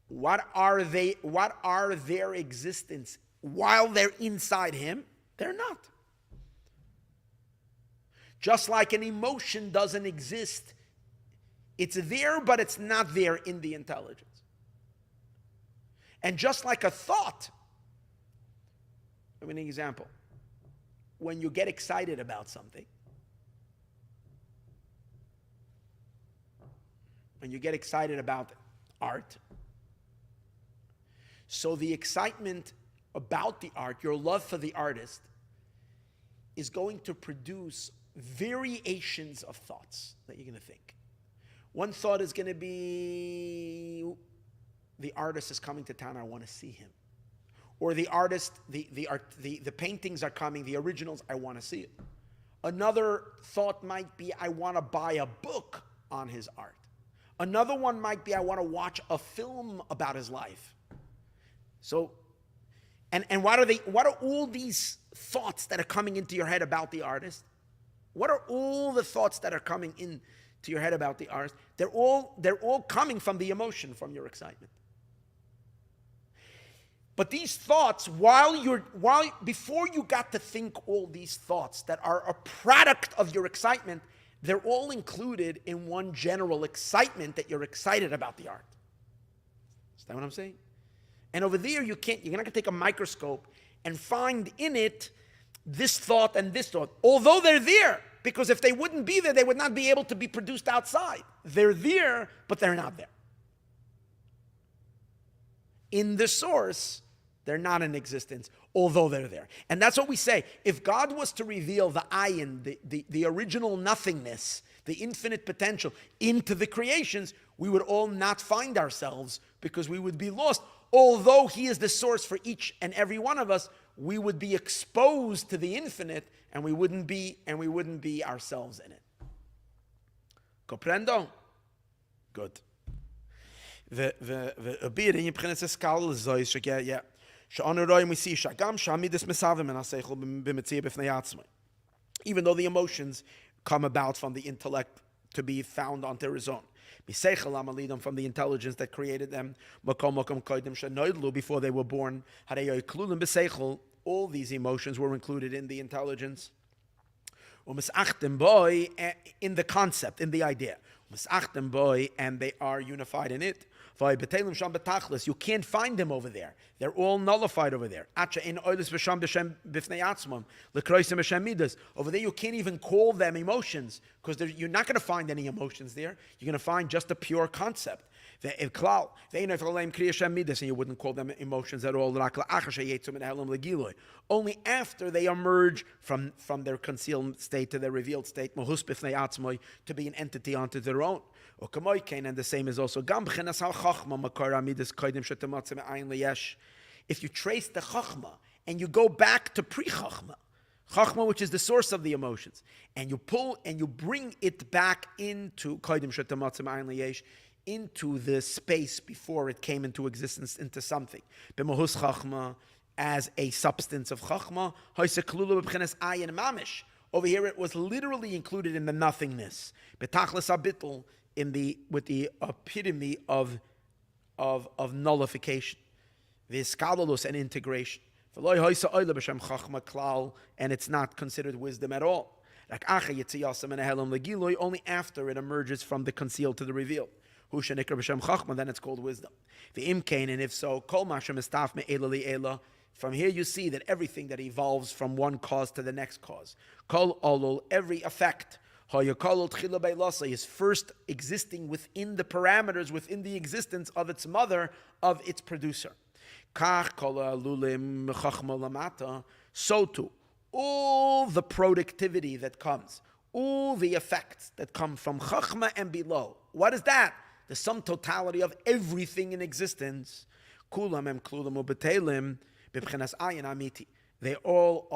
what are their existence while they're inside him? They're not. Just like an emotion doesn't exist, it's there, but it's not there in the intelligence. And just like a thought, give me an example. When you get excited about something, when you get excited about art, so the excitement about the art, your love for the artist, is going to produce variations of thoughts that you're going to think. One thought is going to be, the artist is coming to town, I want to see him. Or the artist, the paintings are coming, the originals, I want to see it. Another thought might be, I want to buy a book on his art. Another one might be, I want to watch a film about his life. So, and what are all these thoughts that are coming into your head about the artist? What are all the thoughts that are coming into your head about the artist? They're all coming from the emotion, from your excitement. But these thoughts, before you got to think all these thoughts that are a product of your excitement, they're all included in one general excitement that you're excited about the art. Is that what I'm saying? And over there, you're not going to take a microscope and find in it this thought and this thought. Although they're there, because if they wouldn't be there, they would not be able to be produced outside. They're there, but they're not there. In the source, they're not in existence, although they're there. And that's what we say. If God was to reveal the ayin, the original nothingness, the infinite potential into the creations, we would all not find ourselves because we would be lost. Although he is the source for each and every one of us, we would be exposed to the infinite and we wouldn't be ourselves in it. Comprendo? Good. even though the emotions come about from the intellect to be found on their own. From the intelligence that created them, before they were born. All these emotions were included in the intelligence. In the concept, in the idea. And they are unified in it. You can't find them over there. They're all nullified over there. Over there you can't even call them emotions, because you're not going to find any emotions there. You're going to find just a pure concept. And you wouldn't call them emotions at all. Only after they emerge from their concealed state to their revealed state, to be an entity unto their own. And the same is also if you trace the chachma and you go back to pre-chachma, chachma, which is the source of the emotions, and you pull and you bring it back into into the space before it came into existence, into something. B'mahus chachma, as a substance of chachma, over here it was literally included in the nothingness. Betachlis abitl, with the epitome of nullification, v'iskalolus, and integration. And it's not considered wisdom at all. Only after it emerges from the concealed to the revealed. Then it's called wisdom. And if so, from here you see that everything that evolves from one cause to the next cause. Every effect is first existing within the parameters, within the existence of its mother, of its producer. So too, all the productivity that comes, all the effects that come from chachma and below. What is that? The sum totality of everything in existence. They all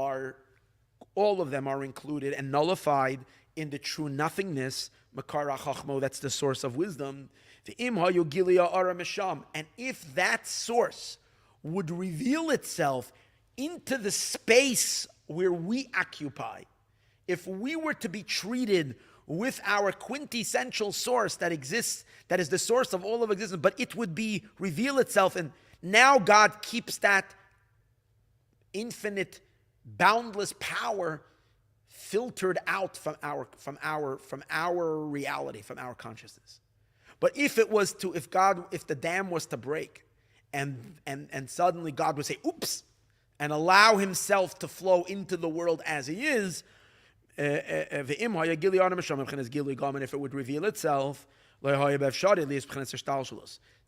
of them are included and nullified in the true nothingness, makara chachmo, that's the source of wisdom. And if that source would reveal itself into the space where we occupy, if we were to be treated with our quintessential source that exists, that is the source of all of existence, but it would reveal itself, and now God keeps that infinite, boundless power filtered out from our reality, from our consciousness. But if the dam was to break, and suddenly God would say, "Oops," and allow Himself to flow into the world as He is, and if it would reveal itself,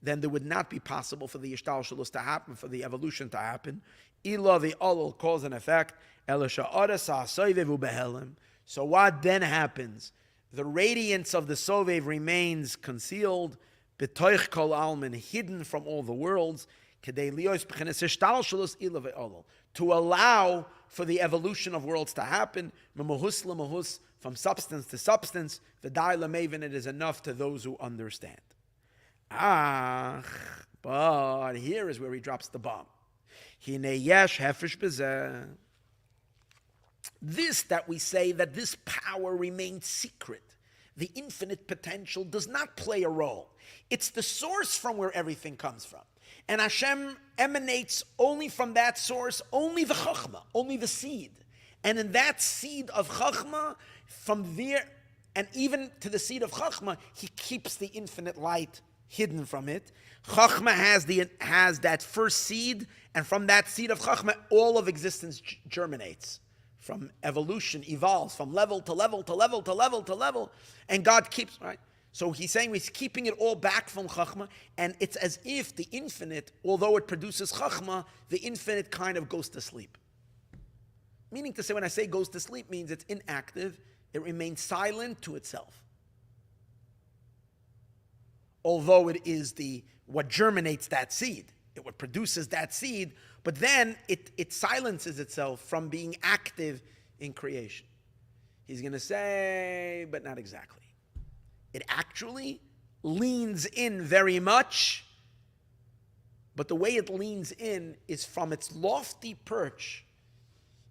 then there would not be possible for the ishtalshalus to happen, for the evolution to happen. Cause and effect. So what then happens? The radiance of the Sovev remains concealed, hidden from all the worlds, to allow for the evolution of worlds to happen, from substance to substance. It is enough to those who understand. But here is where he drops the bomb. This that we say, that this power remains secret, the infinite potential does not play a role. It's the source from where everything comes from. And Hashem emanates only from that source, only the chachma, only the seed. And in that seed of chachma, from there, and even to the seed of chachma, He keeps the infinite light hidden from it. Chachma has that first seed, and from that seed of chachma, all of existence germinates. From evolution, evolves from level to level to level to level to level, and God keeps, right? So He's saying He's keeping it all back from chachma, and it's as if the infinite, although it produces chachma, the infinite kind of goes to sleep. Meaning to say, when I say goes to sleep, means it's inactive, it remains silent to itself. Although it is what germinates that seed, what produces that seed, but then it silences itself from being active in creation. He's going to say, but not exactly. It actually leans in very much, but the way it leans in is from its lofty perch.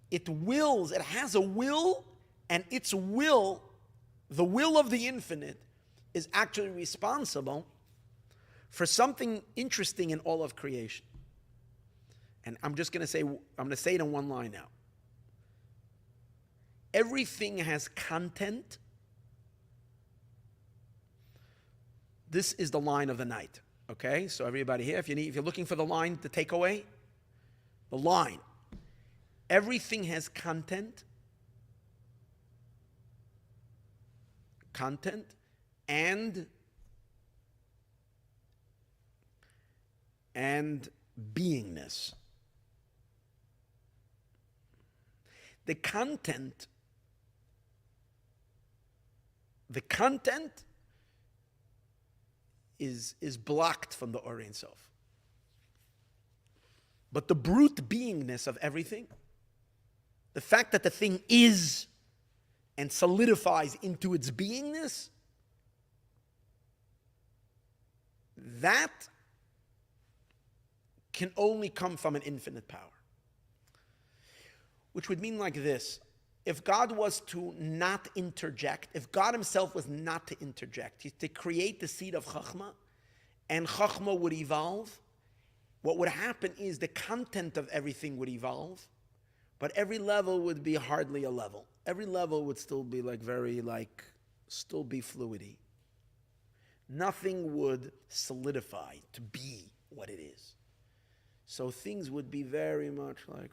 It has a will, And its will, the will of the infinite, is actually responsible for something interesting in all of creation. And I'm going to say it in one line now. Everything has content. This is the line of the night. Okay, so everybody here, if you're looking for the line, the takeaway, the line. Everything has content and beingness. The content is blocked from the Or Ein Sof. But the brute beingness of everything, the fact that the thing is and solidifies into its beingness, that can only come from an infinite power. Which would mean like this: if God was to not interject, if God himself was not to interject, to create the seed of Chachma, and Chachma would evolve, what would happen is the content of everything would evolve, but every level would be hardly a level. Every level would still be still be fluidy. Nothing would solidify to be what it is. So things would be very much like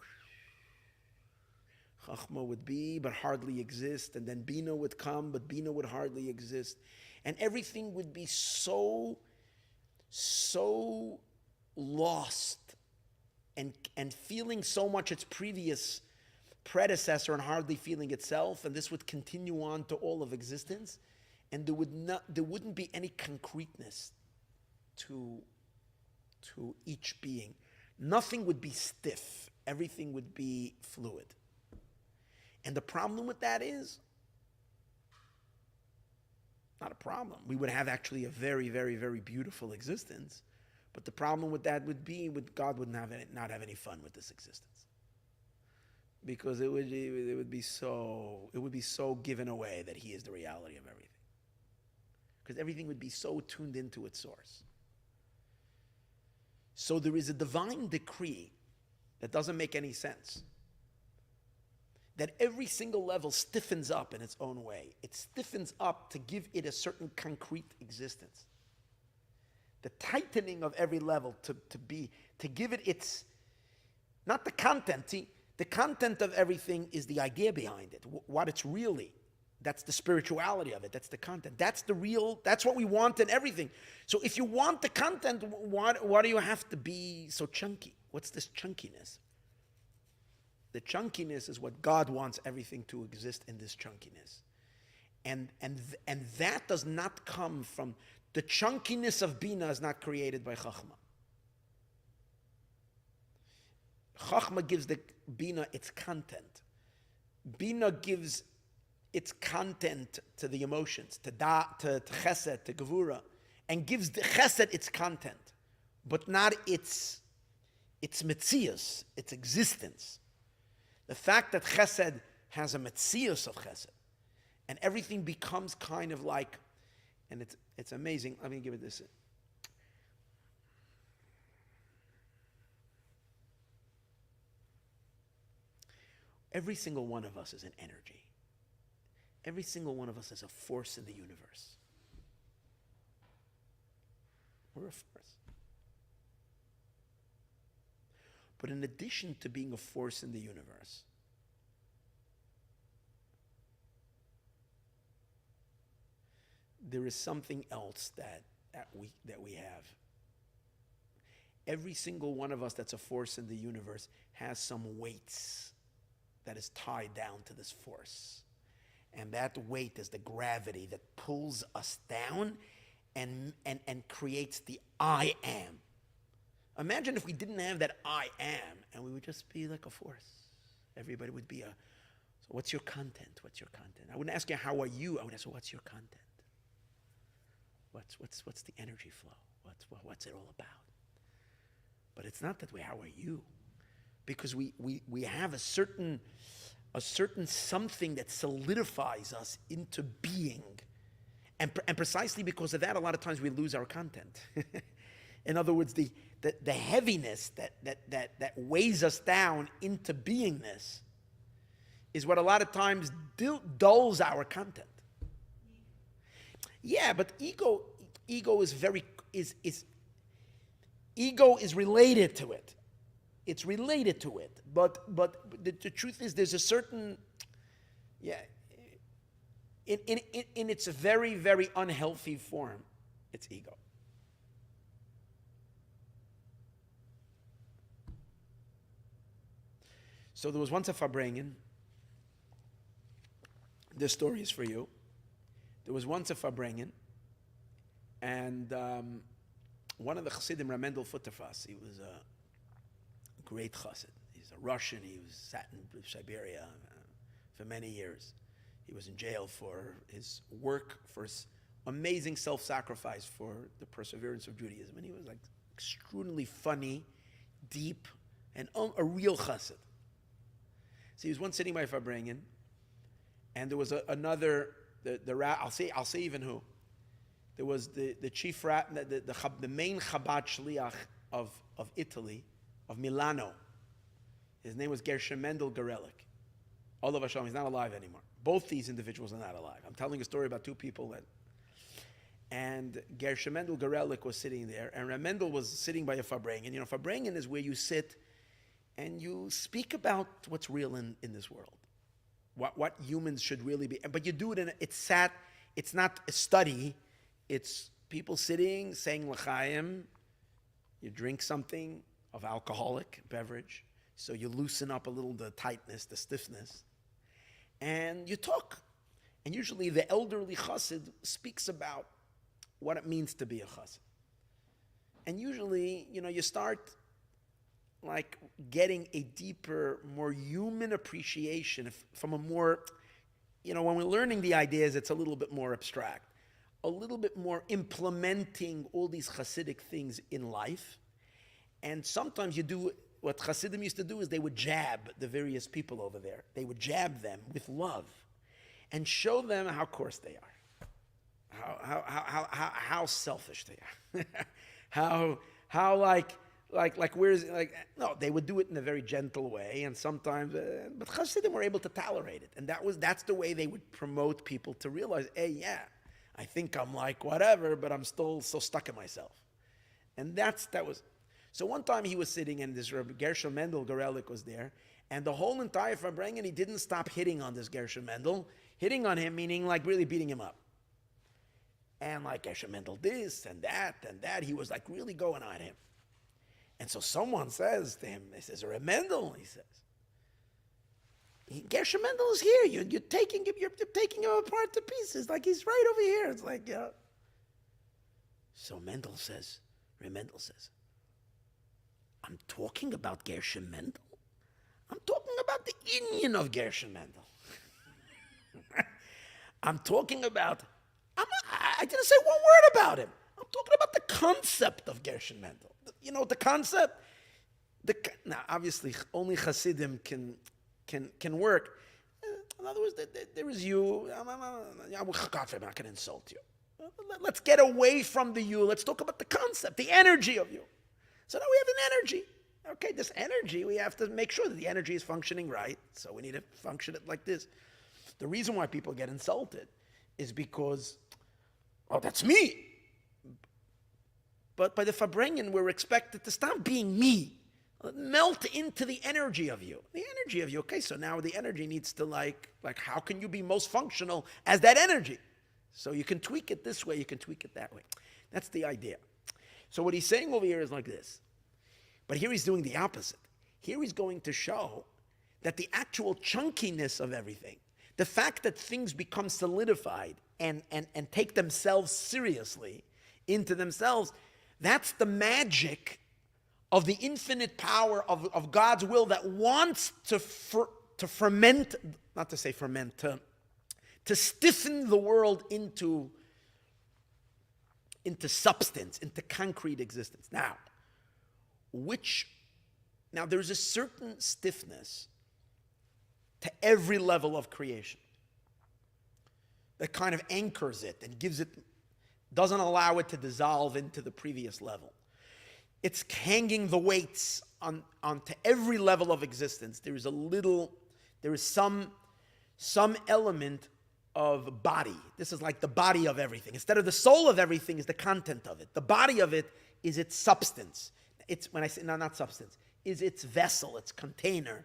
Chachma would be, but hardly exist, and then Bina would come, but Bina would hardly exist. And everything would be so lost and feeling so much its previous predecessor and hardly feeling itself, and this would continue on to all of existence, and there wouldn't be any concreteness to each being. Nothing would be stiff. Everything would be fluid. And the problem with that is not a problem. We would have actually a very, very, very beautiful existence. But the problem with that would be God would not have any fun with this existence. Because it would be so given away that he is the reality of everything. Because everything would be so tuned into its source. So there is a divine decree that doesn't make any sense. That every single level stiffens up in its own way. It stiffens up to give it a certain concrete existence. The tightening of every level to give it its, not the content. See, the content of everything is the idea behind it, what it's really. That's the spirituality of it. That's the content. That's the real, that's what we want in everything. So if you want the content, why do you have to be so chunky? What's this chunkiness? The chunkiness is what God wants everything to exist in, this chunkiness. And that does not come from, the chunkiness of Bina is not created by Chachma. Chachma gives the Bina its content. Bina gives its content to the emotions, to Chesed, to Gevura, and gives the Chesed its content, but not its metzius, its existence. The fact that Chesed has a metzius of Chesed, and everything becomes kind of like, and it's amazing. Let me give it this. Every single one of us is an energy. Every single one of us is a force in the universe. We're a force. But in addition to being a force in the universe, there is something else that we have. Every single one of us that's a force in the universe has some weights that is tied down to this force. And that weight is the gravity that pulls us down and creates the I am. Imagine if we didn't have that I am, and we would just be like a force. Everybody would be so what's your content? What's your content? I wouldn't ask you, how are you? I would ask you, what's your content? What's the energy flow? What's it all about? But it's not that way, how are you? Because we have a certain a certain something that solidifies us into being. And precisely because of that, a lot of times we lose our content. In other words, the heaviness that weighs us down into beingness is what a lot of times dulls our content. Yeah, but ego is ego is related to it. It's related to it. But the truth is there's a certain, in its very, very unhealthy form, it's ego. So there was once a Farbrengen. This story is for you. There was once a Farbrengen, and one of the Chassidim, Ramendel Futterfass, he was a great Chassid. He's a Russian. He sat in Siberia for many years. He was in jail for his work, for his amazing self-sacrifice for the perseverance of Judaism. And he was like extremely funny, deep, and a real Chassid. So he was once sitting by Farbrengen, and there was another. I'll say even who. There was the chief rat, the main Chabad shliach of Italy, of Milano. His name was Gershom Mendel Gorelik. Olav Hashem, he's not alive anymore. Both these individuals are not alive. I'm telling a story about two people and Gershom Mendel Gorelik was sitting there, and Ramendel was sitting by a Farbrengen. You know, Farbrengen is where you sit and you speak about what's real in this world. What humans should really be. But you do it it's not a study, it's people sitting, saying l'chaim. You drink something of alcoholic beverage, so you loosen up a little the tightness, the stiffness, and you talk. And usually the elderly chassid speaks about what it means to be a chassid. And usually, you start like getting a deeper, more human appreciation from a more, when we're learning the ideas, it's a little bit more abstract, a little bit more implementing all these Hasidic things in life. And sometimes you do what Hasidim used to do is they would jab the various people over there. They would jab them with love and show them how coarse they are, how selfish they are, no, they would do it in a very gentle way, and sometimes, but Hasidim were able to tolerate it, and that's the way they would promote people to realize, hey, yeah, I think I'm like whatever, but I'm still so stuck in myself, and that was. So one time he was sitting, and this Rabbi Gershom Mendel Gorelik was there, and the whole entire Farbrengen, he didn't stop hitting on this Gershom Mendel, hitting on him meaning like really beating him up, and like Gershom Mendel this and that, he was like really going at him. And so someone says to him, he says, Reb Mendel, he says, Gershom Mendel is here. You're taking him apart to pieces. Like he's right over here. It's like, yeah. So Reb Mendel says, I'm talking about Gershom Mendel. I'm talking about the inyan of Gershom Mendel. I'm talking about, I didn't say one word about him. I'm talking about the concept of Gershom Mendel. The concept. Now, obviously, only Hasidim can work. In other words, there is you. I'm not going to insult you. Let's get away from the you. Let's talk about the concept, the energy of you. So now we have an energy. Okay, this energy, we have to make sure that the energy is functioning right. So we need to function it like this. The reason why people get insulted is because, that's me. But by the Farbrengen, we're expected to stop being me. Melt into the energy of you. The energy of you. Okay, so now the energy needs to like how can you be most functional as that energy? So you can tweak it this way, you can tweak it that way. That's the idea. So what he's saying over here is like this. But here he's doing the opposite. Here he's going to show that the actual chunkiness of everything, the fact that things become solidified and take themselves seriously into themselves, that's the magic of the infinite power of God's will that wants to ferment, not to say ferment, to stiffen the world into substance, into concrete existence. Now there's a certain stiffness to every level of creation. That kind of anchors it and doesn't allow it to dissolve into the previous level. It's hanging the weights onto every level of existence. There is some element of body. This is like the body of everything. Instead of the soul of everything is the content of it. The body of it is its substance. It's, when I say, no, not substance, is its vessel, its container,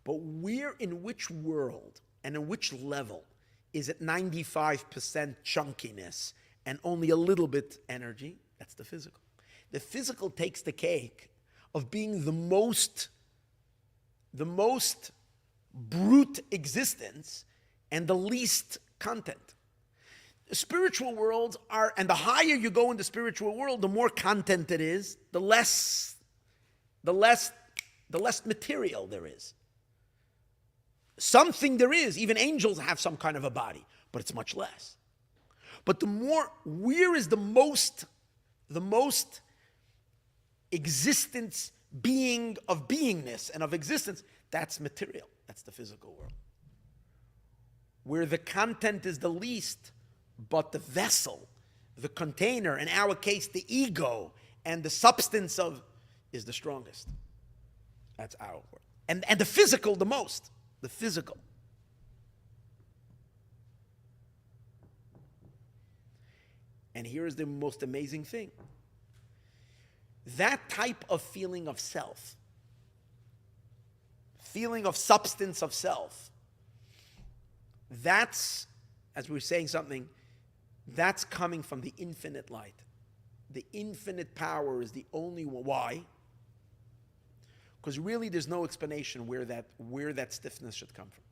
but where, in which world and in which level is it 95% chunkiness and only a little bit energy? That's the physical. The physical takes the cake of being the most brute existence and the least content. The spiritual worlds are, and the higher you go in the spiritual world, the more content it is, the less material there is. Something there is, even angels have some kind of a body, but it's much less. But where is the most existence being of beingness and of existence? That's material. That's the physical world. Where the content is the least, but the vessel, the container, in our case, the ego and the substance of is the strongest. That's our world. And the physical the most. The physical. And here is the most amazing thing. That type of feeling of self, feeling of substance of self, that's, as we were saying something, that's coming from the infinite light. The infinite power is the only one. Why? Because really there's no explanation where that stiffness should come from.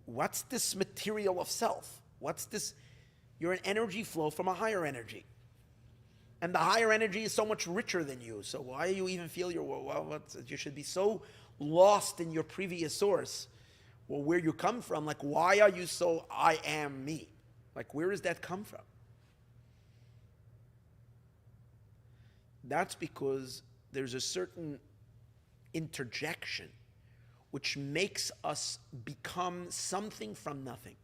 What's this material of self? What's this? You're an energy flow from a higher energy. And the higher energy is so much richer than you. So why do you even feel you should be so lost in your previous source? Well, where you come from, like, why are you so I am me? Like, where does that come from? That's because there's a certain interjection which makes us become something from nothing.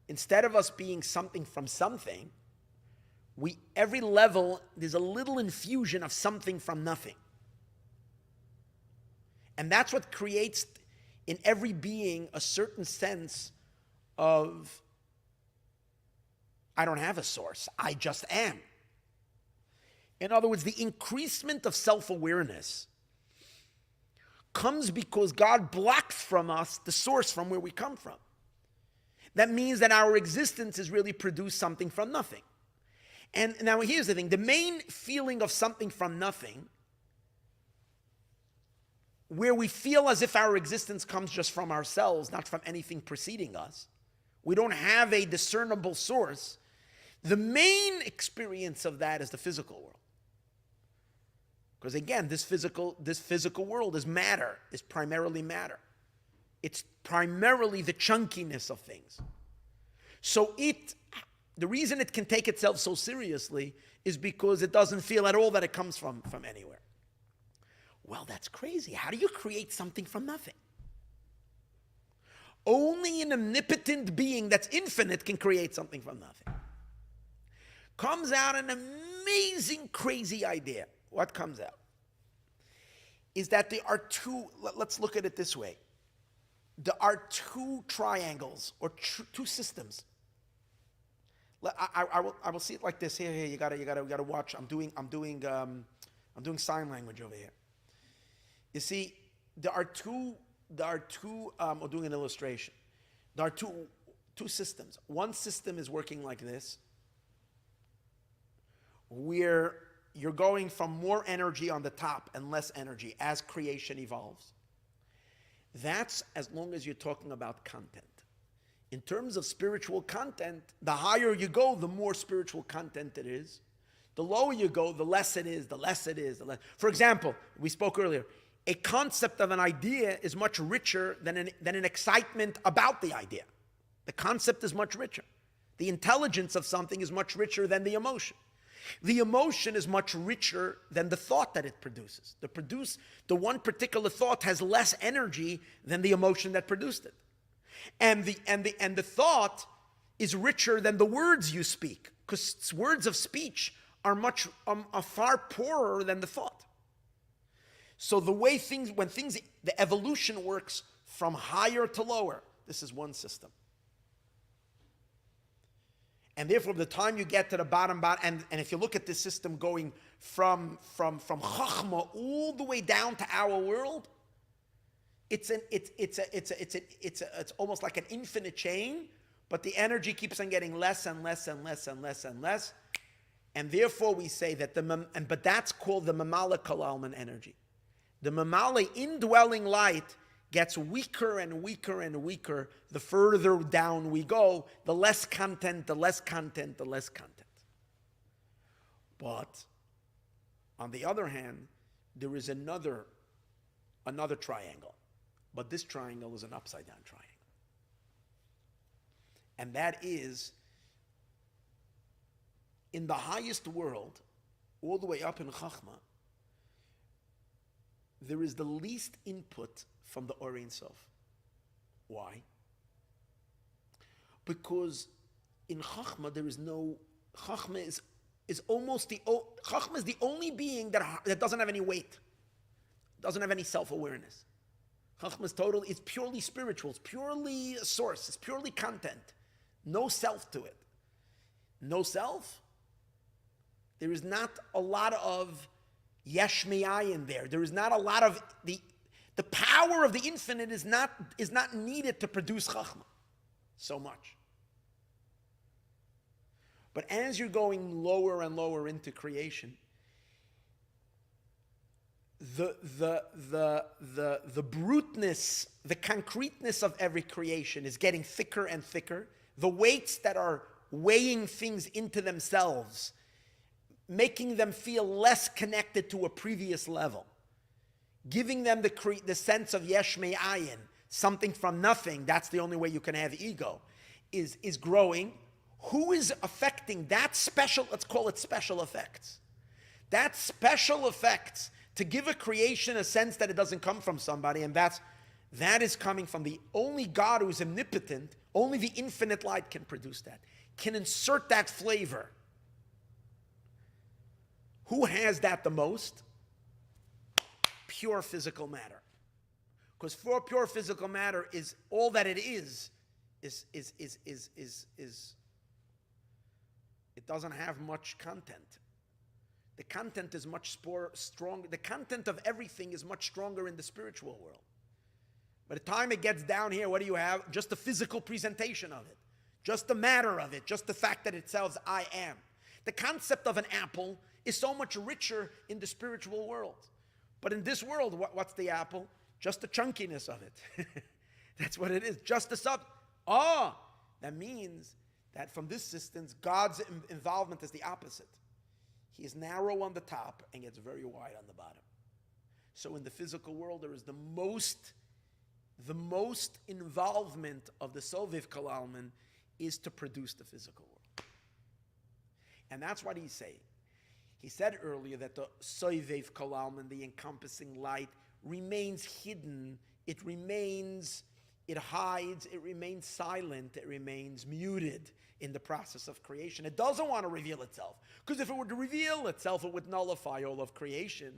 Instead of us being something from something, every level, there's a little infusion of something from nothing. And that's what creates in every being a certain sense of, I don't have a source, I just am. In other words, the increasement of self-awareness comes because God blocked from us the source from where we come from. That means that our existence is really produced something from nothing. And now here's the thing, the main feeling of something from nothing, where we feel as if our existence comes just from ourselves, not from anything preceding us, we don't have a discernible source, the main experience of that is the physical world. Because again, this physical world is matter, is primarily matter. It's primarily the chunkiness of things. So the reason it can take itself so seriously is because it doesn't feel at all that it comes from anywhere. Well, that's crazy. How do you create something from nothing? Only an omnipotent being that's infinite can create something from nothing. Comes out an amazing, crazy idea. What comes out is that there are let's look at it this way. There are two triangles or two systems. I will see it like this. Here, you gotta watch. I'm doing sign language over here. You see, I'm doing an illustration. There are two systems. One system is working like this, where you're going from more energy on the top and less energy as creation evolves. That's as long as you're talking about content. In terms of spiritual content, the higher you go, the more spiritual content it is. The lower you go, the less it is, the less it is. For example, we spoke earlier, a concept of an idea is much richer than an excitement about the idea. The concept is much richer. The intelligence of something is much richer than the emotion. The emotion is much richer than the thought that it produces. The one particular thought has less energy than the emotion that produced it. And the thought is richer than the words you speak, because words of speech are far poorer than the thought. So the way the evolution works from higher to lower, this is one system. And therefore, by the time you get to the bottom, and if you look at this system going from Chachma all the way down to our world, it's almost like an infinite chain, but the energy keeps on getting less and less and less and less and less, and therefore we say that but that's called the Mamala Kalalman energy. The Mamala indwelling light gets weaker and weaker and weaker the further down we go, the less content, the less content, the less content. But on the other hand, there is another triangle. But this triangle is an upside down triangle. And that is, in the highest world, all the way up in Chachma, there is the least input from the Or Ein Sof. Why? Because in Chachma there is no, Chachma is the only being that doesn't have any weight, doesn't have any self-awareness. Chachma is it's purely spiritual, it's purely a source, it's purely content, no self to it. No self. There is not a lot of yesh me'ayin there. There is not a lot of the power of the infinite is not needed to produce Chachma so much. But as you're going lower and lower into creation, the bruteness, the concreteness of every creation is getting thicker and thicker. The weights that are weighing things into themselves, making them feel less connected to a previous level, giving them the sense of yesh me'ayin, something from nothing, that's the only way you can have ego, is growing. Who is affecting that special, let's call it special effects. That special effects to give a creation a sense that it doesn't come from somebody, and that is coming from the only God who is omnipotent. Only the infinite light can produce that, can insert that flavor. Who has that the most? Pure physical matter. Because for pure physical matter is all that it is it doesn't have much content. The content is much stronger. The content of everything is much stronger in the spiritual world. By the time it gets down here, what do you have? Just the physical presentation of it. Just the matter of it. Just the fact that it says, I am. The concept of an apple is so much richer in the spiritual world. But in this world, what's the apple? Just the chunkiness of it. That's what it is. Just the sub. That means that from this distance, God's involvement is the opposite. He is narrow on the top and gets very wide on the bottom. So in the physical world, there is the most involvement of the Soviv Kalalman is to produce the physical world. And that's what he's saying. He said earlier that the Sovev Kalalman, the encompassing light, remains hidden. It hides, it remains silent, it remains muted in the process of creation. It doesn't want to reveal itself. Because if it were to reveal itself, it would nullify all of creation.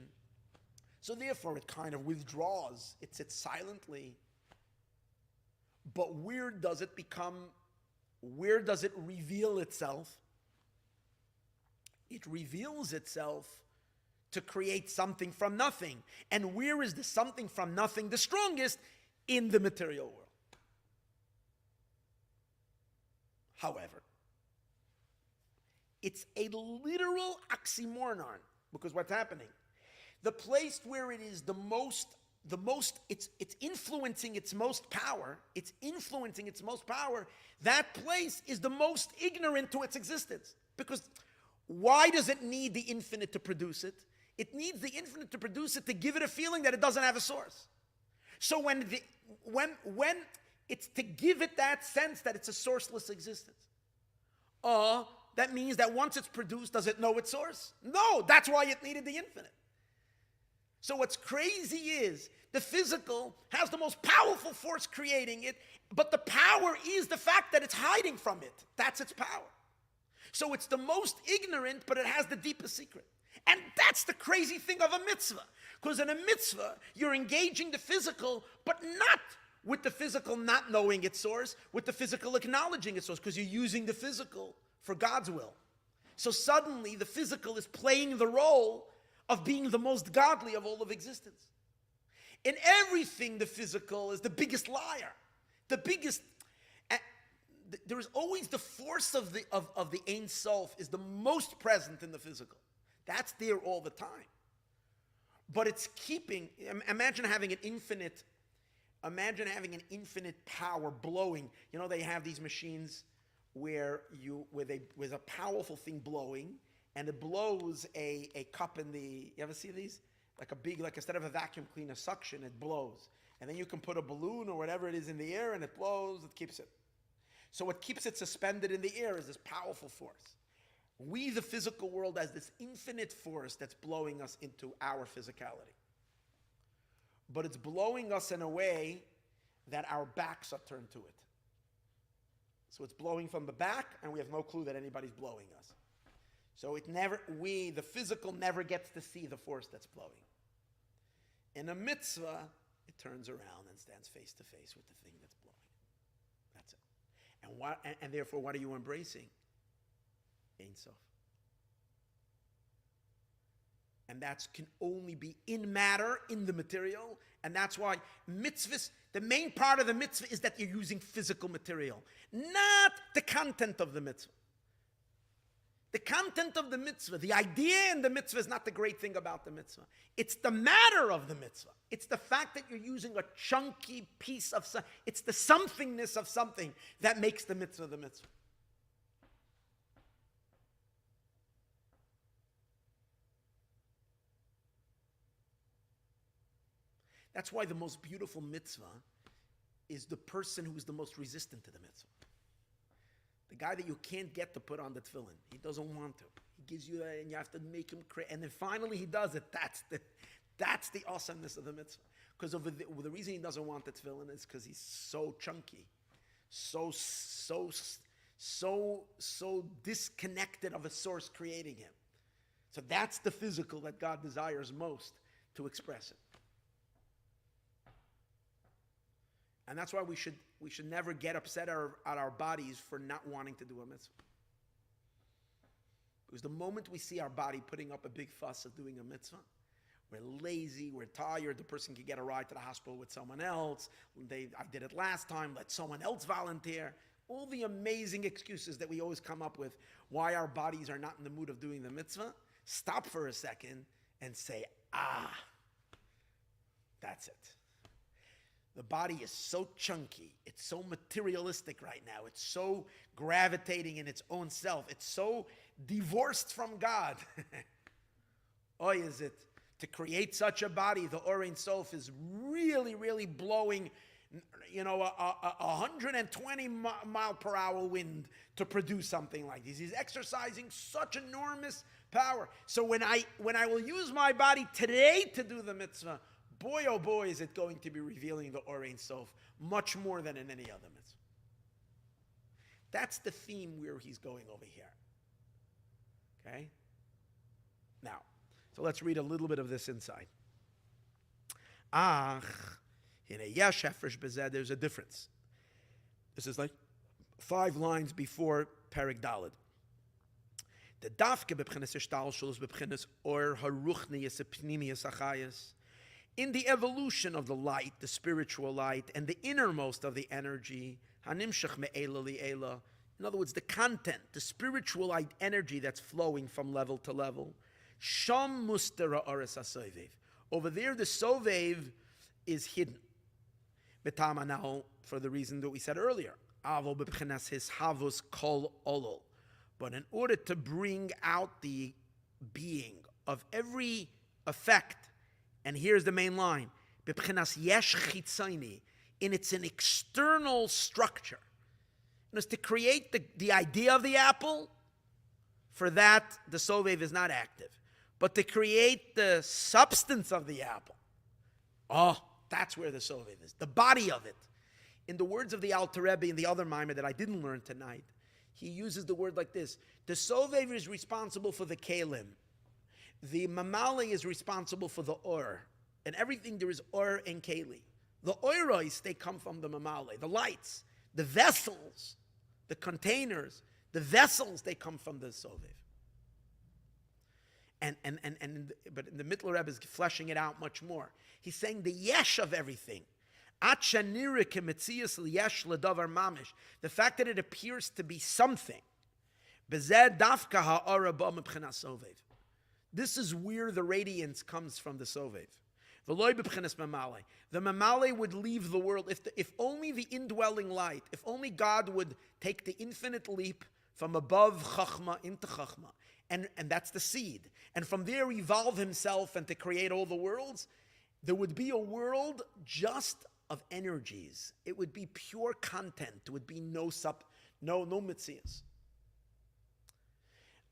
So therefore, it kind of withdraws. It sits silently. But where does it reveal itself? It reveals itself to create something from nothing. And where is the something from nothing the strongest? In the material world. However, it's a literal oxymoron, because what's happening? The place where it is the most, it's influencing its most power, that place is the most ignorant to its existence. Because why does it need the infinite to produce it? It needs the infinite to produce it to give it a feeling that it doesn't have a source. So when it's to give it that sense that it's a sourceless existence. That means that once it's produced, does it know its source? No, that's why it needed the infinite. So what's crazy is the physical has the most powerful force creating it, but the power is the fact that it's hiding from it. That's its power. So it's the most ignorant, but it has the deepest secret. And that's the crazy thing of a mitzvah. Because in a mitzvah, you're engaging the physical, but not with the physical not knowing its source, with the physical acknowledging its source, because you're using the physical for God's will. So suddenly the physical is playing the role of being the most godly of all of existence. In everything, the physical is the biggest liar. The biggest... There is always the force of the Ein Sof is the most present in the physical. That's there all the time. But it's keeping... Imagine having an infinite power blowing. You know, they have these machines where with a powerful thing blowing, and it blows a cup in the... You ever see these? Like instead of a vacuum cleaner suction, it blows. And then you can put a balloon or whatever it is in the air, and it blows, it keeps it. So what keeps it suspended in the air is this powerful force. We, the physical world, has this infinite force that's blowing us into our physicality. But it's blowing us in a way that our backs are turned to it. So it's blowing from the back, and we have no clue that anybody's blowing us. So the physical never gets to see the force that's blowing. In a mitzvah, it turns around and stands face to face with the thing that's blowing. That's it. And therefore, what are you embracing? Ein Sof. And that can only be in matter, in the material. And that's why mitzvahs, the main part of the mitzvah is that you're using physical material, not the content of the mitzvah. The content of the mitzvah, the idea in the mitzvah is not the great thing about the mitzvah. It's the matter of the mitzvah. It's the fact that you're using a chunky piece of something. It's the somethingness of something that makes the mitzvah the mitzvah. That's why the most beautiful mitzvah is the person who's the most resistant to the mitzvah. The guy that you can't get to put on the tefillin. He doesn't want to. He gives you that, and you have to make him crazy. And then finally he does it. That's the awesomeness of the mitzvah. Because the reason he doesn't want the tefillin is because he's so chunky, so disconnected of a source creating him. So that's the physical that God desires most to express it. And that's why we should never get upset at our bodies for not wanting to do a mitzvah. Because the moment we see our body putting up a big fuss of doing a mitzvah, we're lazy, we're tired, the person can get a ride to the hospital with someone else, I did it last time, let someone else volunteer. All the amazing excuses that we always come up with why our bodies are not in the mood of doing the mitzvah, stop for a second and say, that's it. The body is so chunky, it's so materialistic right now, it's so gravitating in its own self, it's so divorced from God. Oy, is it to create such a body? The Ein Sof is really, really blowing, a 120 mile per hour wind to produce something like this. He's exercising such enormous power. So when I will use my body today to do the mitzvah, boy, oh boy, is it going to be revealing the Ein Sof much more than in any other mitzvah. That's the theme where he's going over here. Okay? Now, so let's read a little bit of this inside. There's a difference. This is like 5 lines before Perek Daled. The dafke bebchenes ishtalshul is bebchenes or haruchnius epnimius achayas. In the evolution of the light, the spiritual light, and the innermost of the energy, hanimshach me'ela li'ela. In other words, the content, the spiritual light energy that's flowing from level to level. Sham mustera ares hasovev. Over there, the sovev is hidden. Betama now, for the reason that we said earlier, avo b'bchenas his havus kol olol. But in order to bring out the being of every effect, and here's the main line, b'bchenas yesh chitzayni, in it's an external structure. Notice, to create the idea of the apple, for that the sovev is not active. But to create the substance of the apple, that's where the sovev is, the body of it. In the words of the Alter Rebbe in the other mimer that I didn't learn tonight, he uses the word like this: the sovev is responsible for the kelim, the mamali is responsible for the or, and everything there is or and keli. The oiros, they come from the mamali, the lights, the vessels, the containers, the vessels, they come from the sovev. But in the Mittler Rebbe is fleshing it out much more. He's saying the yesh of everything. The fact that it appears to be something. This is where the radiance comes from the sovev. The mamale would leave the world if only the indwelling light, if only God would take the infinite leap from above chachma into chachma, and that's the seed, and from there evolve himself and to create all the worlds, there would be a world just of energies. It would be pure content. There would be no mitzias.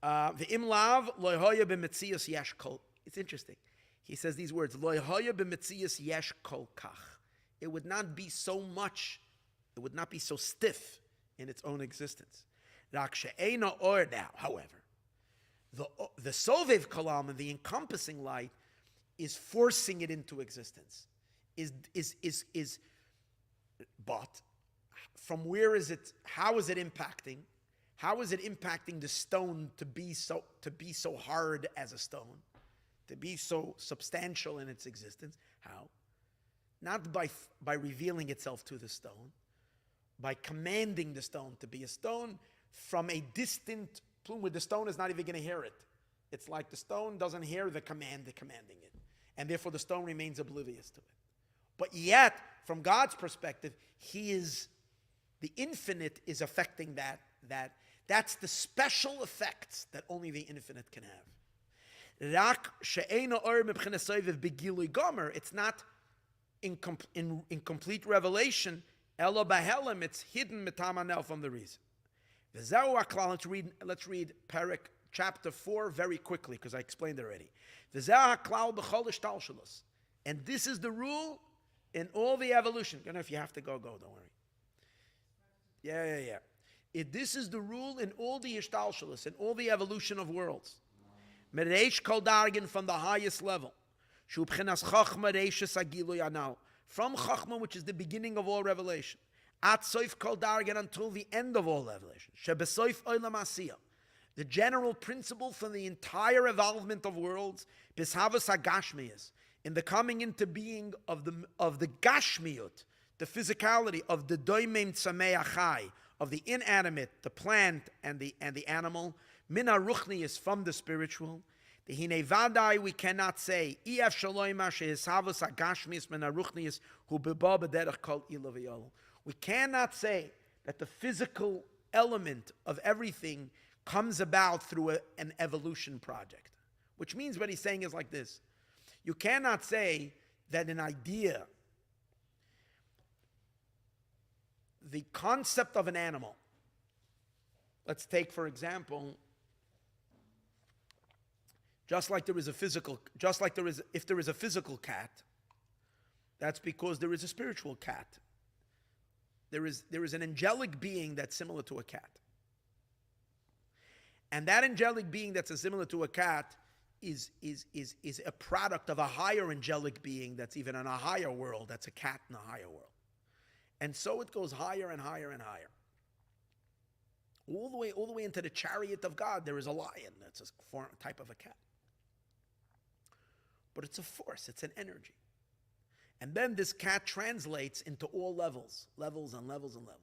The imlav loyhoya b'mitzias yesh kol. It's interesting. He says these words: loyhoya b'mitzias yesh kol kach. It would not be so much. It would not be so stiff in its own existence. Rak she'eina or now, however, the sovev kalam and the encompassing light is forcing it into existence. But from where is it? How is it impacting? How is it impacting the stone to be so hard as a stone, to be so substantial in its existence? How? Not by revealing itself to the stone, by commanding the stone to be a stone from a distant plume where the stone is not even going to hear it. It's like the stone doesn't hear the commanding it, and therefore the stone remains oblivious to it. But yet, from God's perspective, the infinite is affecting that. That's the special effects that only the infinite can have. It's not in complete revelation. It's hidden mitamanel from the reason. Let's read Parak chapter 4 very quickly because I explained it already. And this is the rule in all the evolution. You know, if you have to go, don't worry. Yeah. This is the rule in all the ishtalshalis, in all the evolution of worlds. Mereish kol dargin, from the highest level. Shu b'chinas chachma reishis agilu yanal. From chachma, which is the beginning of all revelation. At soif kol dargin, until the end of all revelation. Shebesoif olam asiyah. The general principle for the entire evolvement of worlds, bishavas hagashmiyas, in the coming into being of the gashmiyut, the physicality of the doimim tzamei achai, of the inanimate, the plant and the animal, mina ruchnius, from the spiritual. The hine vadai, we cannot say ef shaloima shehishavas hagashmiyas mina ruchnius hu beba b'derech kol ilu v'yol. We cannot say that the physical element of everything comes about through an evolution project. Which means what he's saying is like this. You cannot say that an idea, the concept of an animal, let's take for example, if there is a physical cat, that's because there is a spiritual cat. There is an angelic being that's similar to a cat. And that angelic being that's similar to a cat is a product of a higher angelic being that's even in a higher world, that's a cat in a higher world. And so it goes higher and higher and higher. All the way into the chariot of God, there is a lion that's a type of a cat. But it's a force, it's an energy. And then this cat translates into all levels and levels and levels.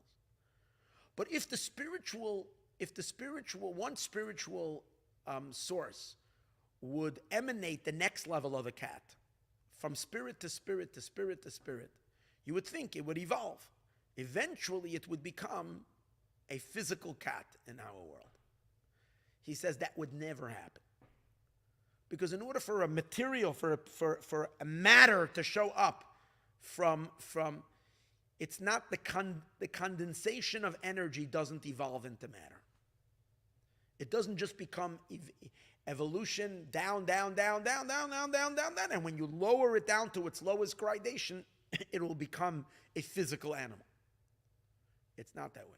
But if the spiritual source would emanate the next level of a cat, from spirit to spirit to spirit to spirit, you would think it would evolve. Eventually it would become a physical cat in our world. He says that would never happen. Because in order for a material, for a matter to show up from It's not the condensation of energy doesn't evolve into matter. It doesn't just become evolution down, down, down, down, down, down, down, down, down. And when you lower it down to its lowest gradation, it will become a physical animal. It's not that way.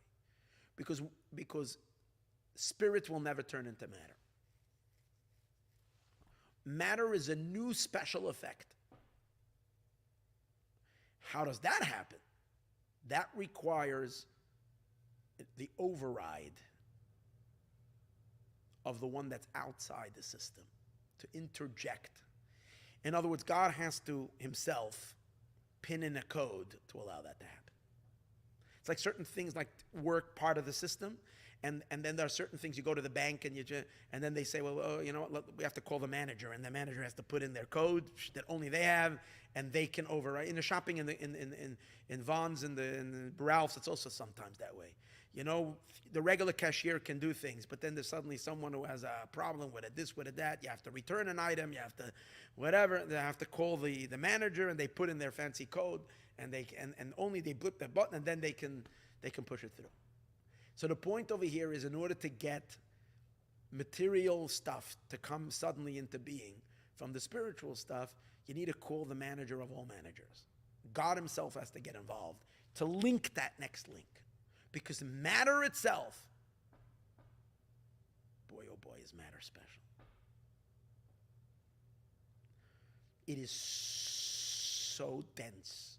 Because spirit will never turn into matter. Matter is a new special effect. How does that happen? That requires the override of the one that's outside the system to interject. In other words, God has to himself pin in a code to allow that to happen. It's like certain things like work part of the system, and then there are certain things you go to the bank and then they say, well, you know what, we have to call the manager, and the manager has to put in their code that only they have, and they can override. In the shopping in Vons and the Ralph's, it's also sometimes that way. You know, the regular cashier can do things, but then there's suddenly someone who has a problem with it, this, with it, that. You have to return an item, you have to whatever. They have to call the manager, and they put in their fancy code, and only they blip that button, and then they can push it through. So the point over here is, in order to get material stuff to come suddenly into being from the spiritual stuff, you need to call the manager of all managers. God himself has to get involved to link that next link. Because matter itself, boy, oh boy, is matter special. It is so dense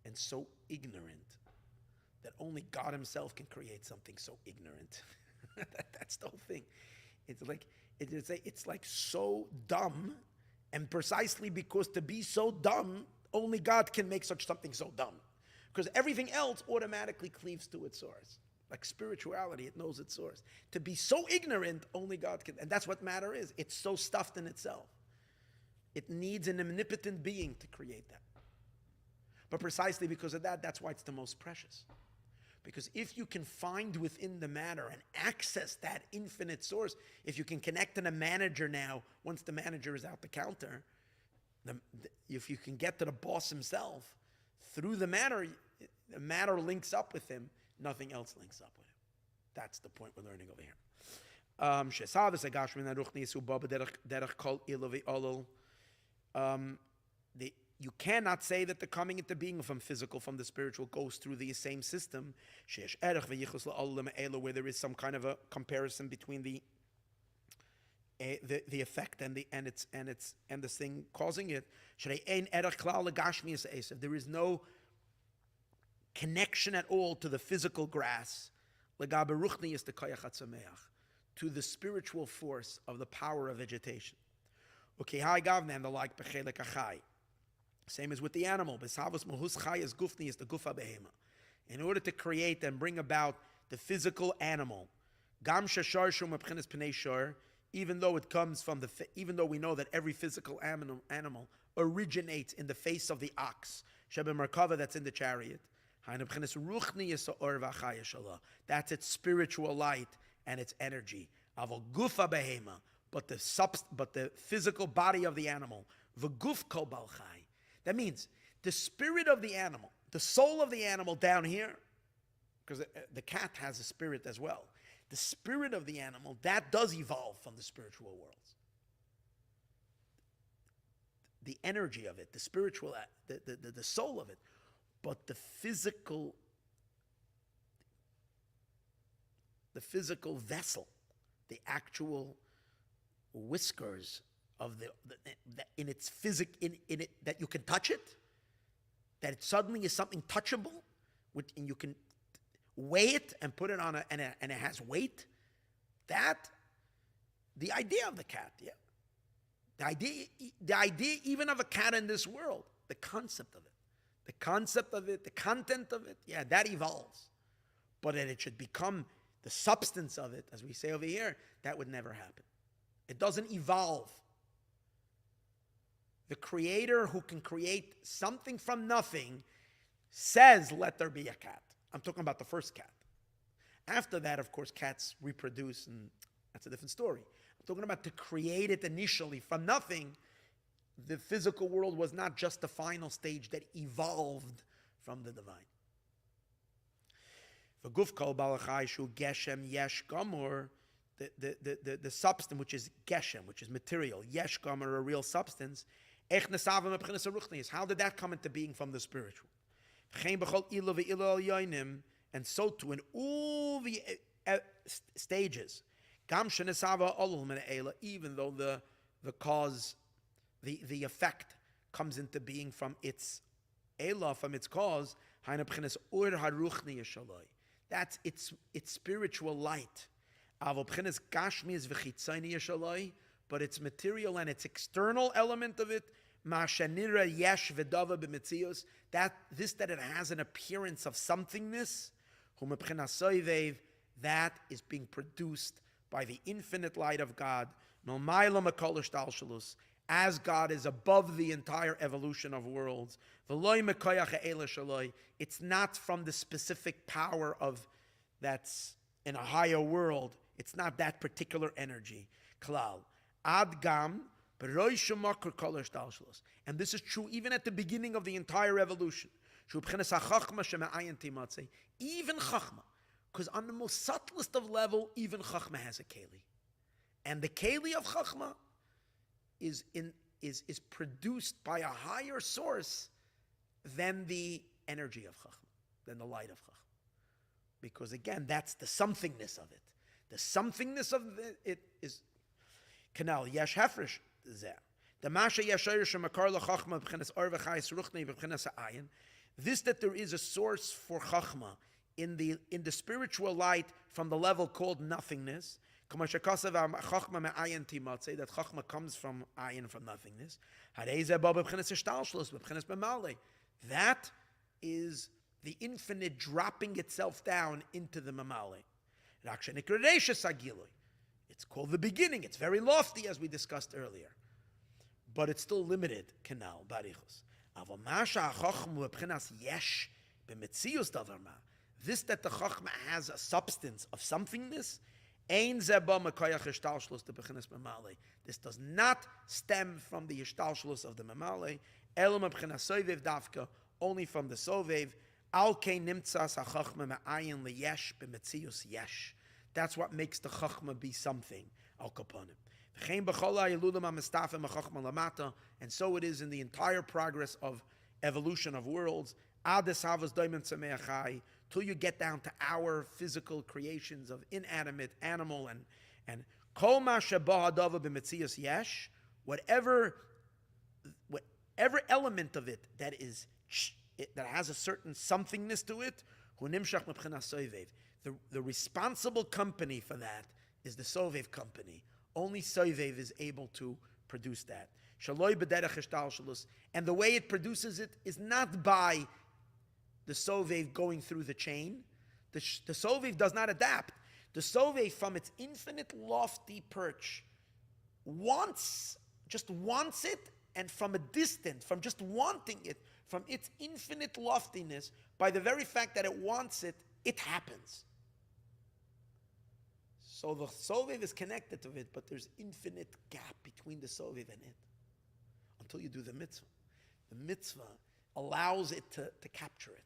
and so ignorant that only God himself can create something so ignorant. That's the whole thing. It's like so dumb, and precisely because to be so dumb, only God can make such something so dumb. Because everything else automatically cleaves to its source. Like spirituality, it knows its source. To be so ignorant, only God can. And that's what matter is. It's so stuffed in itself. It needs an omnipotent being to create that. But precisely because of that, that's why it's the most precious. Because if you can find within the matter and access that infinite source, if you can connect to the manager now, once the manager is out the counter, if you can get to the boss himself, through the matter links up with him, nothing else links up with him. That's the point we're learning over here. You cannot say that the coming into being from physical, from the spiritual, goes through the same system, where there is some kind of a comparison between the effect and the thing causing it. There is no connection at all to the physical grass, to the spiritual force of the power of vegetation. And the like, same as with the animal. In order to create and bring about the physical animal, even though it comes from even though we know that every physical animal originates in the face of the ox, that's in the chariot. That's its spiritual light and its energy. But the physical body of the animal, that means the spirit of the animal, the soul of the animal down here, because the cat has a spirit as well. The spirit of the animal, that does evolve from the spiritual worlds. The energy of it, the spiritual, the soul of it. But the physical vessel, the actual whiskers of in its in it, that you can touch it, that it suddenly is something touchable, and you can weigh it and put it on and it has weight. That, the idea of the cat, yeah. The idea even of a cat in this world, the concept of it, the content of it, yeah, that evolves. But that it should become the substance of it, as we say over here, that would never happen. It doesn't evolve. The creator who can create something from nothing says, let there be a cat. I'm talking about the first cat. After that, of course, cats reproduce, and that's a different story. I'm talking about to create it initially from nothing. The physical world was not just the final stage that evolved from the divine. V'guf kol balachai shu geshem yesh gomor, the substance which is geshem, which is material, yesh gomor, a real substance. Ech nesavim mebchinas haruchnius. How did that come into being from the spiritual? V'chein b'chol ilu ve'ilu yonim, and so too in all the stages. Gam shenesava olul min eila, even though the cause, the effect comes into being from its eila, from its cause. Haina b'chinas ur haruchni yeshaloi. That's its spiritual light. Avo b'chinas gashmius v'chitzayni yeshaloi, but its material and its external element of it, ma'shanira yesh v'dava b'metzios, that it has an appearance of somethingness, hu mebchinas soivev, that is being produced by the infinite light of God, no ma'ila makol ishtalshalus, as God is above the entire evolution of worlds. V'loi mekoyach ha'ela shaloi, it's not from the specific power of that's in a higher world. It's not that particular energy. Klal. Ad gam, and this is true even at the beginning of the entire evolution. Even Chachma, because on the most subtlest of level, even Chachma has a keli. And the keli of Chachma is produced by a higher source than the energy of Chachma, than the light of Chachma. Because again, that's the somethingness of it. The somethingness of it is canal yesh hefresh zeh. The masha yeshayir shemakar lechachma b'chinas or v'chayis ruchni b'chinas ha'ayin. This that there is a source for chachma in the spiritual light from the level called nothingness. That chachma comes from ayin, from nothingness. That is the infinite dropping itself down into the mamale. It's called the beginning. It's very lofty, as we discussed earlier, but it's still limited. Canal barichos. This that the chachma has a substance of somethingness. This does not stem from the ishtalshlus of the mamale. Only from the sovev. That's what makes the chachma be something. Al kaponim. And so it is in the entire progress of evolution of worlds. Till you get down to our physical creations of inanimate, animal, and whatever element of it that has a certain somethingness to it, the responsible company for that is the Sovev company. Only Sovev is able to produce that. And the way it produces it is not by the Sovev going through the chain. The Sovev does not adapt. The Sovev, from its infinite lofty perch, just wants it, and from a distance, from just wanting it, from its infinite loftiness, by the very fact that it wants it, it happens. So the Sovev is connected to it, but there's infinite gap between the Sovev and it until you do the mitzvah. The mitzvah allows it to capture it.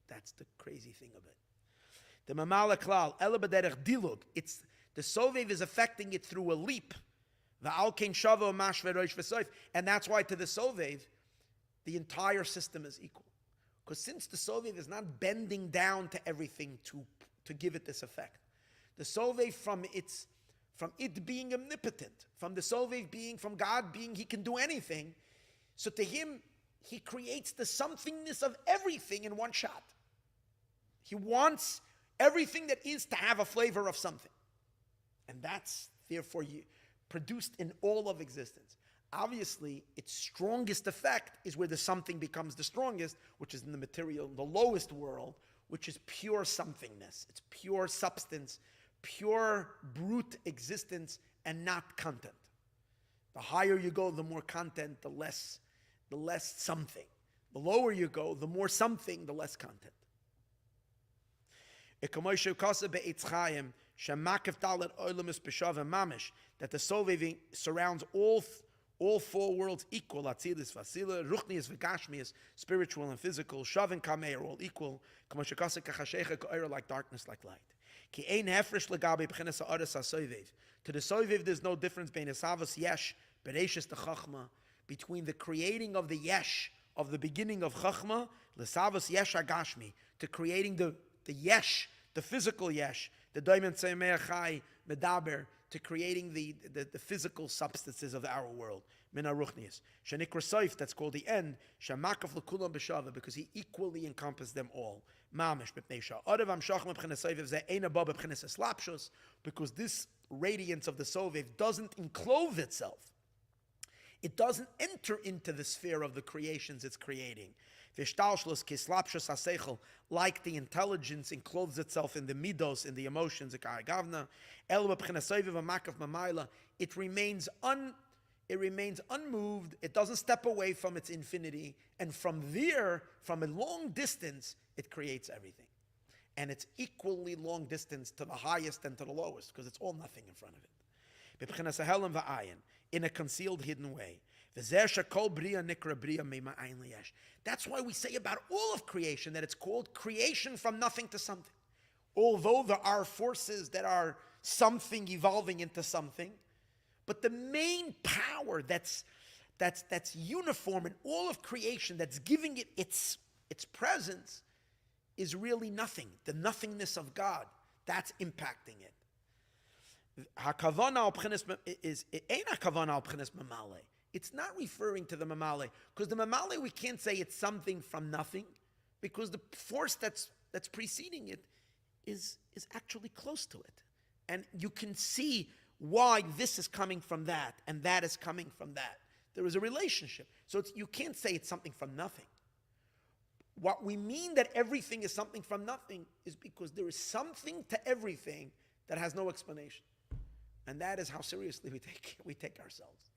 That's the crazy thing of it. The mamala klal ela b'derech dilug. It's the Sovev is affecting it through a leap. The alkein shavo mash v'rosh v'soif, and that's why to the Sovev, the entire system is equal. Because since the Sovev is not bending down to everything to give it this effect, the Sovev from it being omnipotent, from the Sovev being, from God being, he can do anything. So to him, he creates the somethingness of everything in one shot. He wants everything that is to have a flavor of something. And that's therefore produced in all of existence. Obviously, its strongest effect is where the something becomes the strongest, which is in the material, the lowest world, which is pure somethingness. It's pure substance, pure brute existence, and not content. The higher you go, the more content, the less something. The lower you go, the more something, the less content. That the Sovev surrounds All four worlds equal. Atzilus, Vasila, Ruchnius, V'gashmius, spiritual and physical. Shav and Kamei are all equal. Like darkness, like light. Ki ein hefresh legabe b'chinas ha'aras ha'soivev. To the soivev, there's no difference between esavos yesh, bereishis the chachma, between the creating of the yesh, of the beginning of chachma, lesavos yesh ha'gashmi, to creating the yesh, the physical yesh, the daimon tzemei chai medaber, to creating the physical substances of our world. Mina ruchnius. Shenikra soif, that's called the end. Shemakaf lekulam b'shava, because he equally encompassed them all. Mamish b'pnei sha'adav amshach m'b'chinas soivev ze ein abba b'chinas eslapshus, because this radiance of the sovev doesn't enclose itself. It doesn't enter into the sphere of the creations it's creating. Like the intelligence encloses itself in the midos, in the emotions, it remains unmoved. It doesn't step away from its infinity, and from there, from a long distance, it creates everything. And it's equally long distance to the highest and to the lowest, because it's all nothing in front of it. In a concealed, hidden way. That's why we say about all of creation that it's called creation from nothing to something. Although there are forces that are something evolving into something, but the main power that's uniform in all of creation, that's giving it its presence, is really nothing. The nothingness of God, that's impacting it. It's not referring to the mamale, because the mamale, we can't say it's something from nothing, because the force that's preceding it is actually close to it. And you can see why this is coming from that, and that is coming from that. There is a relationship. So you can't say it's something from nothing. What we mean that everything is something from nothing is because there is something to everything that has no explanation. And that is how seriously we take ourselves.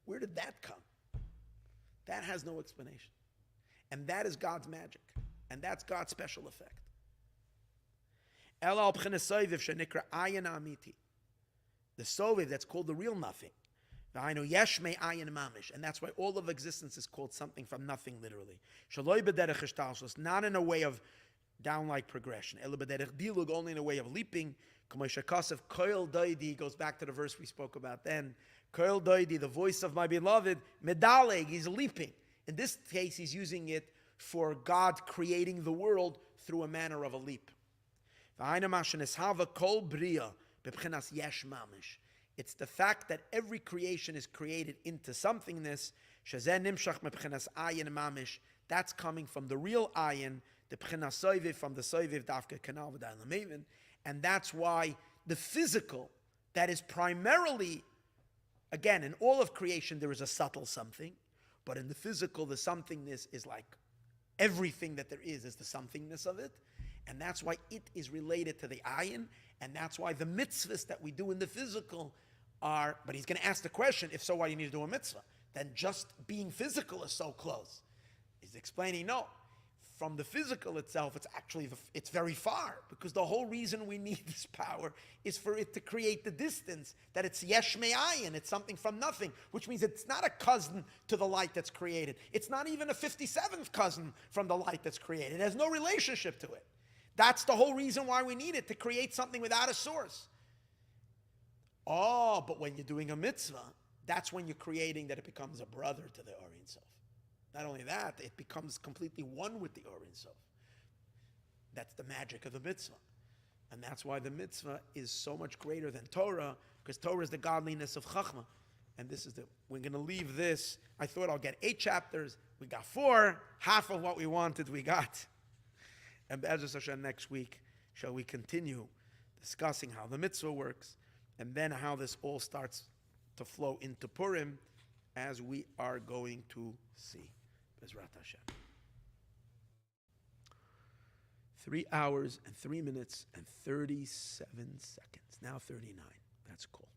Where did that come? That has no explanation. And that is God's magic. And that's God's special effect. The soviv, that's called the real nothing. And that's why all of existence is called something from nothing, literally. Not in a way of downlight progression. Only in a way of leaping. Goes back to the verse we spoke about then. The voice of my beloved, medaleg, he's leaping. In this case, he's using it for God creating the world through a manner of a leap. It's the fact that every creation is created into somethingness. That's coming from the real ayin, the b'chinas soiviv, from the soiviv dafka kanal v'dayin l'mevin. And that's why the physical, that is primarily, again, in all of creation there is a subtle something, but in the physical the somethingness is like everything that there is the somethingness of it. And that's why it is related to the ayin, and that's why the mitzvahs that we do in the physical are, but he's going to ask the question, if so, why do you need to do a mitzvah? Then just being physical is so close. He's explaining, no, from the physical itself, it's very far, because the whole reason we need this power is for it to create the distance, that it's yesh me'ayin, it's something from nothing, which means it's not a cousin to the light that's created. It's not even a 57th cousin from the light that's created. It has no relationship to it. That's the whole reason why we need it, to create something without a source. Oh, but when you're doing a mitzvah, that's when you're creating that it becomes a brother to the Or Ein Sof. Not only that, it becomes completely one with the Or Ein Sof. That's the magic of the mitzvah. And that's why the mitzvah is so much greater than Torah, because Torah is the godliness of Chachma. And we're going to leave this. I thought I'll get 8 chapters. We got 4. Half of what we wanted, we got. And Be'ezus Hashem, next week, shall we continue discussing how the mitzvah works, and then how this all starts to flow into Purim, as we are going to see. Bezrat Hashem. 3 hours and 3 minutes and 37 seconds. Now 39. That's cool.